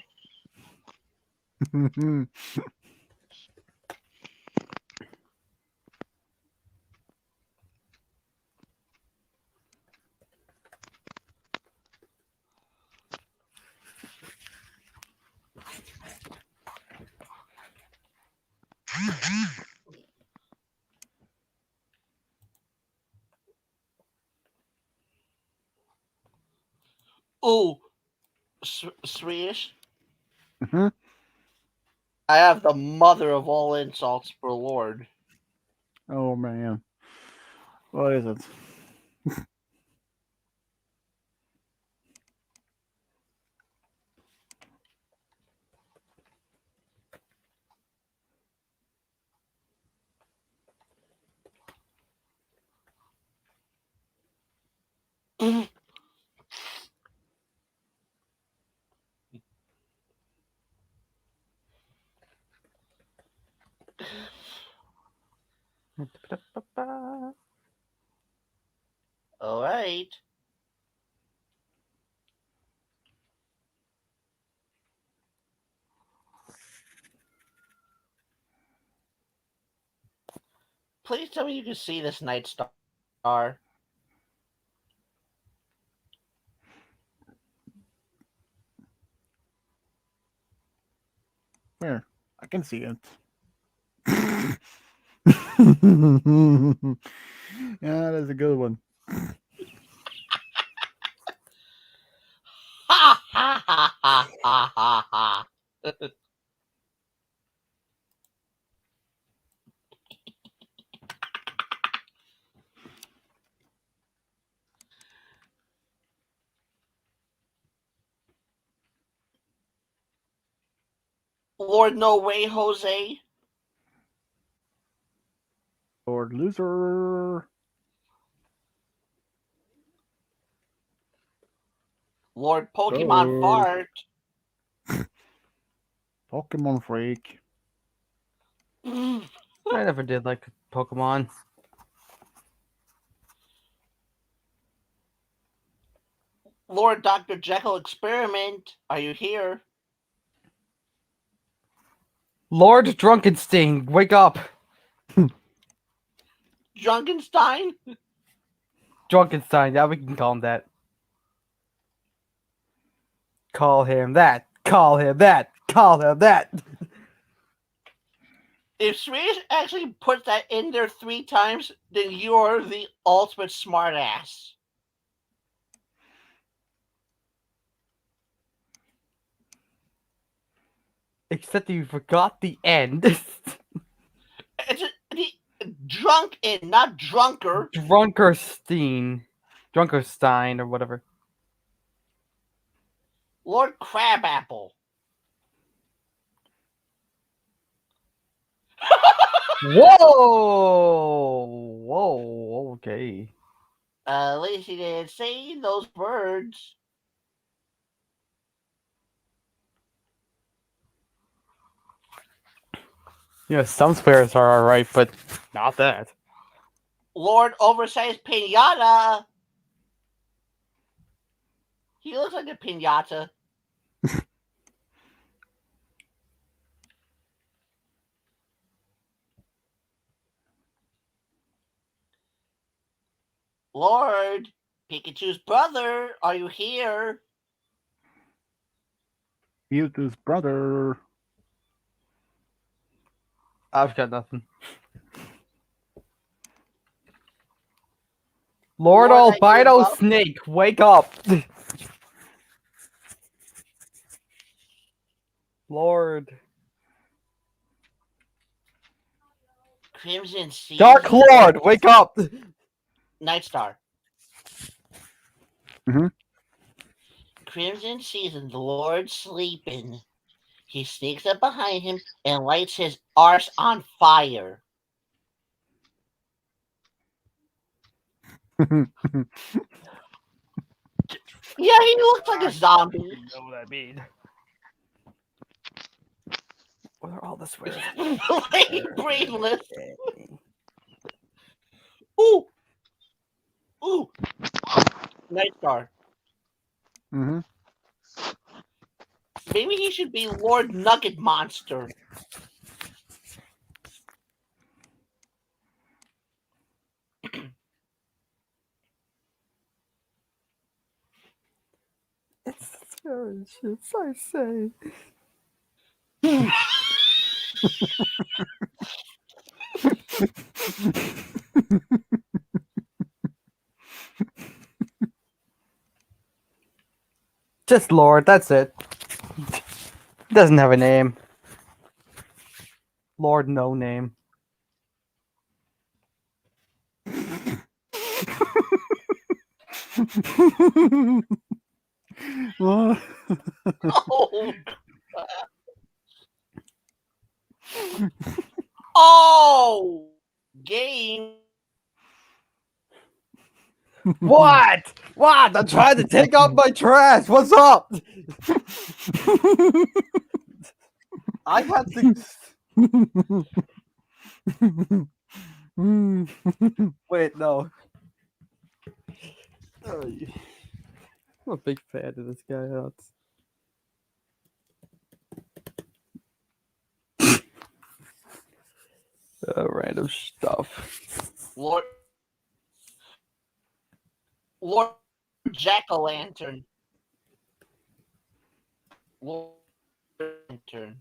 Ooh, Swedish. Mhm. I have the mother of all insults for Lord. Oh man, what is it? All right. Please tell me you can see this Night Star. Where? I can see it. Yeah, that's a good one. Ha ha ha ha ha ha ha. Lord, no way, Jose. Lord loser. Lord Pokemon Lord. Fart. Pokemon freak. I never did like Pokemon. Lord Dr. Jekyll Experiment. Are you here? Lord Drunkenstein, wake up! Drunkenstein? Drunkenstein, yeah, we can call him that. Call him that. Call him that. Call him that. If Swedish actually put that in there 3 times, then you're the ultimate smartass. Except you forgot the end. It's drunken, not drunker. Drunkerstein or whatever. Lord Crabapple. Whoa! Whoa, okay. At least he didn't say those words. Yeah, some swears are alright, but not that. Lord Oversized Pinata. He looks like a pinata. Lord Pikachu's brother, are you here? Mewtwo's brother. I've got nothing. Lord Lord, I give Albino up. Snake, wake up! Lord. Crimson Seas. Dark Lord, wake up! Night Star. Mhm. Crimson Season, the Lord sleeping. He sneaks up behind him and lights his arse on fire. Yeah, he looks like a zombie. You know what I mean. What are all the swears? Like brainless. Ooh, ooh. Night Star. Mm-hmm. Maybe he should be Lord Nugget Monster. It's the swearing shits, I say. Just Lord, that's it. Doesn't have a name. Lord, no name. Well, Oh. Oh. Game. What? What? I'm trying to take out my trash. What's up? I had to. Wait, no. Oh, I'm a big fan of this guy. Random stuff. Lord Jack-o'-lantern. Lord Lantern.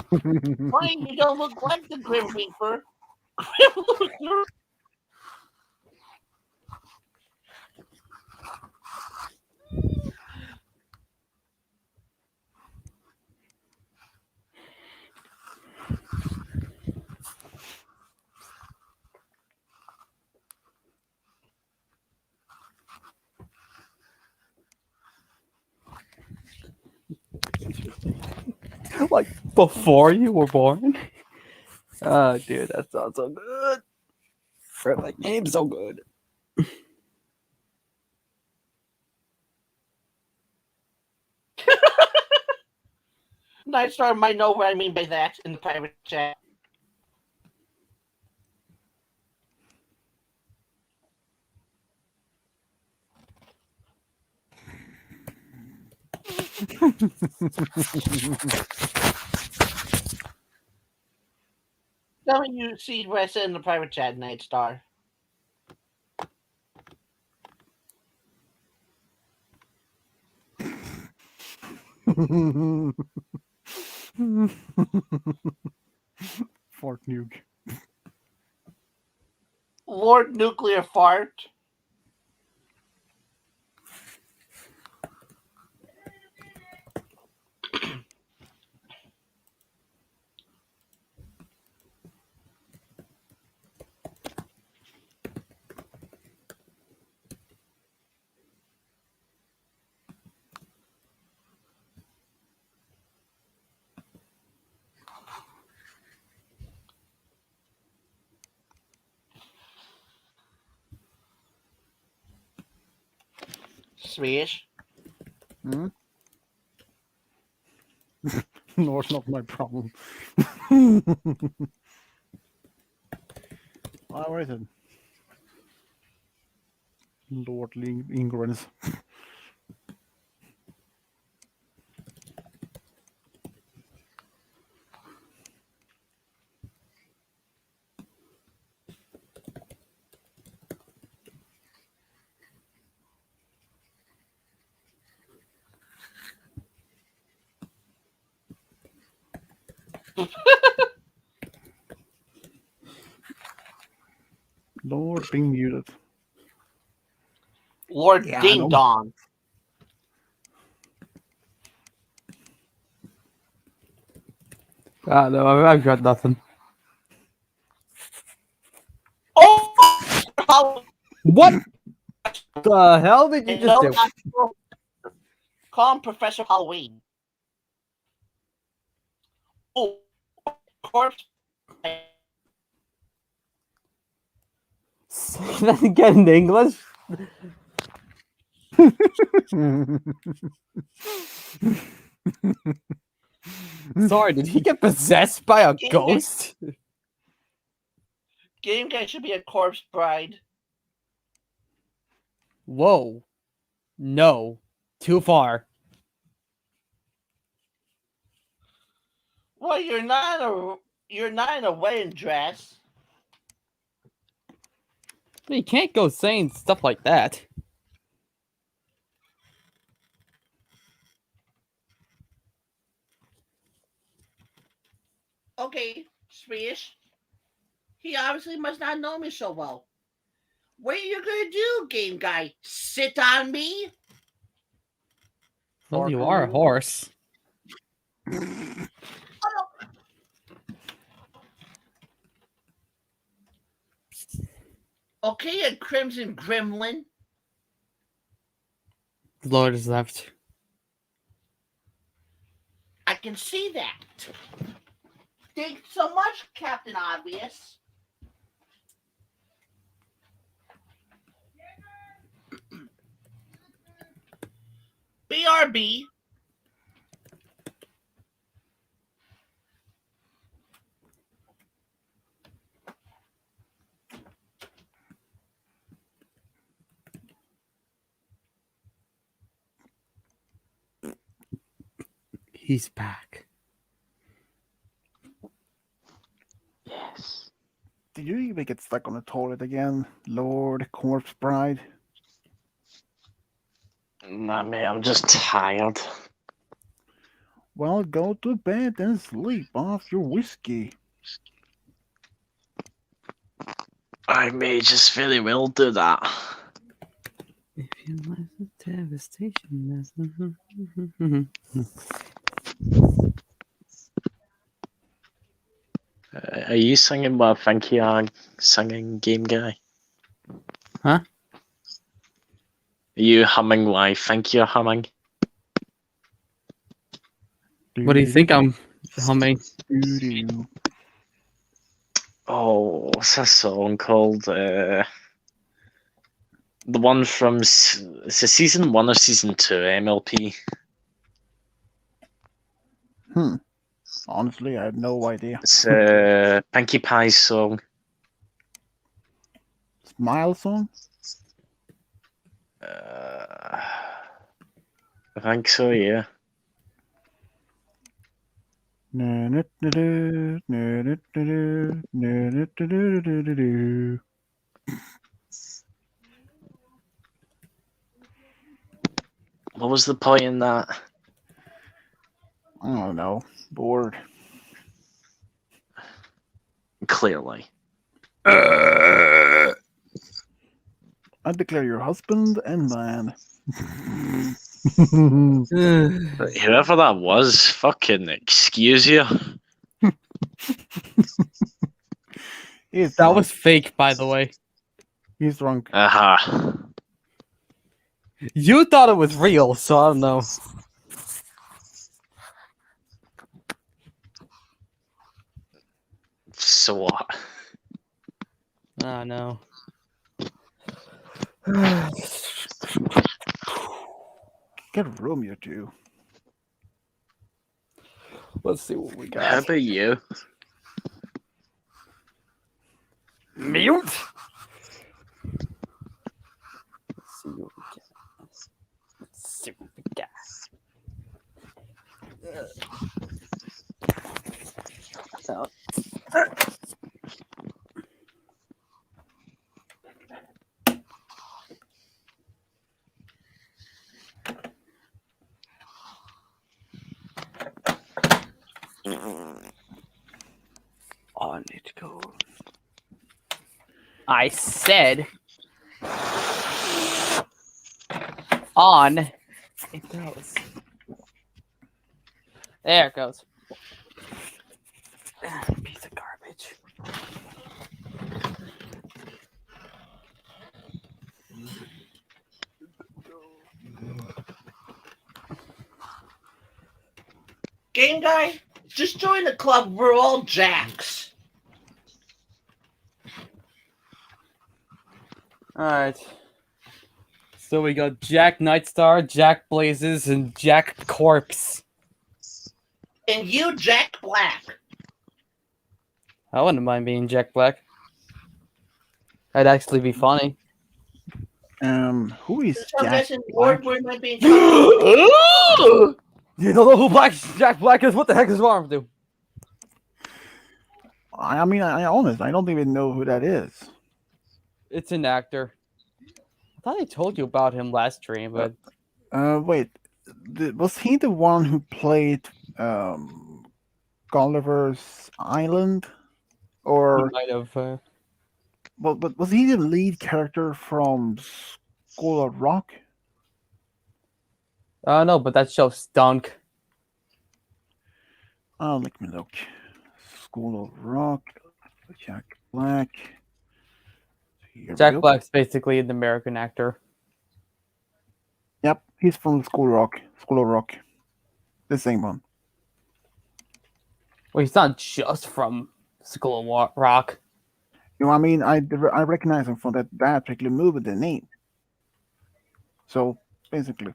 Why you don't look like the Grim Reaper? Grim Reaper. Like before you were born. Oh, dude, that sounds so good. That game's so good. Nightstar might know what I mean by that in the private chat. Tell me you see what I said in the private chat, Nightstar. Fort nuke. Lord Nuclear Fart. Swedish. Hmm? No, it's not my problem. Where is it? Lord Ingress. Lord being muted. Lord Yeah, I Ding know. Dong. No, I've got nothing. Oh! What the hell did you just do? Call him Professor Halloween. Oh, corpse. Say that again in English. Sorry, did he get possessed by a Game guy, ghost? game guy should be a corpse bride. Whoa. No. Too far. Well, you're not in a wedding dress. You can't go saying stuff like that. Okay, Swedish. He obviously must not know me so well. What are you gonna do, game guy? Sit on me? Well, you are a horse. Okay, a crimson gremlin. The Lord is left. I can see that. Thanks so much, Captain Obvious. BRB. He's back. Yes. Did you even get stuck on the toilet again, Lord Corpse Bride? Nah, mate, I'm just tired. Well, go to bed and sleep off your whiskey. I may just very well do that. If you like the devastation, Are you singing what I think you are singing, game guy? Huh? Are you humming what I think you're humming? What do you think I'm humming? Doo-doo. Oh, what's that song called? The one from is it season 1 or season 2 MLP? Honestly, I have no idea. It's Pinkie Pie's song. Smile song? I think so, yeah. Na-na-na-do, na-na-na-do, na-na-na-do-do-do-do. What was the point in that? I don't know. Bored. Clearly. I declare your husband and man. Whoever that was, fucking excuse you. He's That drunk. was fake, by the way. He's drunk. Aha. You thought it was real, so I don't know. So what? I know. Get a room, you two. Let's see what we How got. about you? Mute. Let's see what we got. Let's see what we got. So, on it goes. I said on it goes. There it goes. Piece of garbage. Game guy, Just join the club. We're all jacks. Alright. So we got Jack Nightstar, Jack Blazes, and Jack Corpse. And you, Jack Black. I wouldn't mind being Jack Black. That'd actually be funny. Who is So I'm Jack guessing Black? Lord might be in trouble. You don't know who Jack Black is? What the heck is wrong with you? I mean, I honest, I don't even know who that is. It's an actor. I thought I told you about him last stream, but Wait, was he the one who played Gulliver's Island, he or might have. but was he the lead character from School of Rock? No, but that show stunk. Oh, let me look. School of Rock, Jack Black. Here we Jack go. Black's basically an American actor. Yep, he's from School of Rock. School of Rock, the same one. Well, he's not just from School of Rock. You know, I mean, I recognize him from that particular movie, the name. So basically,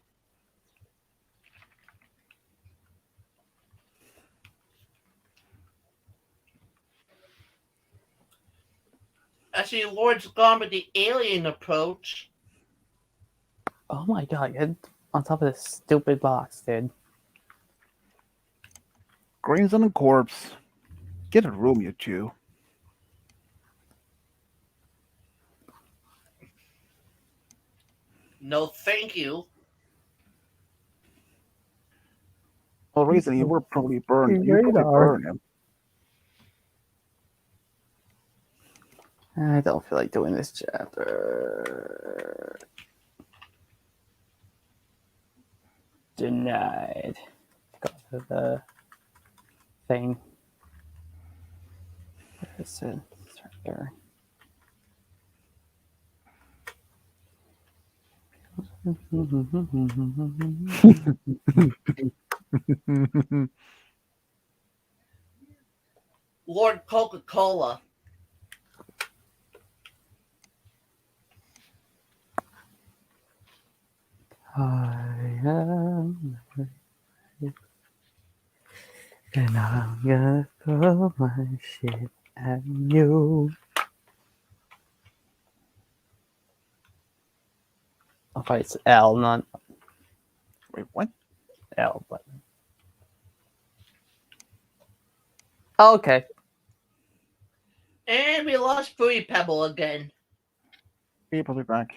I see Lord's gone with the alien approach. Oh my god, get on top of this stupid box, dude. Crimson and Corpse. Get a room, you two. No, thank you. Well, reason you were probably burned. You probably Radar. burned him. I don't feel like doing this chapter. Denied. Go to the thing. Where is it? It's right there. Lord Coca-Cola. I am and I'm gonna throw my shit at you. Oh, it's L, not Wait, what? L, but okay. And we lost Fruity Pebble again. People be back.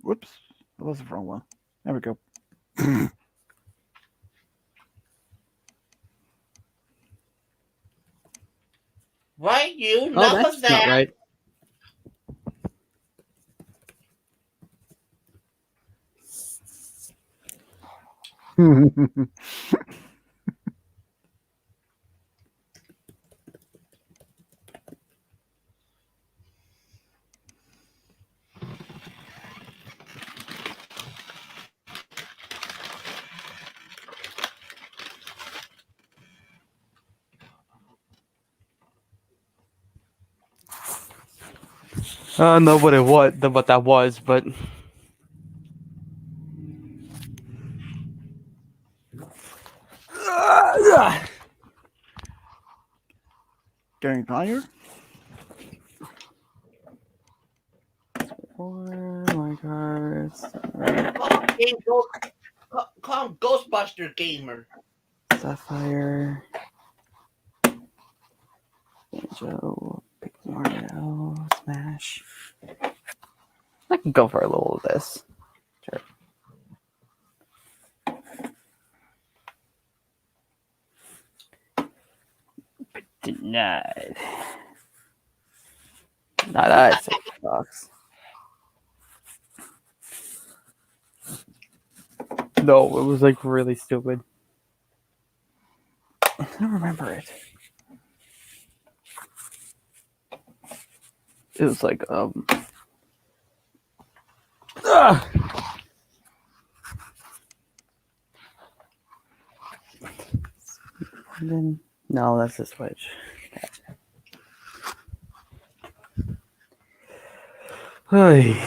Whoops, that was the wrong one. There we go. Right, you? Oh, Enough that's of not that. right. I don't know what that was, but Getting tired? oh my cards. Call him Ghostbuster Gamer. Sapphire. Joe. Big Mario. Smash. I can go for a little of this. Sure. Denied. Not that box. No, it was like really stupid. I don't remember it. It was like ah! And then, no, that's the Switch. Hey.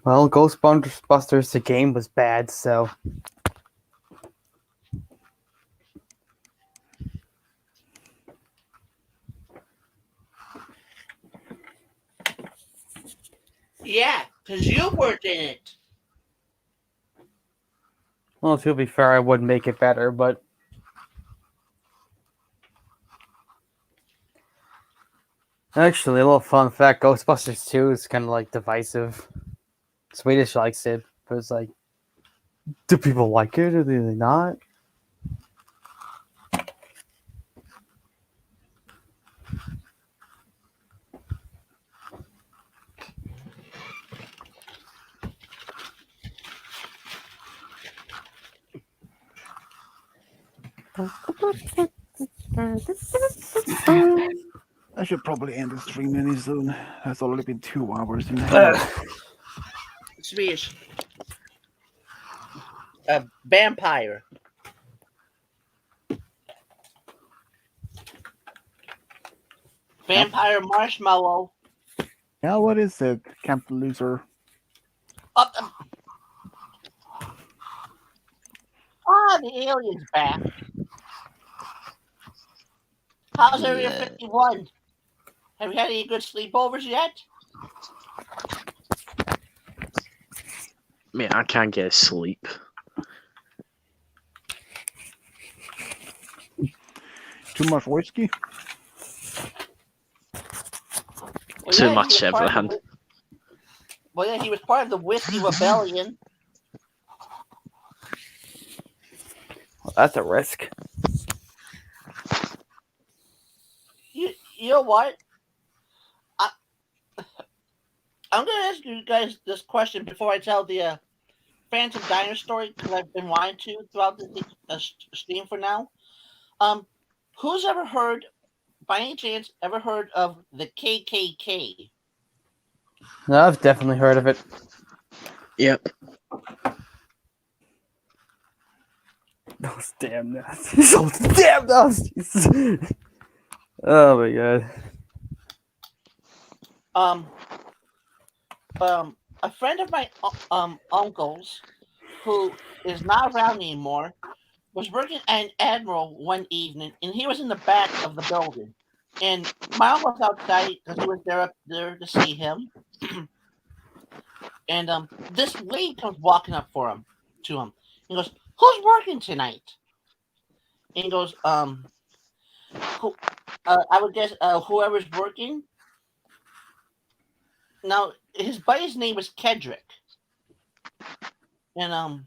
Well, Ghostbusters the game was bad, so Yeah, because you weren't in it. well, to be fair, I would make it better, but actually, a little fun fact: Ghostbusters 2 is kind of like divisive. Swedish likes it, but it's like, do people like it or do they not? I should probably end the stream any soon. It's already been 2 hours and a half. Swedish. A vampire. Vampire marshmallow. Yeah, what is it, Camp Loser? Up the... Ah, the alien's back. How's Area 51? Have you had any good sleepovers yet? Man, I can't get sleep. Too much whiskey? Well, Too yeah, he much was part of the everything. Well, yeah, he was part of the Whiskey Rebellion. Well, that's a risk. You know what? I'm going to ask you guys this question before I tell the Phantom Diner story, because I've been wanting to throughout the stream for now. Who's ever heard, by any chance, ever heard of the KKK? No, I've definitely heard of it. Yep. Those damn Nazis. Those damn Nazis. Oh my god. A friend of my uncle's, who is not around anymore, was working at an Admiral one evening, and he was in the back of the building. And my uncle was outside because he was up there to see him. And this lady comes walking up to him. He goes, "Who's working tonight?" And he goes, I would guess whoever's working. Now his buddy's name was Kedrick, and I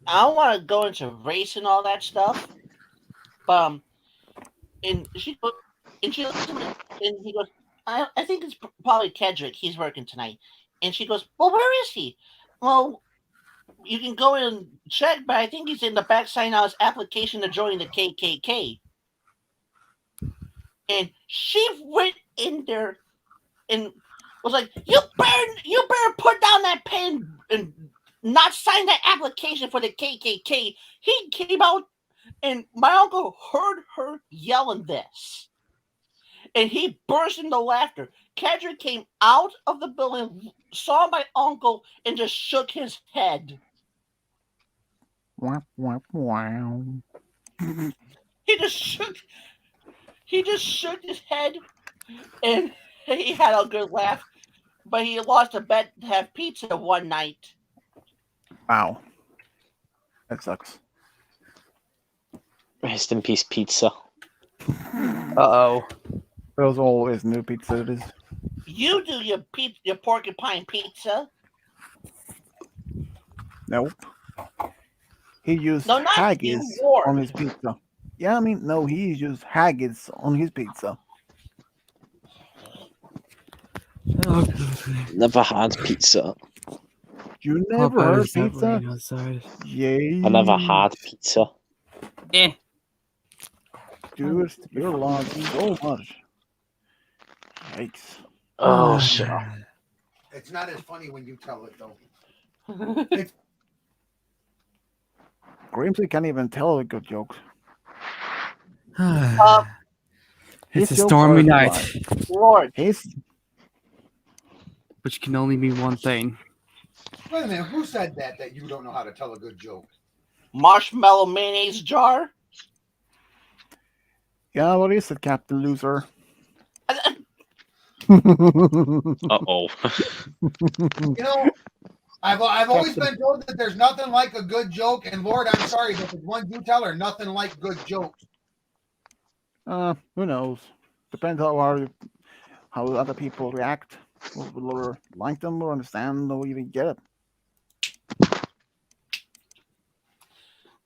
don't want to go into race and all that stuff, but and she looks at me, and he goes, I think it's probably Kedrick. He's working tonight. And she goes, "Well, where is he?" "Well, you can go and check, but I think he's in the back signing out his application to join the KKK." And she went in there and was like, you better put down that pen and not sign that application for the KKK." He came out, and my uncle heard her yelling this, and he burst into laughter. Kedrick came out of the building, saw my uncle, and just shook his head. Wow, wow, wow. He just shook his head, and he had a good laugh. But he lost a bet to have pizza one night. Wow. That sucks. Rest in peace, pizza. Uh-oh. There's always new pizza it is. You do your porcupine pizza. Nope. He used No, not haggis you, Ward. on his pizza. Yeah, I mean, no, he used haggis on his pizza. Never had pizza. You How never bad heard is that pizza? rain outside? Yay. I never had pizza. Eh. Dude, you lost so much. Yikes. Oh shit. It's not as funny when you tell it though. Grimsy can't even tell the good jokes. It's a His jokes stormy are night, dry. Lord, His which can only mean one thing. Wait a minute, who said that you don't know how to tell a good joke? marshmallow mayonnaise jar. yeah, what is it, Captain Loser? Uh-oh. You know, I've always been told that there's nothing like a good joke, and Lord, I'm sorry, but there's one you tell her nothing like good jokes. Who knows? Depends how other people react. Or like them or understand or even get it.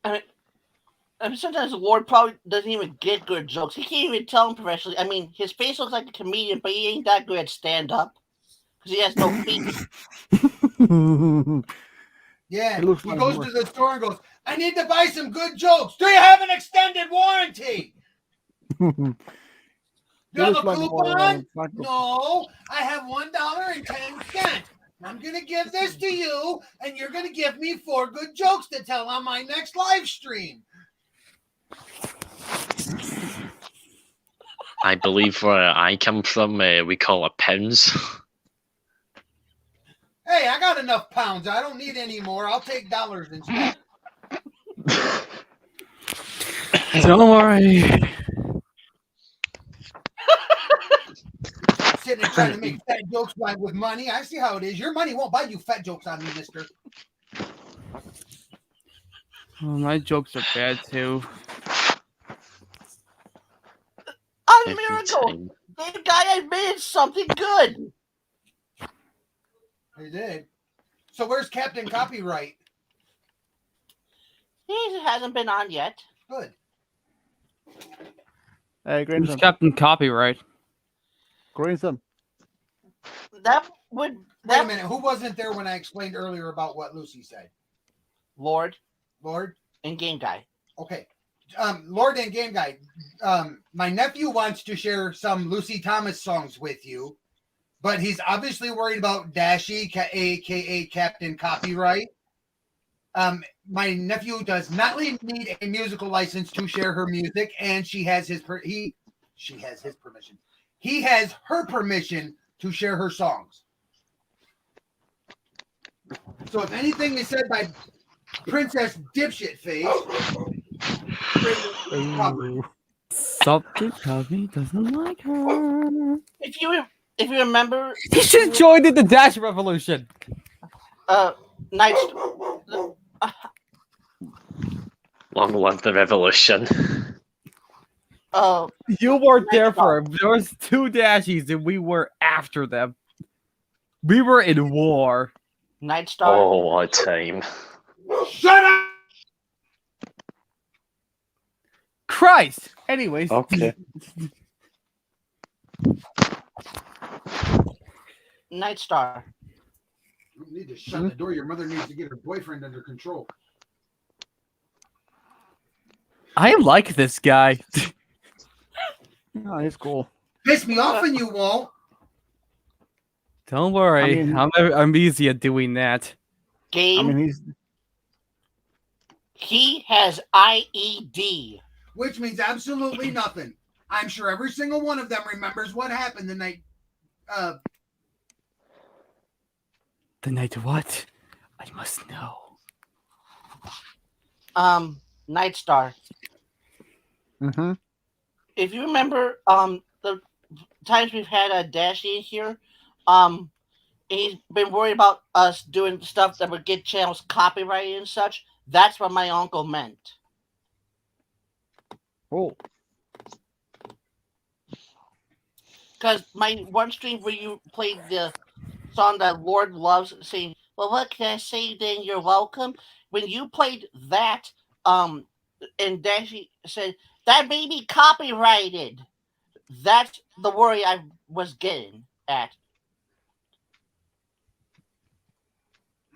I mean, sometimes Lord probably doesn't even get good jokes. He can't even tell them professionally. I mean, his face looks like a comedian, but he ain't that good at stand up because he has no feet. Yeah, It looks he like goes more. to the store and goes, I need to buy some good jokes. Do you have an extended warranty? Do you have a looks like more, coupon? like No, I have $1.10. I'm going to give this to you, and you're going to give me 4 good jokes to tell on my next live stream. I believe where I come from, we call it pounds. Hey, I got enough pounds. I don't need any more. I'll take dollars instead. Don't worry. Sitting there trying to make fat jokes with money. I see how it is. Your money won't buy you fat jokes on me, mister. Oh, my jokes are bad too. A Every miracle! time. The guy admitted something good. He did. So where's Captain Copyright? He hasn't been on yet. Good. Hey, Who's Grimson. Captain Copyright? Grimson. That would Wait a minute. Who wasn't there when I explained earlier about what Lucy said? Lord Lord? and Game Guy. Okay. Lord and Game Guy, my nephew wants to share some Lucy Thomas songs with you, but he's obviously worried about Dashy, aka Captain Copyright. My nephew does not need a musical license to share her music, and she has his permission. He has her permission to share her songs. So if anything is said by Princess Dipshit Face, Something tells me he doesn't like her. If you remember, He should join in the Dash Revolution. Night. Long live the revolution. You weren't there for him. There was 2 Dashies and we were after them. We were in war. Night Star. Oh, what a time. shut up! Christ! Anyways. Okay. Night Star. You don't need to shut the door. Your mother needs to get her boyfriend under control. I like this guy. Oh, he's cool. Piss me off and you won't. Don't worry. I mean- I'm easy at doing that. Game. I mean, He has IED. Which means absolutely nothing. I'm sure every single one of them remembers what happened the night. The night what? I must know. Night Star. mm-hmm. If you remember, the times we've had a Dashy in here, he's been worried about us doing stuff that would get channels copyrighted and such. That's what my uncle meant. Oh, Because my one stream where you played the song that Lord loves, saying, "Well, what can I say? Then you're welcome." When you played that, and Dashy said that may be copyrighted. That's the worry I was getting at.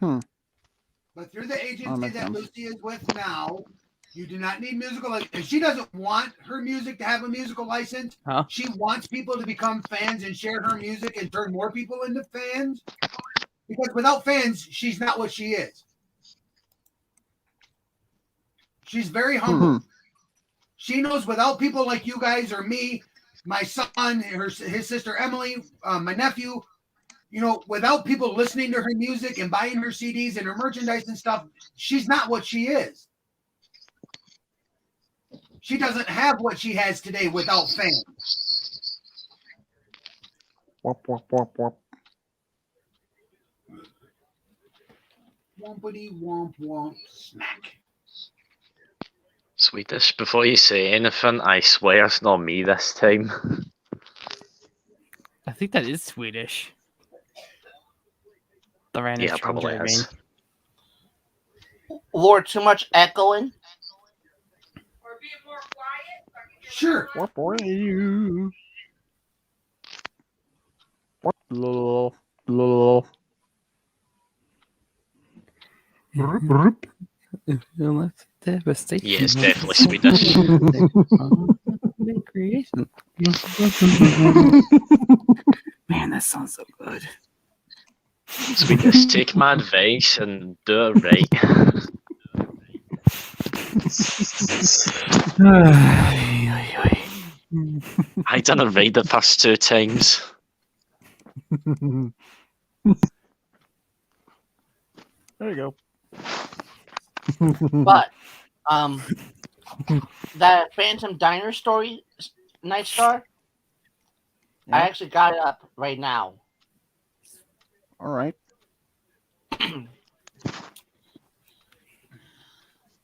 But through the agency makes that sense. Lucy is with now, you do not need musical license. And she doesn't want her music to have a musical license. Huh? She wants people to become fans and share her music and turn more people into fans. Because without fans, she's not what she is. She's very humble. She knows without people like you guys or me, my son, his sister Emily, my nephew, without people listening to her music and buying her CDs and her merchandise and stuff, she's not what she is. She doesn't have what she has today without fans. Wop, wop, wop, wop. Wompity womp womp smack. Swedish, before you say anything, I swear it's not me this time. I think that is Swedish. The random Yeah, it stranger, probably I mean. is. Lord, too much echoing. Sure. What boy are you? What? Lol. Lol. Broop, broop. Devastation. Yeah, it's definitely Swedish. Creation. Man, that sounds so good. Swedish, take my advice and do it right. I done it right the first 2 times. There you go. But that Phantom Diner story, Night Star, I Yeah. actually got it up right now. All right.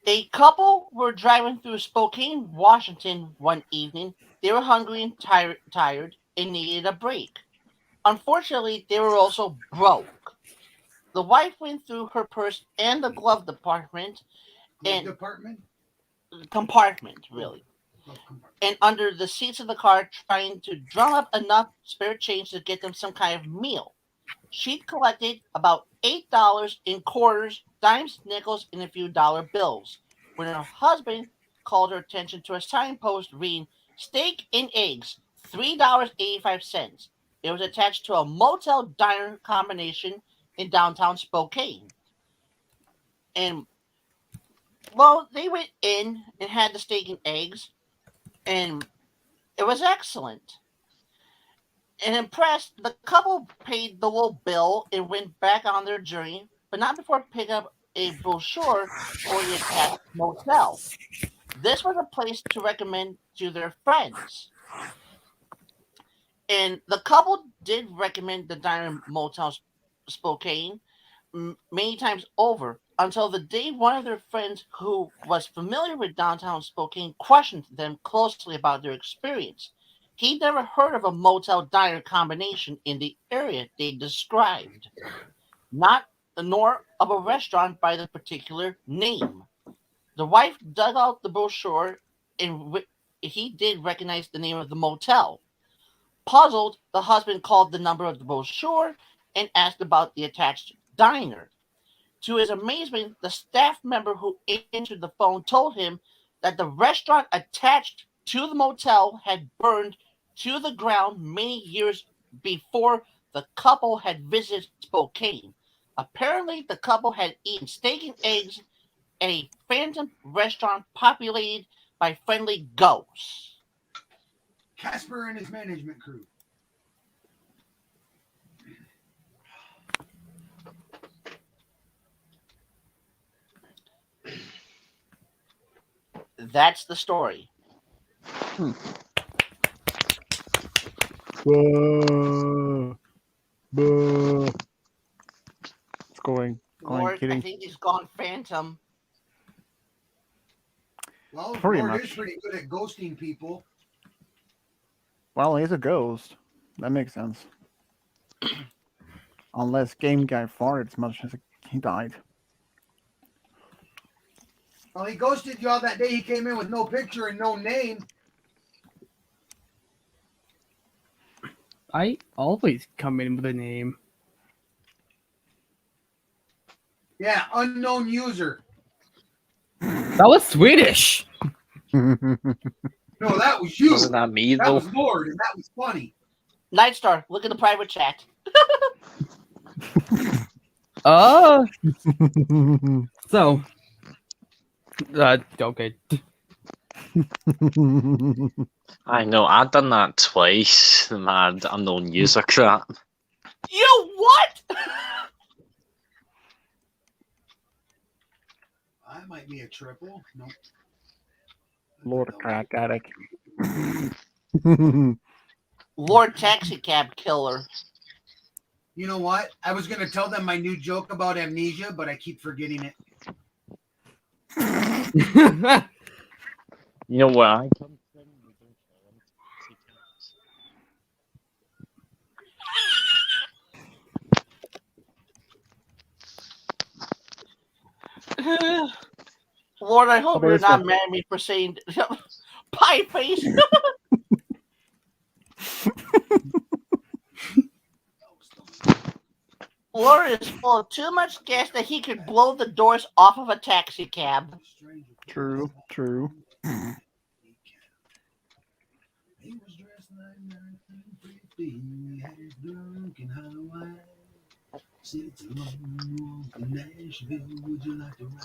A couple were driving through Spokane, Washington one evening. They were hungry and tired and needed a break. Unfortunately, they were also broke. The wife went through her purse and the glove department Glove and department? compartment, really, Glove compartment. and under the seats of the car, trying to drum up enough spare change to get them some kind of meal. She'd collected about $8 in quarters, dimes, nickels, and a few dollar bills when her husband called her attention to a signpost reading "Steak and Eggs, $3.85." It was attached to a motel diner combination in downtown Spokane. And well, they went in and had the steak and eggs, and it was excellent. And impressed, the couple paid the little bill and went back on their journey, but not before picking up a brochure for the attached motel. This was a place to recommend to their friends. And the couple did recommend the Diner Motel Spokane many times over until the day one of their friends who was familiar with downtown Spokane questioned them closely about their experience. He'd never heard of a motel diner combination in the area they described, not nor of a restaurant by the particular name. The wife dug out the brochure and he did recognize the name of the motel. Puzzled, the husband called the number of the brochure and asked about the attached diner. To his amazement, the staff member who answered the phone told him that the restaurant attached to the motel had burned to the ground many years before the couple had visited Spokane. Apparently, the couple had eaten steak and eggs at a phantom restaurant populated by friendly ghosts. Casper and his management crew. That's the story. Boo. Boo. It's going. Lord, I Kidding. think he's gone phantom. Well, Pretty Lord much. is pretty good at ghosting people. Well, he's a ghost. That makes sense. Unless Game Guy farted as much as he died. Well, he ghosted y'all that day he came in with no picture and no name. I always come in with a name. Yeah, unknown user. That was Swedish. No, that was you. Wasn't that me That though? was Lord, and that was funny. Nightstar, look at the private chat. So. Okay. I know. I've done that twice. The mad unknown user crap. You what? I might be a triple. Nope. Lord crack addict. Lord Taxi Cab Killer. You know what? I was going to tell them my new joke about amnesia, but I keep forgetting it. You know where I come from? We don't call them taxi cabs. Lord, I hope about you're this not one? mad at me for saying pie face. Lord is full of too much gas that he could blow the doors off of a taxi cab. True, true. He was dressed like 1950. Had his drunk and Hawaii. Said it's a long walk to Nashville. Would you like to ride?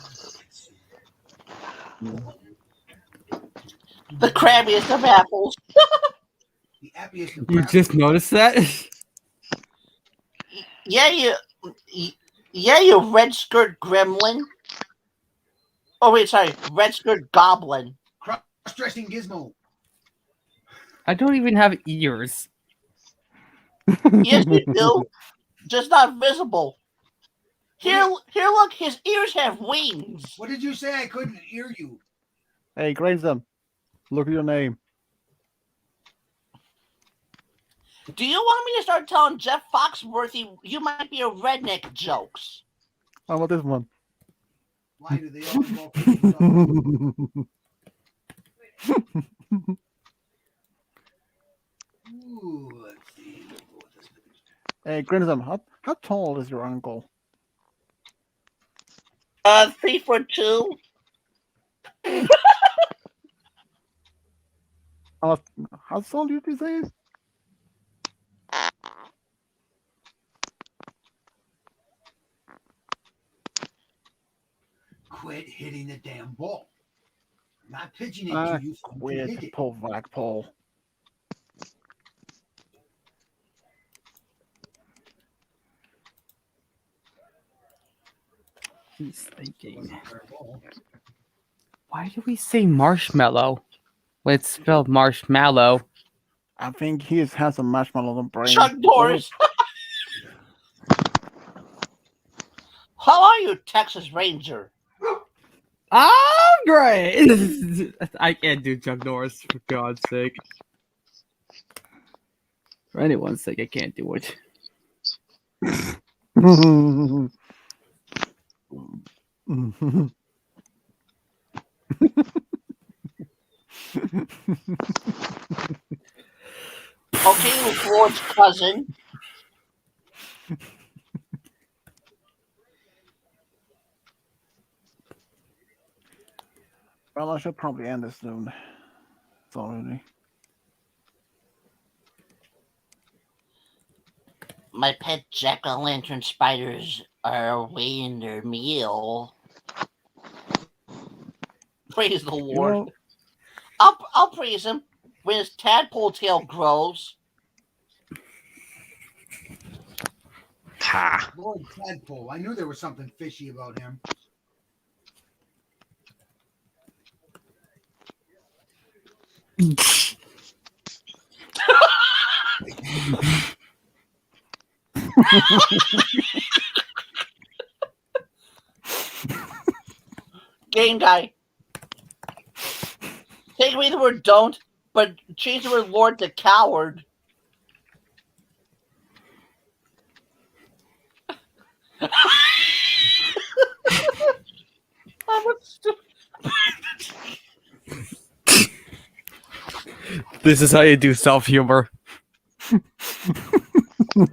The crabbiest of apples. The happiest of You crap. just noticed that? Yeah, you red skirt gremlin. Oh wait, sorry, red skirt goblin. Cross-dressing gizmo. I don't even have ears. Yes, you do. Just not visible. Here, look. His ears have wings. What did you say? I couldn't hear you. Hey, Grayson, look at your name. Do you want me to start telling Jeff Foxworthy you might be a redneck jokes? How about this one? Why do they all involve people? Ooh, let's see. Hey, Grayson, how tall is your uncle? 3'2". How tall do you say? Quit hitting the damn ball. I'm not pitching it to you. So you can hit Quit, it. pull back, pull. He's thinking. Why do we say marshmallow? Let's spell marshmallow. I think he has a marshmallow on the brain. Chuck Norris. How are you, Texas Ranger? Oh, great! I can't do Chuck Norris, for God's sake. For anyone's sake, I can't do it. Okay, with Lord's cousin. Well, I should probably end this soon. It's already. My pet jack-o'-lantern spiders are awaiting their meal. Praise the Lord. You know, I'll praise him when his tadpole tail grows. Ha. Lord Tadpole. I knew there was something fishy about him. Game guy. Take away the word don't, but change the word Lord to coward. This is how you do self-humor. This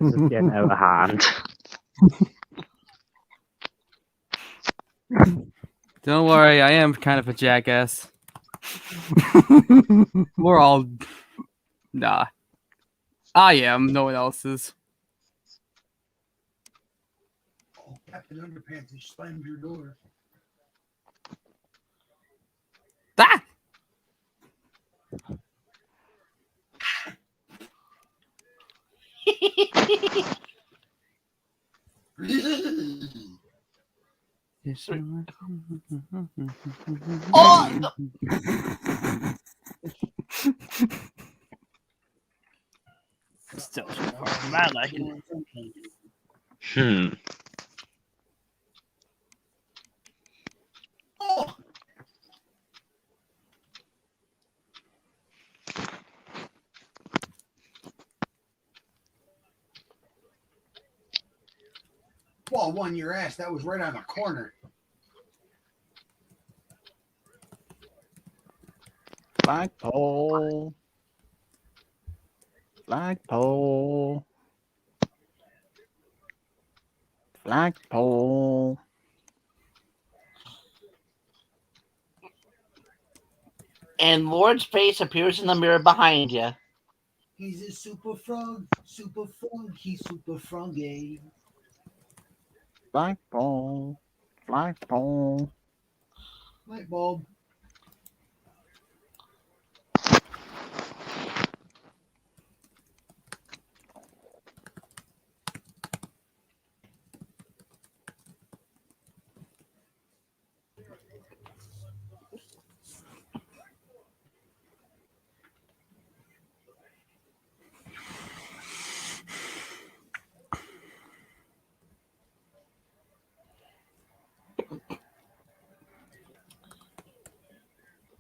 is getting out of hand. Don't worry, I am kind of a jackass. We're all. Nah. I am. No one else is. Oh, Captain Underpants just slammed your door. Ah! Oh, Still too far for my liking. Hmm. Oh, ball won your ass. That was right on the corner. Flagpole. Flagpole. Flagpole. and Lord's face appears in the mirror behind you. He's a super frog. Super frog. He's super froggy. Flagpole. Flagpole. Light bulb.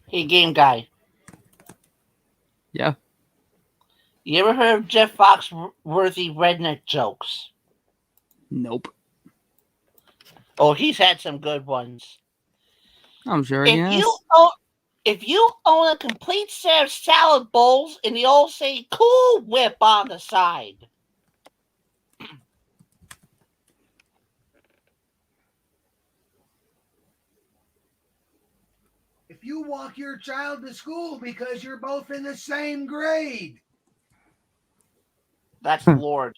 Hey, game guy. Yeah. You ever heard of Jeff Foxworthy redneck jokes? Nope. Oh, he's had some good ones. I'm sure he If has. you own a complete set of salad bowls and they all say "Cool Whip" on the side, If you walk your child to school because you're both in the same grade. that's Lord.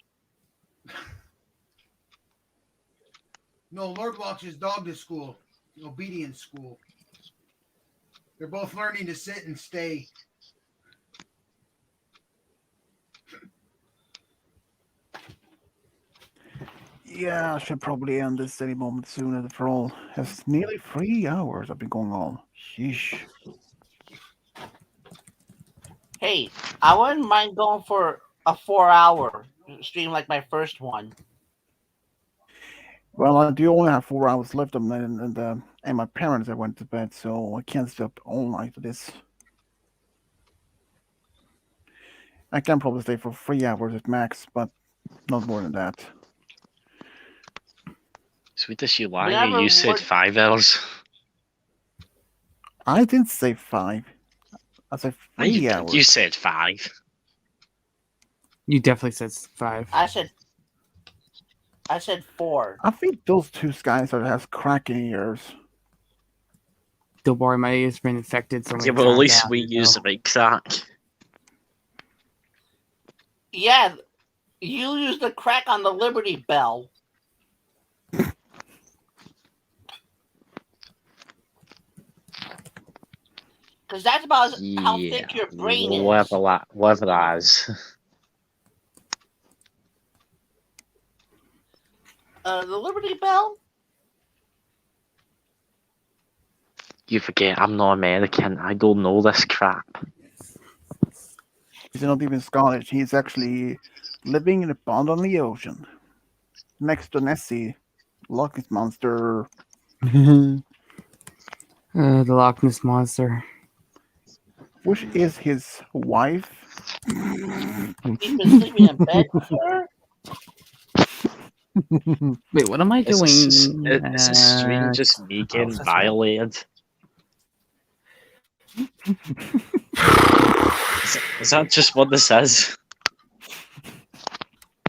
No, Lord walks his dog to school. Obedience school. They're both learning to sit and stay. Yeah, I should probably end this any moment soon after all. It's nearly 3 hours I've been going on. Sheesh. Hey, I wouldn't mind going for a 4-hour stream like my first one. Well, I do only have 4 hours left of and my parents I went to bed, so I can't stay up all night for this. I can probably stay for 3 hours at max, but not more than that. Swedish, you liar. Whenever You said Lord- 5 hours. I didn't say 5. I said No, you 3 did. hours. You said 5. You definitely said 5. I said 4. I think those two guys are has cracking ears. Don't worry, my ears been infected so many Yeah, but at times, least I we don't use know. the big crack. Yeah, you use the crack on the Liberty Bell. Because that's about how thick your brain is. Whatever that is. The Liberty Bell? You forget I'm not American. I don't know this crap. He's not even Scottish. He's actually living in a pond on the ocean. Next to Nessie, Loch Ness Monster. The Loch Ness Monster. Which is his wife. He's been sleeping in bed with her? Wait, what am I doing? Is this stream just me getting that's right. violated? Is that just what this is?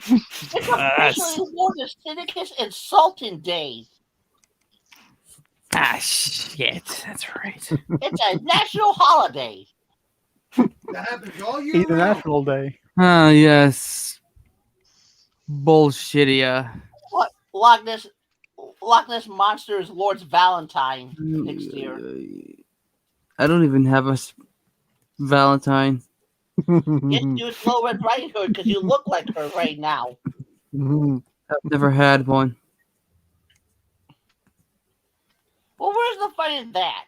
It's officially Lord of Syndicus Insulting Day. Ah, shit. That's right. It's a national holiday. That happens all year round. International Day. Ah, yes. Bullshittia. What Loch Ness Monster is Lord's Valentine next year. I don't even have a Valentine. Yes, you it's Little Red Riding Hood because you look like her right now. I've never had one. Well, where's the fun in that?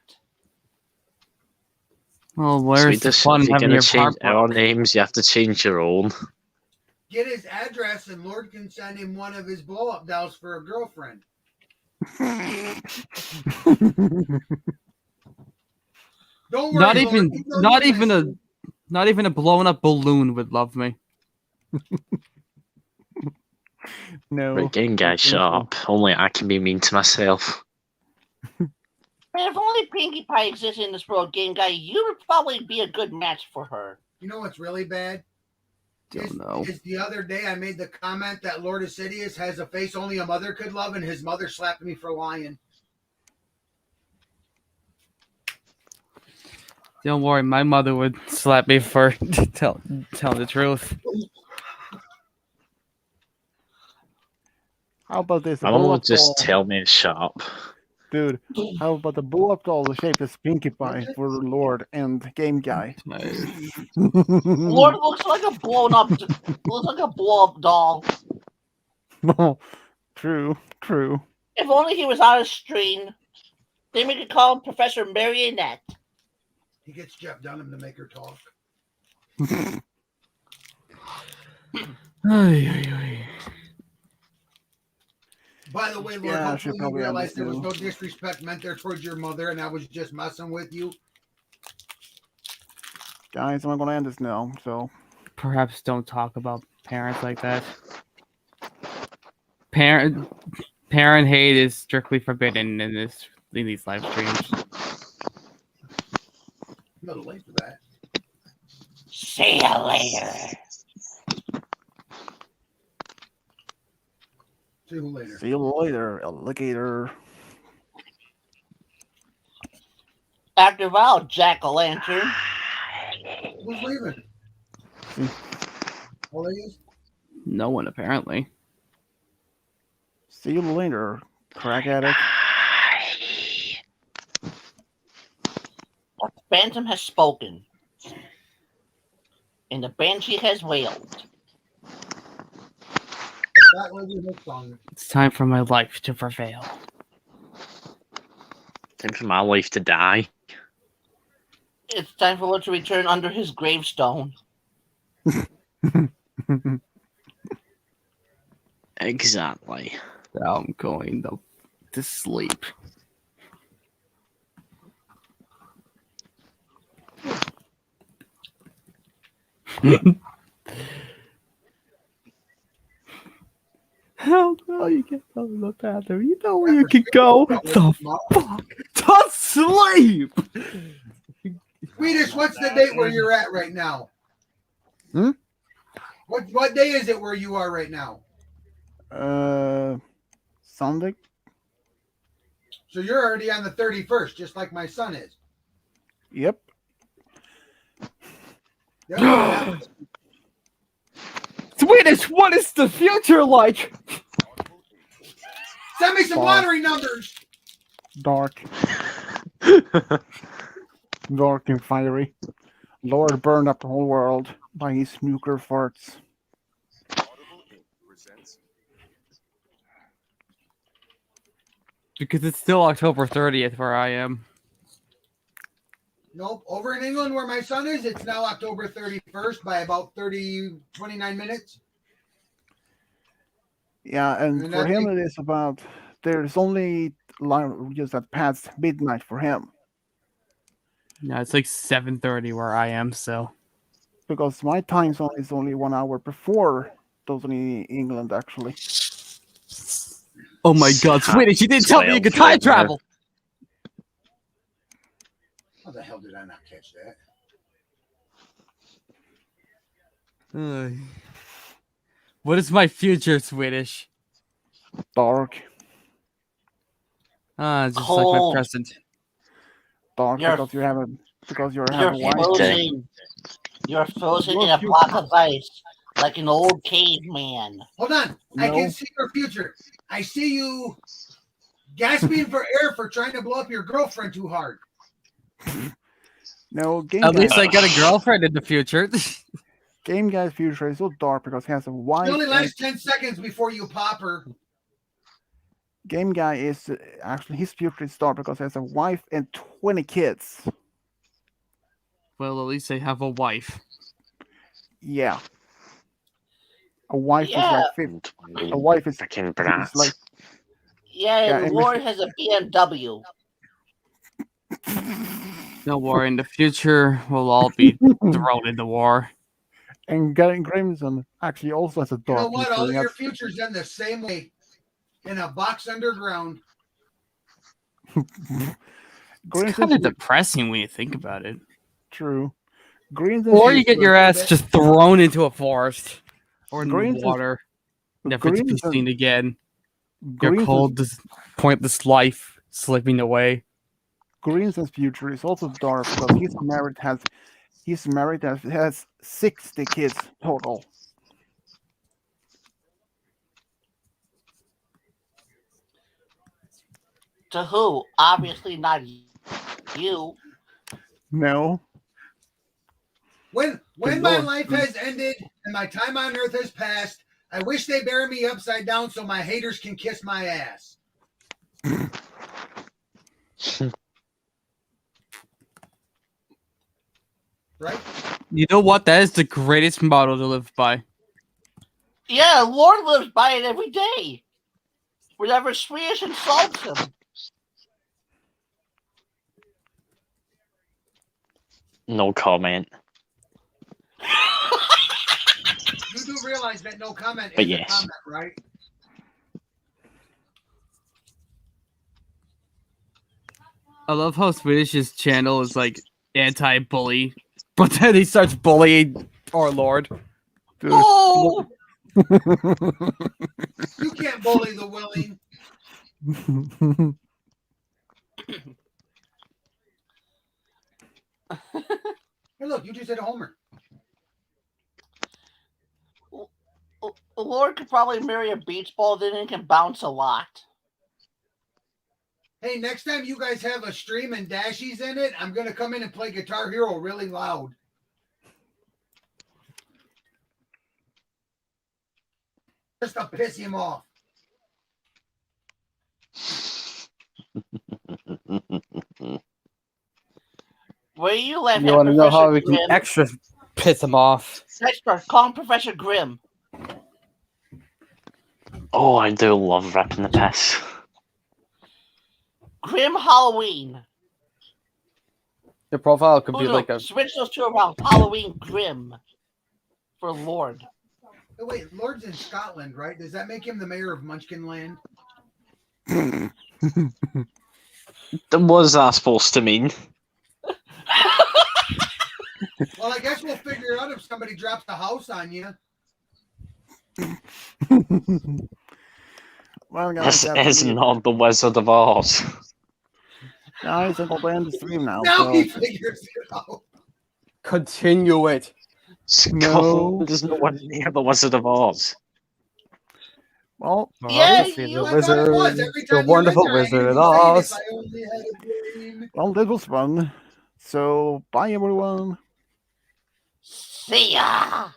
Oh, where's the Swedish, fun if you're having gonna your change part our names, you have to change your own. Get his address, and Lord can send him one of his blow-up dolls for a girlfriend. Don't worry, Not Lord, even, we know not you even a, listen. not even a blown up balloon would love me. No. Right, game guy, shut up. Only I can be mean to myself. And if only Pinkie Pie existed in this world, Game Guy, you would probably be a good match for her. You know what's really bad? Don't know. Is the other day I made the comment that Lord Assidious has a face only a mother could love, and his mother slapped me for lying. Don't worry, my mother would slap me for telling the truth. How about this? My mum would Bullet just doll. tell me to shut up. Dude, how about the bullet doll shaped as Pinkie Pie for Lord and Game Guy? Lord looks like a blown up doll. No, true. If only he was on a screen. Then we could call him Professor Marionette. He gets Jeff Dunham to make her talk. By the way, Lord, Yeah, I hopefully should you probably end realize this there was now. no disrespect meant there towards your mother, and I was just messing with you. Guys, I'm gonna end this now. So Perhaps don't talk about parents like that. Parent hate is strictly forbidden in these live streams. A little late for that. See you later. See you later. see you later, alligator. After a while, Jack-o'-lantern. Who's leaving? All these? No one apparently. See you later, crack addict. The Phantom has spoken. And the Banshee has wailed. That lady looks on. It's time for my life to prevail. Time for my life to die. It's time for Lord to return under his gravestone. Exactly. I'm going to sleep. Hell no, you can't go to the bathroom. You know where you can go. The fuck? To sleep! Swedish, what's the date where you're at right now? Hmm? What day is it where you are right now? Sunday. So you're already on the 31st, just like my son is. Yep. Yeah. Swedish, what is the future like? Send me some lottery numbers. Dark, dark and fiery. Lord burned up the whole world by his nuclear farts. Because it's still October 30th where I am. Nope. Over in England where my son is, it's now October 31st by about 29 minutes. Yeah, and And for I him think- it is about there's only just at past midnight for him No, it's like 7:30 where I am, so. because my time zone is only 1 hour before those in England actually. Oh my god, Swedish, you didn't tell me you could time travel! How the hell did I not catch that? What is my future, Swedish? Dark. Just like my Cold. present. Dark You're- because you have a You're wife. frozen. You're frozen Your in a future. block of ice, like an old caveman. Hold on. I No. can see your future. I see you gasping for air for trying to blow up your girlfriend too hard. No, game At guy. least I got a girlfriend in the future. Game guy's future is so dark because he has a wife. It only and lasts 10 seconds before you pop her. game guy is actually his future is dark because he has a wife and 20 kids. Well, at least I have a wife. Yeah. A wife Yeah. is like 50. A wife is Freaking brats. it's like Yeah, Yeah, and and Lord has a BMW. Don't worry, in the future, we'll all be thrown into war. and Garen Grimson actually also has a You know dark what? future. All He your has- future's done the same way. In a box underground. It's Grimson's kind of depressing when you think about it. true. Grimson's Or you get future- your ass just thrown into a forest or in Grimson's- the water, never to be Grimson- seen again. Your Grimson's- cold, pointless life slipping away. Grimson's future is also dark because he's married has 60 kids total. To who? Obviously not you. No. When Good my Lord. life has ended and my time on earth has passed, I wish they bury me upside down so my haters can kiss my ass. Right? You know what? That is the greatest motto to live by. Yeah, Lord lives by it every day. Whenever Swedish insults him. No comment. You do realize that no comment But is yes. a comment, right? I love how Swedish's channel is like anti-bully, but then he starts bullying our Lord. Dude. Oh! You can't bully the willing. Hey, look, you just hit a homer. Lord could probably marry a beach ball, then it can bounce a lot. Hey, next time you guys have a stream and Dashies in it, I'm going to come in and play Guitar Hero really loud. Just to piss him off. Where you live, You want to know how we can Grim? extra piss him off? Expert, call him Professor Grimm. Oh, I do love ripping the piss. Grim Halloween. The profile could be Oh, no, like a. switch those two around. Halloween Grim for Lord. Oh, wait, Lord's in Scotland, right? Does that make him the mayor of Munchkinland? What is that supposed to mean? Well, I guess we'll figure out if somebody drops the house on you. Well, guys, This that's is me. not the Wizard of Oz. Guys, I'm going to end the stream now. Now so- he figures it out. Continue it. Scotland is nowhere near the Wizard of Oz. Well, Yeah, obviously you- the I thought it was. wizard, Every the time you wonderful enter, I Wizard hear of you saying, Oz. "If I only had a brain." well, that was fun. So, bye everyone. See ya!